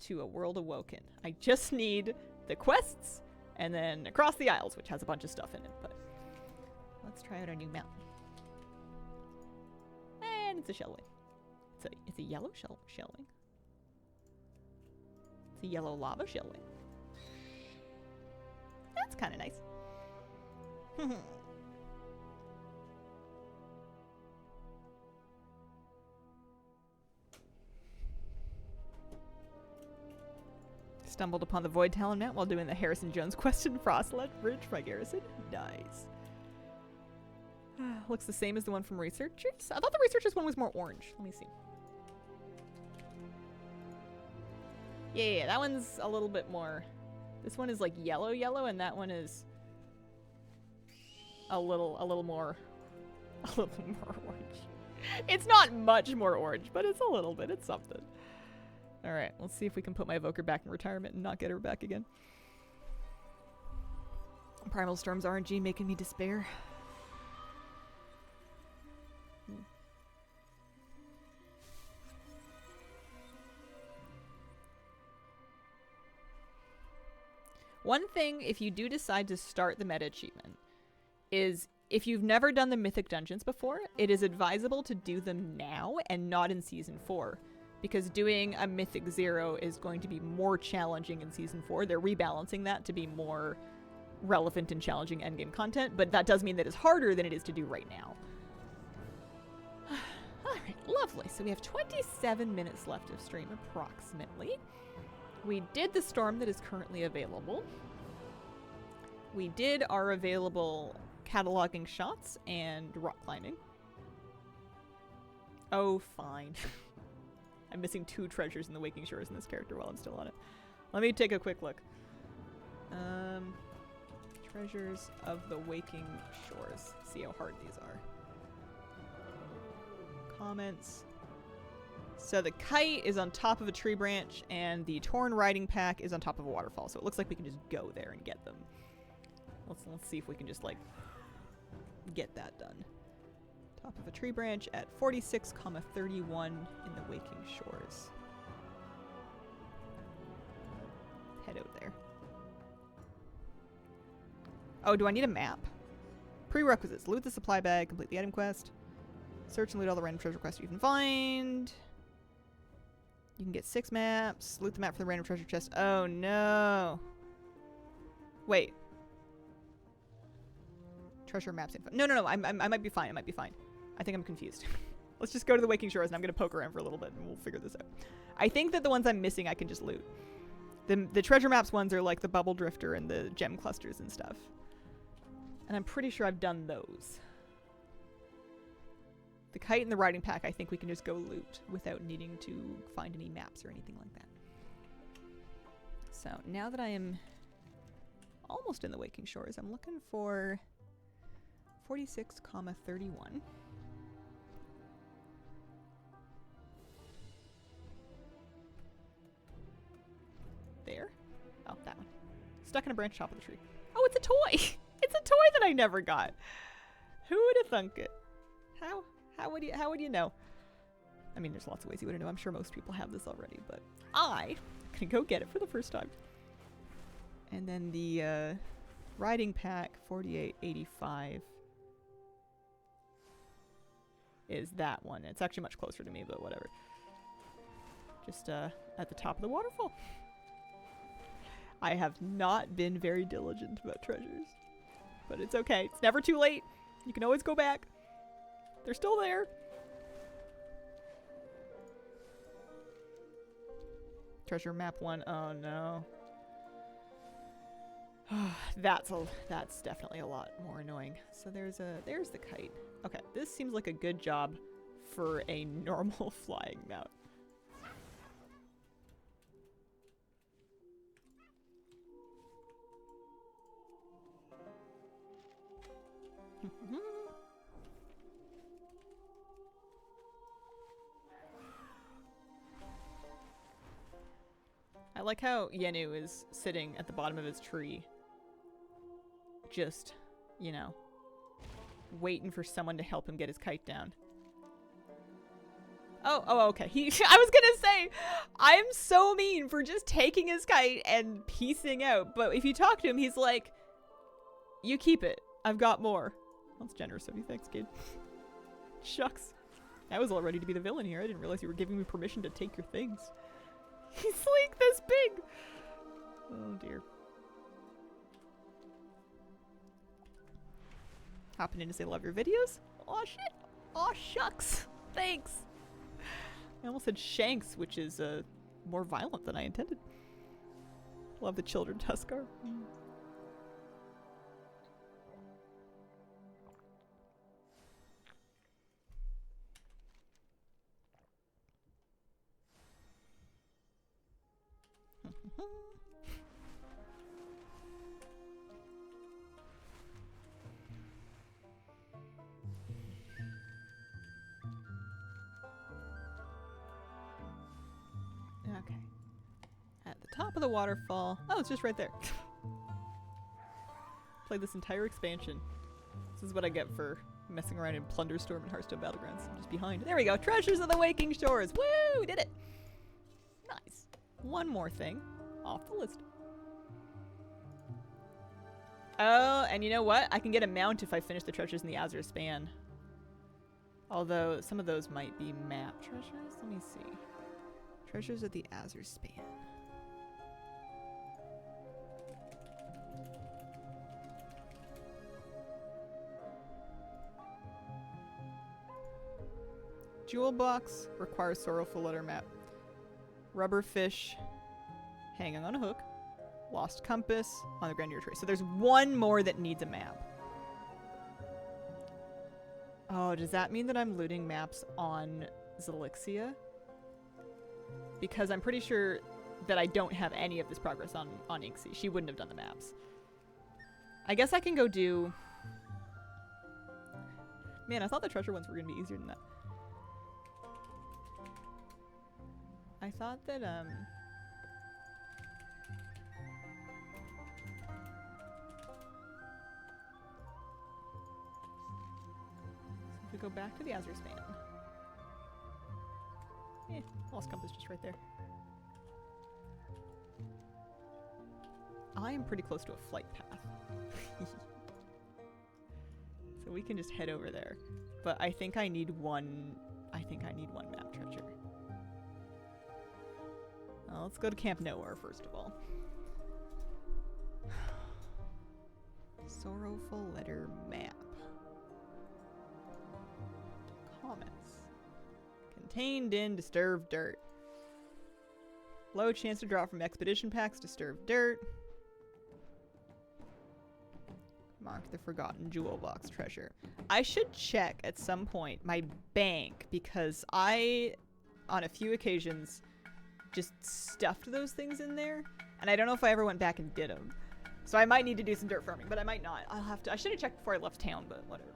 to A World Awoken. I just need the quests and then Across the Isles, which has a bunch of stuff in it, but let's try out our new mountain. And it's a shellwing. It's a yellow shellwing. It's a yellow lava shellwing. That's kind of nice. Stumbled upon the Void Talon Mount while doing the Harrison Jones quest in Frostlet Bridge by Garrison. Nice. Looks the same as the one from Researchers. I thought the Researchers one was more orange. Let me see. Yeah, that one's a little bit more. This one is like yellow, and that one is a little more orange. It's not much more orange, but it's a little bit. It's something. All right, let's see if we can put my evoker back in retirement and not get her back again. Primal Storm's RNG making me despair. One thing, if you do decide to start the meta achievement, is if you've never done the Mythic Dungeons before, it is advisable to do them now and not in Season 4. Because doing a Mythic 0 is going to be more challenging in Season 4. They're rebalancing that to be more relevant and challenging endgame content, but that does mean that it's harder than it is to do right now. Alright, lovely. So we have 27 minutes left of stream, approximately. We did the storm that is currently available. We did our available cataloging shots and rock climbing. Oh, fine. I'm missing 2 treasures in the Waking Shores in this character while I'm still on it. Let me take a quick look. Treasures of the Waking Shores. See how hard these are. Comments. So the kite is on top of a tree branch, and the torn riding pack is on top of a waterfall. So it looks like we can just go there and get them. Let's see if we can just, like, get that done. Top of a tree branch at 46,31 in the Waking Shores. Head out there. Oh, do I need a map? Prerequisites. Loot the supply bag. Complete the item quest. Search and loot all the random treasure quests you can find. You can get 6 maps. Loot the map for the random treasure chest. Oh, no. Wait. Treasure maps info. No. I might be fine. I think I'm confused. Let's just go to the Waking Shores, and I'm going to poke around for a little bit, and we'll figure this out. I think that the ones I'm missing I can just loot. The treasure maps ones are like the Bubble Drifter and the gem clusters and stuff. And I'm pretty sure I've done those. The kite and the riding pack, I think we can just go loot without needing to find any maps or anything like that. So now that I am almost in the Waking Shores, I'm looking for 46,31. There. Oh, that one. Stuck in a branch top of the tree. Oh, it's a toy! It's a toy that I never got. Who would have thunk it? How would you know? I mean, there's lots of ways you wouldn't know. I'm sure most people have this already, but I can go get it for the first time. And then the riding pack, 48.85. is that one. It's actually much closer to me, but whatever. Just at the top of the waterfall. I have not been very diligent about treasures, but it's okay. It's never too late. You can always go back. They're still there. Treasure map 1. Oh no. That's definitely a lot more annoying. So there's the kite. Okay, this seems like a good job for a normal flying mount. I like how Yenu is sitting at the bottom of his tree. Just, you know, waiting for someone to help him get his kite down. Oh, okay. I was gonna say, I'm so mean for just taking his kite and piecing out. But if you talk to him, he's like, you keep it. I've got more. That's generous of you. Thanks, kid. Shucks. I was all ready to be the villain here. I didn't realize you were giving me permission to take your things. He's like this big. Oh, dear. Hopping in to say love your videos. Aw, shit. Aw, shucks. Thanks. I almost said shanks, which is more violent than I intended. Love the children, Tuskar. Okay. At the top of the waterfall. Oh, it's just right there. Played this entire expansion. This is what I get for messing around in Plunderstorm and Hearthstone Battlegrounds. I'm just behind. There we go. Treasures of the Waking Shores. Woo! Did it. Nice. One more thing off the list. Oh, and you know what? I can get a mount if I finish the treasures in the Azure Span. Although some of those might be map treasures. Let me see. Treasures of the Azure Span. Jewel box requires Sorrowful Letter map. Rubber fish hanging on a hook. Lost compass on the Grandeur Tree. So there's one more that needs a map. Oh, does that mean that I'm looting maps on Zelixia? Because I'm pretty sure that I don't have any of this progress on Inksy. She wouldn't have done the maps. I guess I can go do... Man, I thought the treasure ones were going to be easier than that. I thought that, So if we go back to the Azure Span. Eh, Lost Compass just right there. I am pretty close to a flight path. So we can just head over there. But I think I need one map treasure. Well, let's go to Camp Nowhere first of all. Sorrowful Letter map. Comments. Contained in Disturbed Dirt. Low chance to draw from expedition packs, Disturbed Dirt. Mark the Forgotten Jewel Box treasure. I should check at some point my bank because I, on a few occasions, just stuffed those things in there, and I don't know if I ever went back and did them. So I might need to do some dirt farming, but I might not. I'll have to. I should have checked before I left town, but whatever.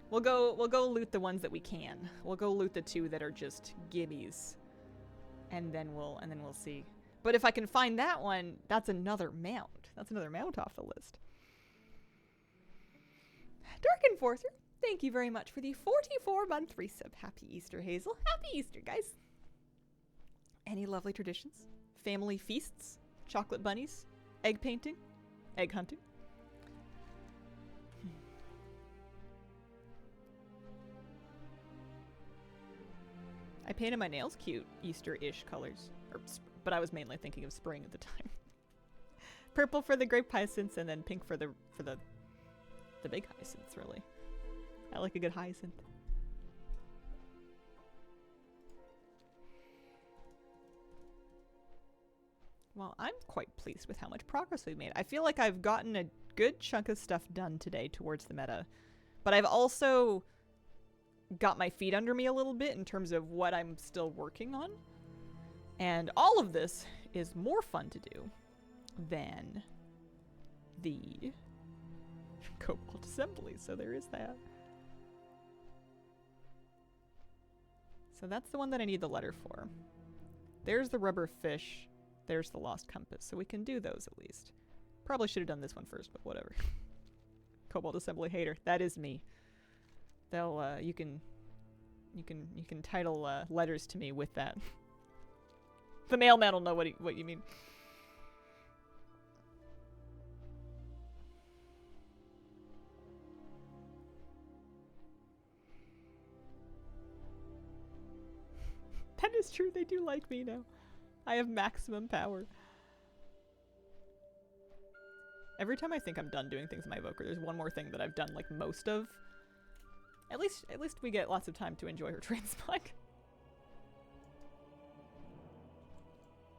We'll go loot the ones that we can. We'll go loot the two that are just gibbies, and then we'll see. But if I can find that one, that's another mount. That's another mount off the list. Dark Enforcer, thank you very much for the 44-month resub. Happy Easter, Hazel. Happy Easter, guys. Any lovely traditions? Family feasts? Chocolate bunnies? Egg painting? Egg hunting? I painted my nails cute Easter-ish colors, but I was mainly thinking of spring at the time. Purple for the grape hyacinths, and then pink for the big hyacinths. Really, I like a good hyacinth. Well, I'm quite pleased with how much progress we've made. I feel like I've gotten a good chunk of stuff done today towards the meta, but I've also got my feet under me a little bit in terms of what I'm still working on. And all of this is more fun to do than the Cobalt Assembly, so there is that. So that's the one that I need the letter for. There's the rubber fish. There's the lost compass, so we can do those at least. Probably should have done this one first, but whatever. Cobalt Assembly hater. That is me. They'll you can title letters to me with that. The mailman will know what you mean. That is true. They do like me now. I have maximum power. Every time I think I'm done doing things in my evoker, there's one more thing that I've done like most of. At least we get lots of time to enjoy her transmog.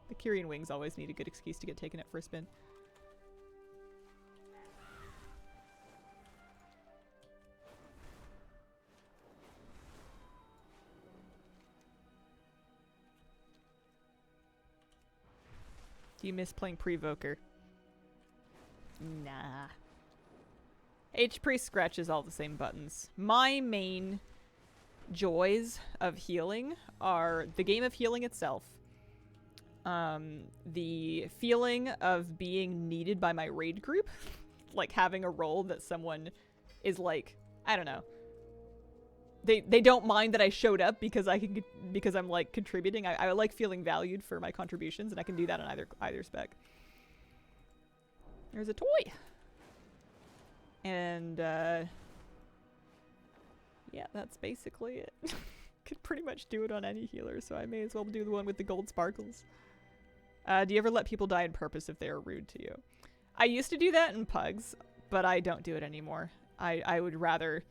The Kyrian wings always need a good excuse to get taken out for a spin. Do you miss playing Pre-Voker? Nah. H-Priest scratches all the same buttons. My main joys of healing are the game of healing itself, the feeling of being needed by my raid group, like having a role that someone is like, I don't know, they don't mind that I showed up because I'm like contributing. I like feeling valued for my contributions, and I can do that on either spec. There's a toy. And yeah, that's basically it. Could pretty much do it on any healer, so I may as well do the one with the gold sparkles. Do you ever let people die on purpose if they are rude to you? I used to do that in pugs, but I don't do it anymore. I would rather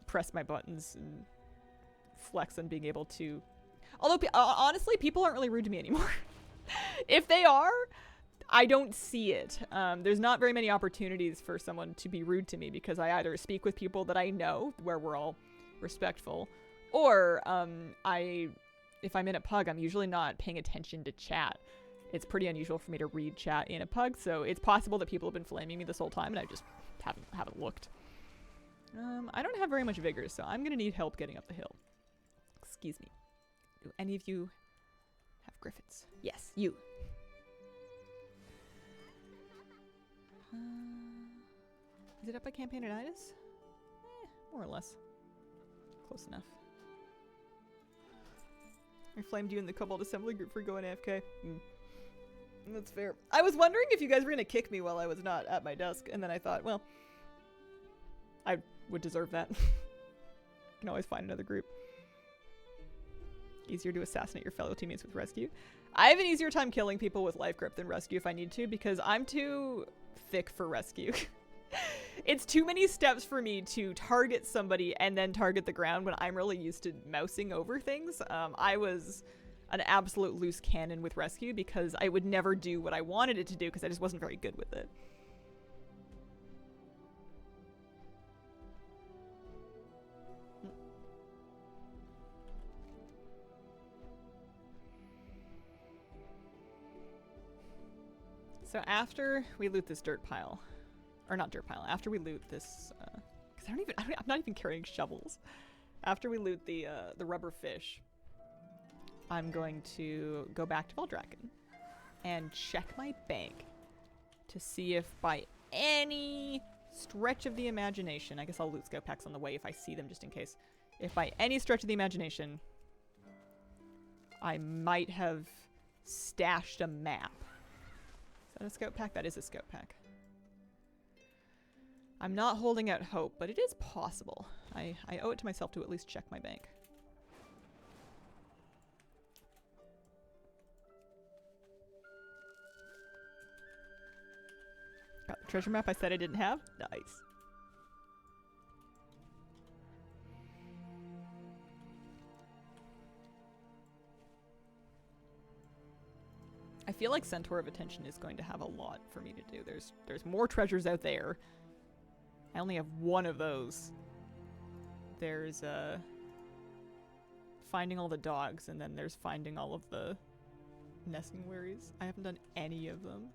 press my buttons and flex on being able to. Although honestly, people aren't really rude to me anymore. If they are, I don't see it. There's not very many opportunities for someone to be rude to me because I either speak with people that I know where we're all respectful, or if I'm in a pug, I'm usually not paying attention to chat. It's pretty unusual for me to read chat in a pug, so it's possible that people have been flaming me this whole time and I just haven't looked. I don't have very much vigor, so I'm gonna need help getting up the hill. Excuse me. Do any of you have griffins? Yes, you. Is it up by Campaignitis? More or less. Close enough. I flamed you in the Cobalt Assembly group for going AFK. That's fair. I was wondering if you guys were gonna kick me while I was not at my desk, and then I thought, well, I would deserve that. Can always find another group. Easier to assassinate your fellow teammates with rescue. I have an easier time killing people with life grip than rescue if I need to, because I'm too thick for rescue. It's too many steps for me to target somebody and then target the ground when I'm really used to mousing over things. I was an absolute loose cannon with rescue because I would never do what I wanted it to do because I just wasn't very good with it. So after we loot this dirt pile, or not dirt pile, after we loot this, because I'm not even carrying shovels. After we loot the rubber fish, I'm going to go back to Valdrakken and check my bank to see if by any stretch of the imagination, I guess I'll loot scout packs on the way if I see them just in case, if by any stretch of the imagination, I might have stashed a map. Is that a scout pack? That is a scout pack. I'm not holding out hope, but it is possible. I owe it to myself to at least check my bank. Treasure map I said I didn't have? Nice. I feel like Centaur of Attention is going to have a lot for me to do. There's more treasures out there. I only have one of those. There's finding all the dogs, and then there's finding all of the nesting wherries. I haven't done any of them.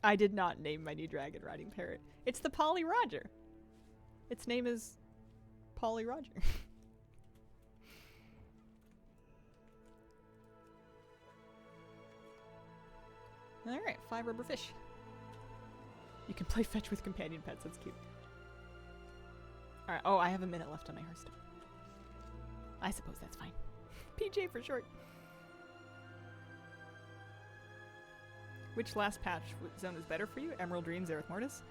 I did not name my new dragon riding parrot. It's the Polly Roger. Its name is Polly Roger. Alright, 5 rubber fish. You can play fetch with companion pets, that's cute. Alright, oh, I have a minute left on my Hearthstone. I suppose that's fine. PJ for short. Which last patch zone was better for you? Emerald Dream, Zareth Mortis?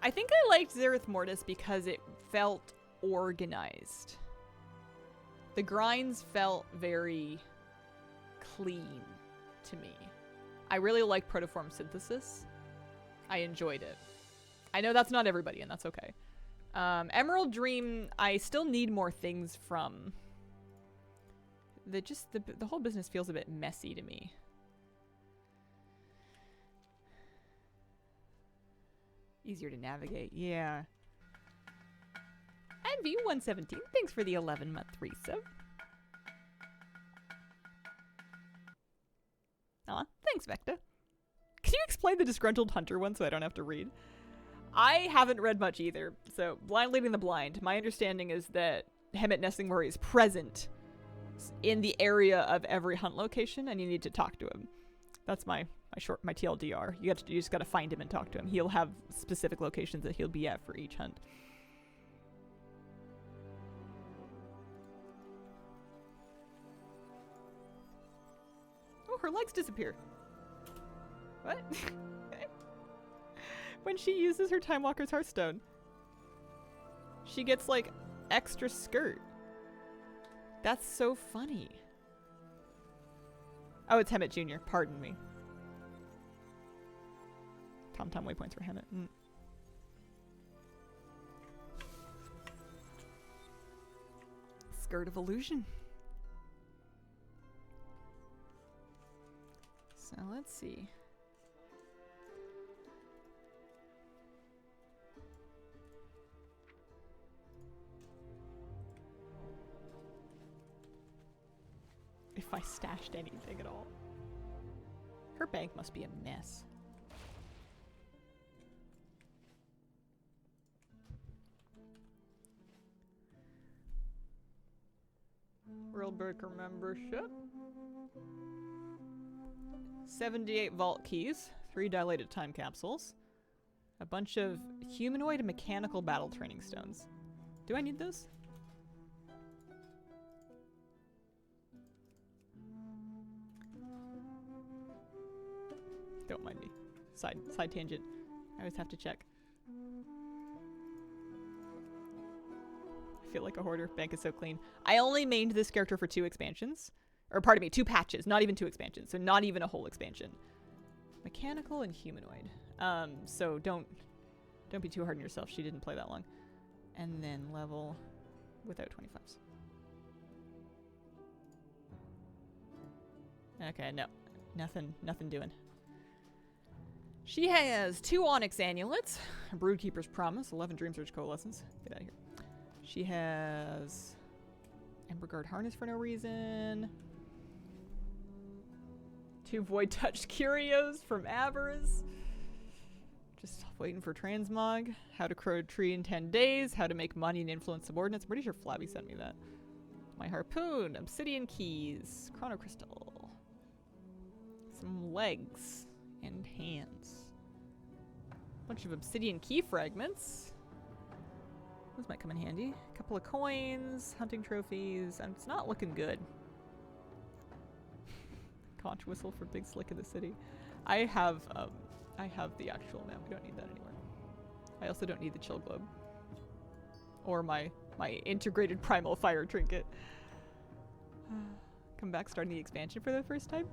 I think I liked Zareth Mortis because it felt organized. The grinds felt very clean to me. I really like Protoform Synthesis. I enjoyed it. I know that's not everybody, and that's okay. Emerald Dream, I still need more things from. The whole business feels a bit messy to me. Easier to navigate, yeah. And V117, thanks for the 11-month resub. Aw, thanks, Vecta. Can you explain the disgruntled hunter one so I don't have to read? I haven't read much either, so blind leading the blind. My understanding is that Hemet Nesting Worry is present in the area of every hunt location, and you need to talk to him. That's my TLDR. You just gotta find him and talk to him. He'll have specific locations that he'll be at for each hunt. Oh, her legs disappear. What? When she uses her Time Walker's Hearthstone, she gets like extra skirt. That's so funny. Oh, it's Hemet Jr. Pardon me. Tom waypoints for Hemet. Skirt of Illusion. So let's see. If I stashed anything at all. Her bank must be a mess. Worldbreaker membership. 78 vault keys, 3 dilated time capsules, a bunch of humanoid and mechanical battle training stones. Do I need those? Don't mind me. Side tangent. I always have to check. I feel like a hoarder. Bank is so clean. I only mained this character for 2 expansions. Or pardon me, 2 patches. Not even 2 expansions. So not even a whole expansion. Mechanical and humanoid. So don't be too hard on yourself. She didn't play that long. And then level without 25s. Okay, no. Nothing doing. She has 2 Onyx Amulets, a Broodkeeper's Promise, 11 Dream Surge Coalescence. Get out of here. She has Emberguard Harness for no reason. 2 Void Touched Curios from Avarice. Just waiting for Transmog. How to Grow a Tree in 10 days. How to Make Money and Influence Subordinates. I'm pretty sure Flabby sent me that. My Harpoon. Obsidian Keys. Chrono Crystal. Some legs and hands. Bunch of Obsidian Key Fragments. Those might come in handy. A couple of coins. Hunting trophies. And it's not looking good. Conch Whistle for Big Slick in the City. I have the actual map. We don't need that anymore. I also don't need the Chill Globe. Or my integrated Primal Fire Trinket. Come back starting the expansion for the first time.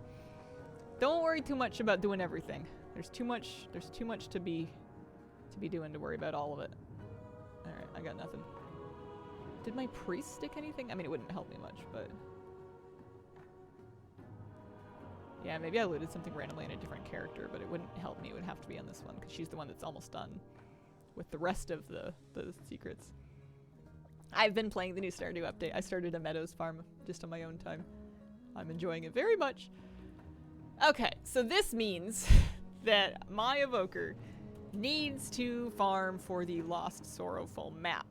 Don't worry too much about doing everything. There's too much to be doing to worry about all of it. Alright, I got nothing. Did my priest stick anything? I mean, it wouldn't help me much, but... Yeah, maybe I looted something randomly in a different character, but it wouldn't help me. It would have to be on this one, because she's the one that's almost done with the rest of the secrets. I've been playing the new Stardew update. I started a Meadows farm just on my own time. I'm enjoying it very much. Okay, so this means that my evoker needs to farm for the Lost Sorrowful map.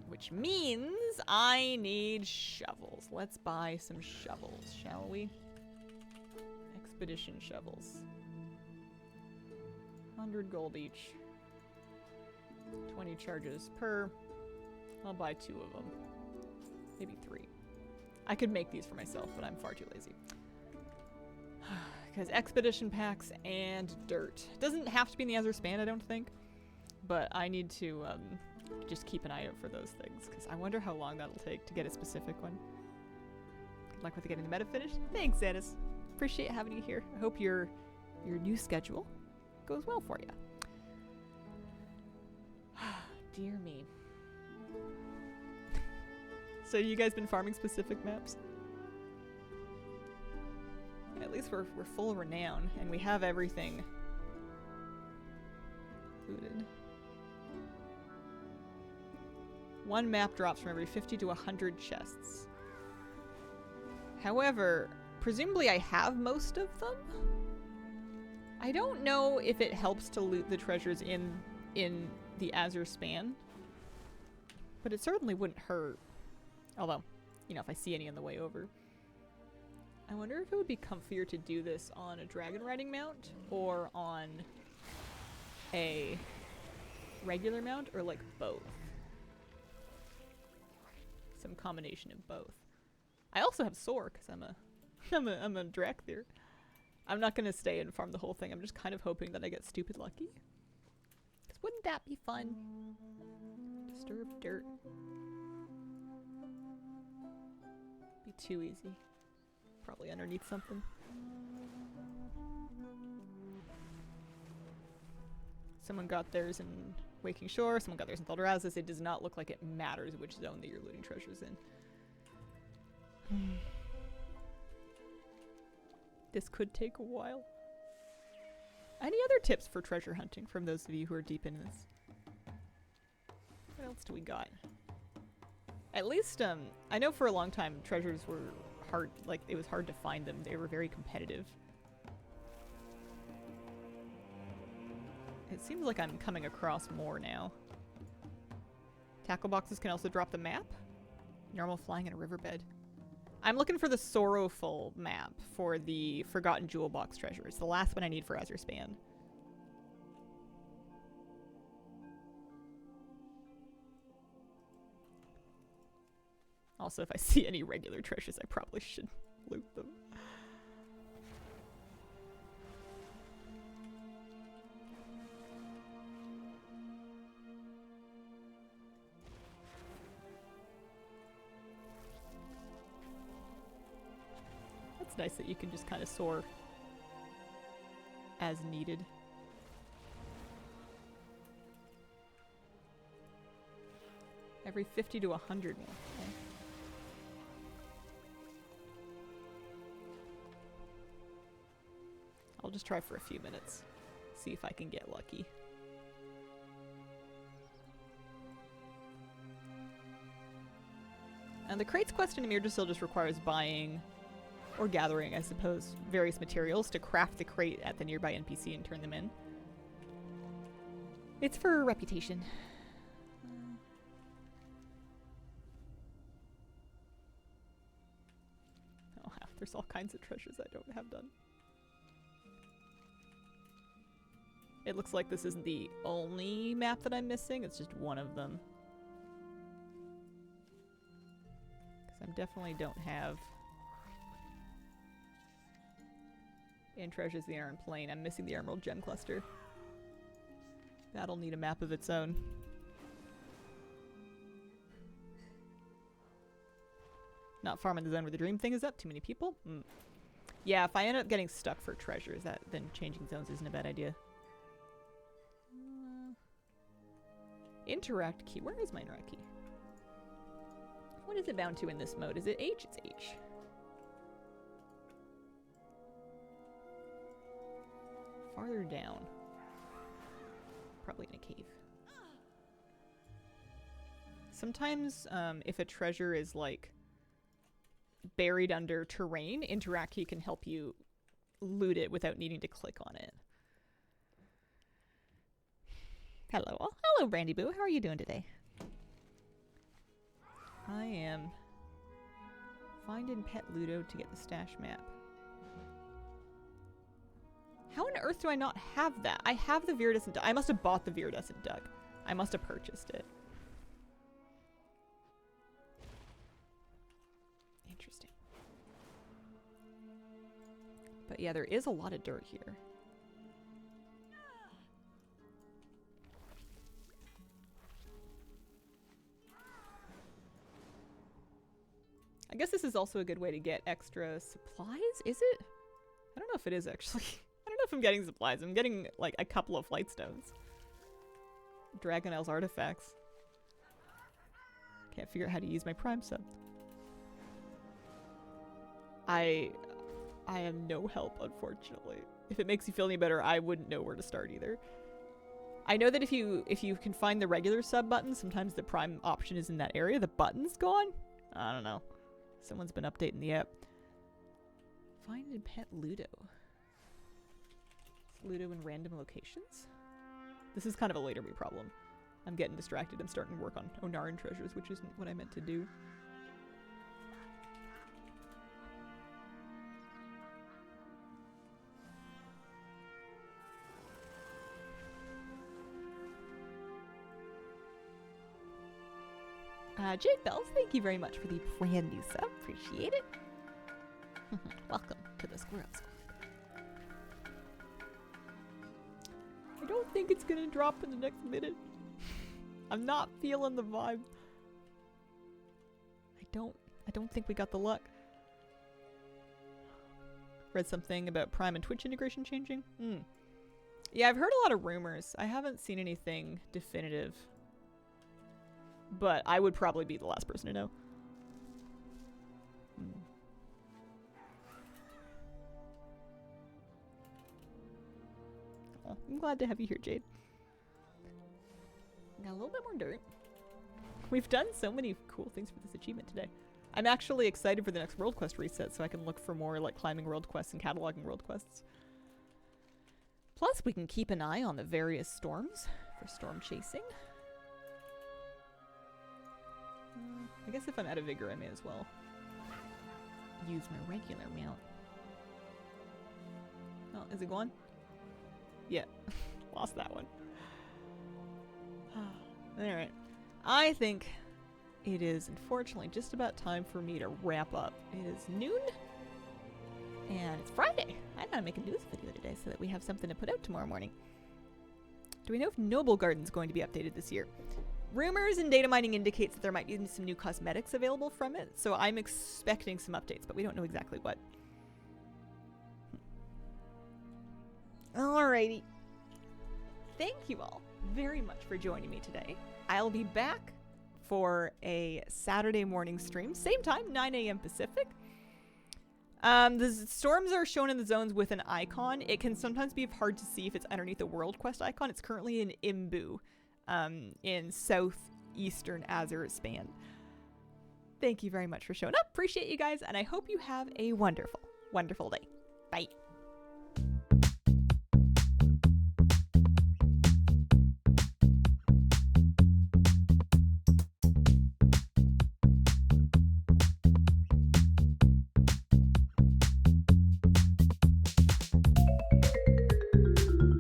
Which means I need shovels. Let's buy some shovels, shall we? Expedition shovels. 100 gold each. 20 charges per. I'll buy 2 of them. Maybe 3. I could make these for myself, but I'm far too lazy. Because expedition packs and dirt. Doesn't have to be in the Azeroth span, I don't think. But I need to just keep an eye out for those things. Because I wonder how long that'll take to get a specific one. Good luck with getting the meta finished. Thanks, Xanis. Appreciate having you here. I hope your new schedule goes well for you. Dear me. So you guys been farming specific maps? At least we're full of renown, and we have everything included. 1 map drops from every 50 to 100 chests. However, presumably I have most of them? I don't know if it helps to loot the treasures in the Azeroth span, but it certainly wouldn't hurt. Although, you know, if I see any on the way over. I wonder if it would be comfier to do this on a dragon riding mount or on a regular mount, or like both. Some combination of both. I also have Soar because I'm a Drakthir. I'm not gonna stay and farm the whole thing. I'm just kind of hoping that I get stupid lucky. Because wouldn't that be fun? Disturb dirt. Be too easy. Probably underneath something. Someone got theirs in Waking Shore, someone got theirs in Thaldarazis. It does not look like it matters which zone that you're looting treasures in. This could take a while. Any other tips for treasure hunting from those of you who are deep in this? What else do we got? At least, I know for a long time treasures were hard, like it was hard to find them. They were very competitive. It seems like I'm coming across more now. Tackle boxes can also drop the map. Normal flying in a riverbed. I'm looking for the Sorrowful map for the Forgotten Jewel Box treasure. It's the last one I need for Azeroth span. Also, if I see any regular treasures, I probably should loot them. That's nice that you can just kind of soar as needed. Every 50 to 100 more. Okay. I'll just try for a few minutes. See if I can get lucky. And the crates quest in Mirdasil just requires buying, or gathering, I suppose, various materials to craft the crate at the nearby NPC and turn them in. It's for reputation. Oh, there's all kinds of treasures I don't have done. It looks like this isn't the only map that I'm missing, it's just one of them. Because I definitely don't have in treasures the Iron Plain. I'm missing the Emerald Gem Cluster. That'll need a map of its own. Not farming the zone where the dream thing is up. Too many people. Yeah, if I end up getting stuck for treasures, then changing zones isn't a bad idea. Interact key. Where is my interact key? What is it bound to in this mode? Is it H? It's H. Farther down. Probably in a cave. Sometimes, if a treasure is, like, buried under terrain, interact key can help you loot it without needing to click on it. Hello. Oh, hello, Brandy Boo. How are you doing today? I am finding Pet Ludo to get the stash map. How on earth do I not have that? I have the Viridescent Duck. I must have bought the Viridescent Duck. I must have purchased it. Interesting. But yeah, there is a lot of dirt here. I guess this is also a good way to get extra supplies, is it? I don't know if it is, actually. I don't know if I'm getting supplies. I'm getting, like, a couple of flight stones. Dragonel's artifacts. Can't figure out how to use my Prime sub. I am no help, unfortunately. If it makes you feel any better, I wouldn't know where to start either. I know that if you can find the regular sub button, sometimes the Prime option is in that area. The button's gone? I don't know. Someone's been updating the app. Find and pet Ludo. Is Ludo in random locations? This is kind of a later me problem. I'm getting distracted. I'm starting to work on Onaran treasures, which isn't what I meant to do. Jade Bells, thank you very much for the brand new sub. Appreciate it. Welcome to the Squirrel Squad. I don't think it's gonna drop in the next minute. I'm not feeling the vibe. I don't think we got the luck. Read something about Prime and Twitch integration changing. Yeah, I've heard a lot of rumors. I haven't seen anything definitive. But I would probably be the last person to know. Oh, I'm glad to have you here, Jade. Got a little bit more dirt. We've done so many cool things for this achievement today. I'm actually excited for the next World Quest reset so I can look for more like climbing world quests and cataloging world quests. Plus, we can keep an eye on the various storms for storm chasing. I guess if I'm out of vigor, I may as well use my regular mount. Oh, is it gone? Yeah, lost that one. Alright. I think it is, unfortunately, just about time for me to wrap up. It is noon, and it's Friday. I gotta make a news video today so that we have something to put out tomorrow morning. Do we know if Noble Garden's going to be updated this year? Rumors and data mining indicates that there might be some new cosmetics available from it, so I'm expecting some updates, but we don't know exactly what. Alrighty. Thank you all very much for joining me today. I'll be back for a Saturday morning stream, same time, 9 a.m. Pacific. The storms are shown in the zones with an icon. It can sometimes be hard to see if it's underneath a world quest icon. It's currently in Imbu. In southeastern Azeroth span. Thank you very much for showing up. Appreciate you guys, and I hope you have a wonderful, wonderful day. Bye.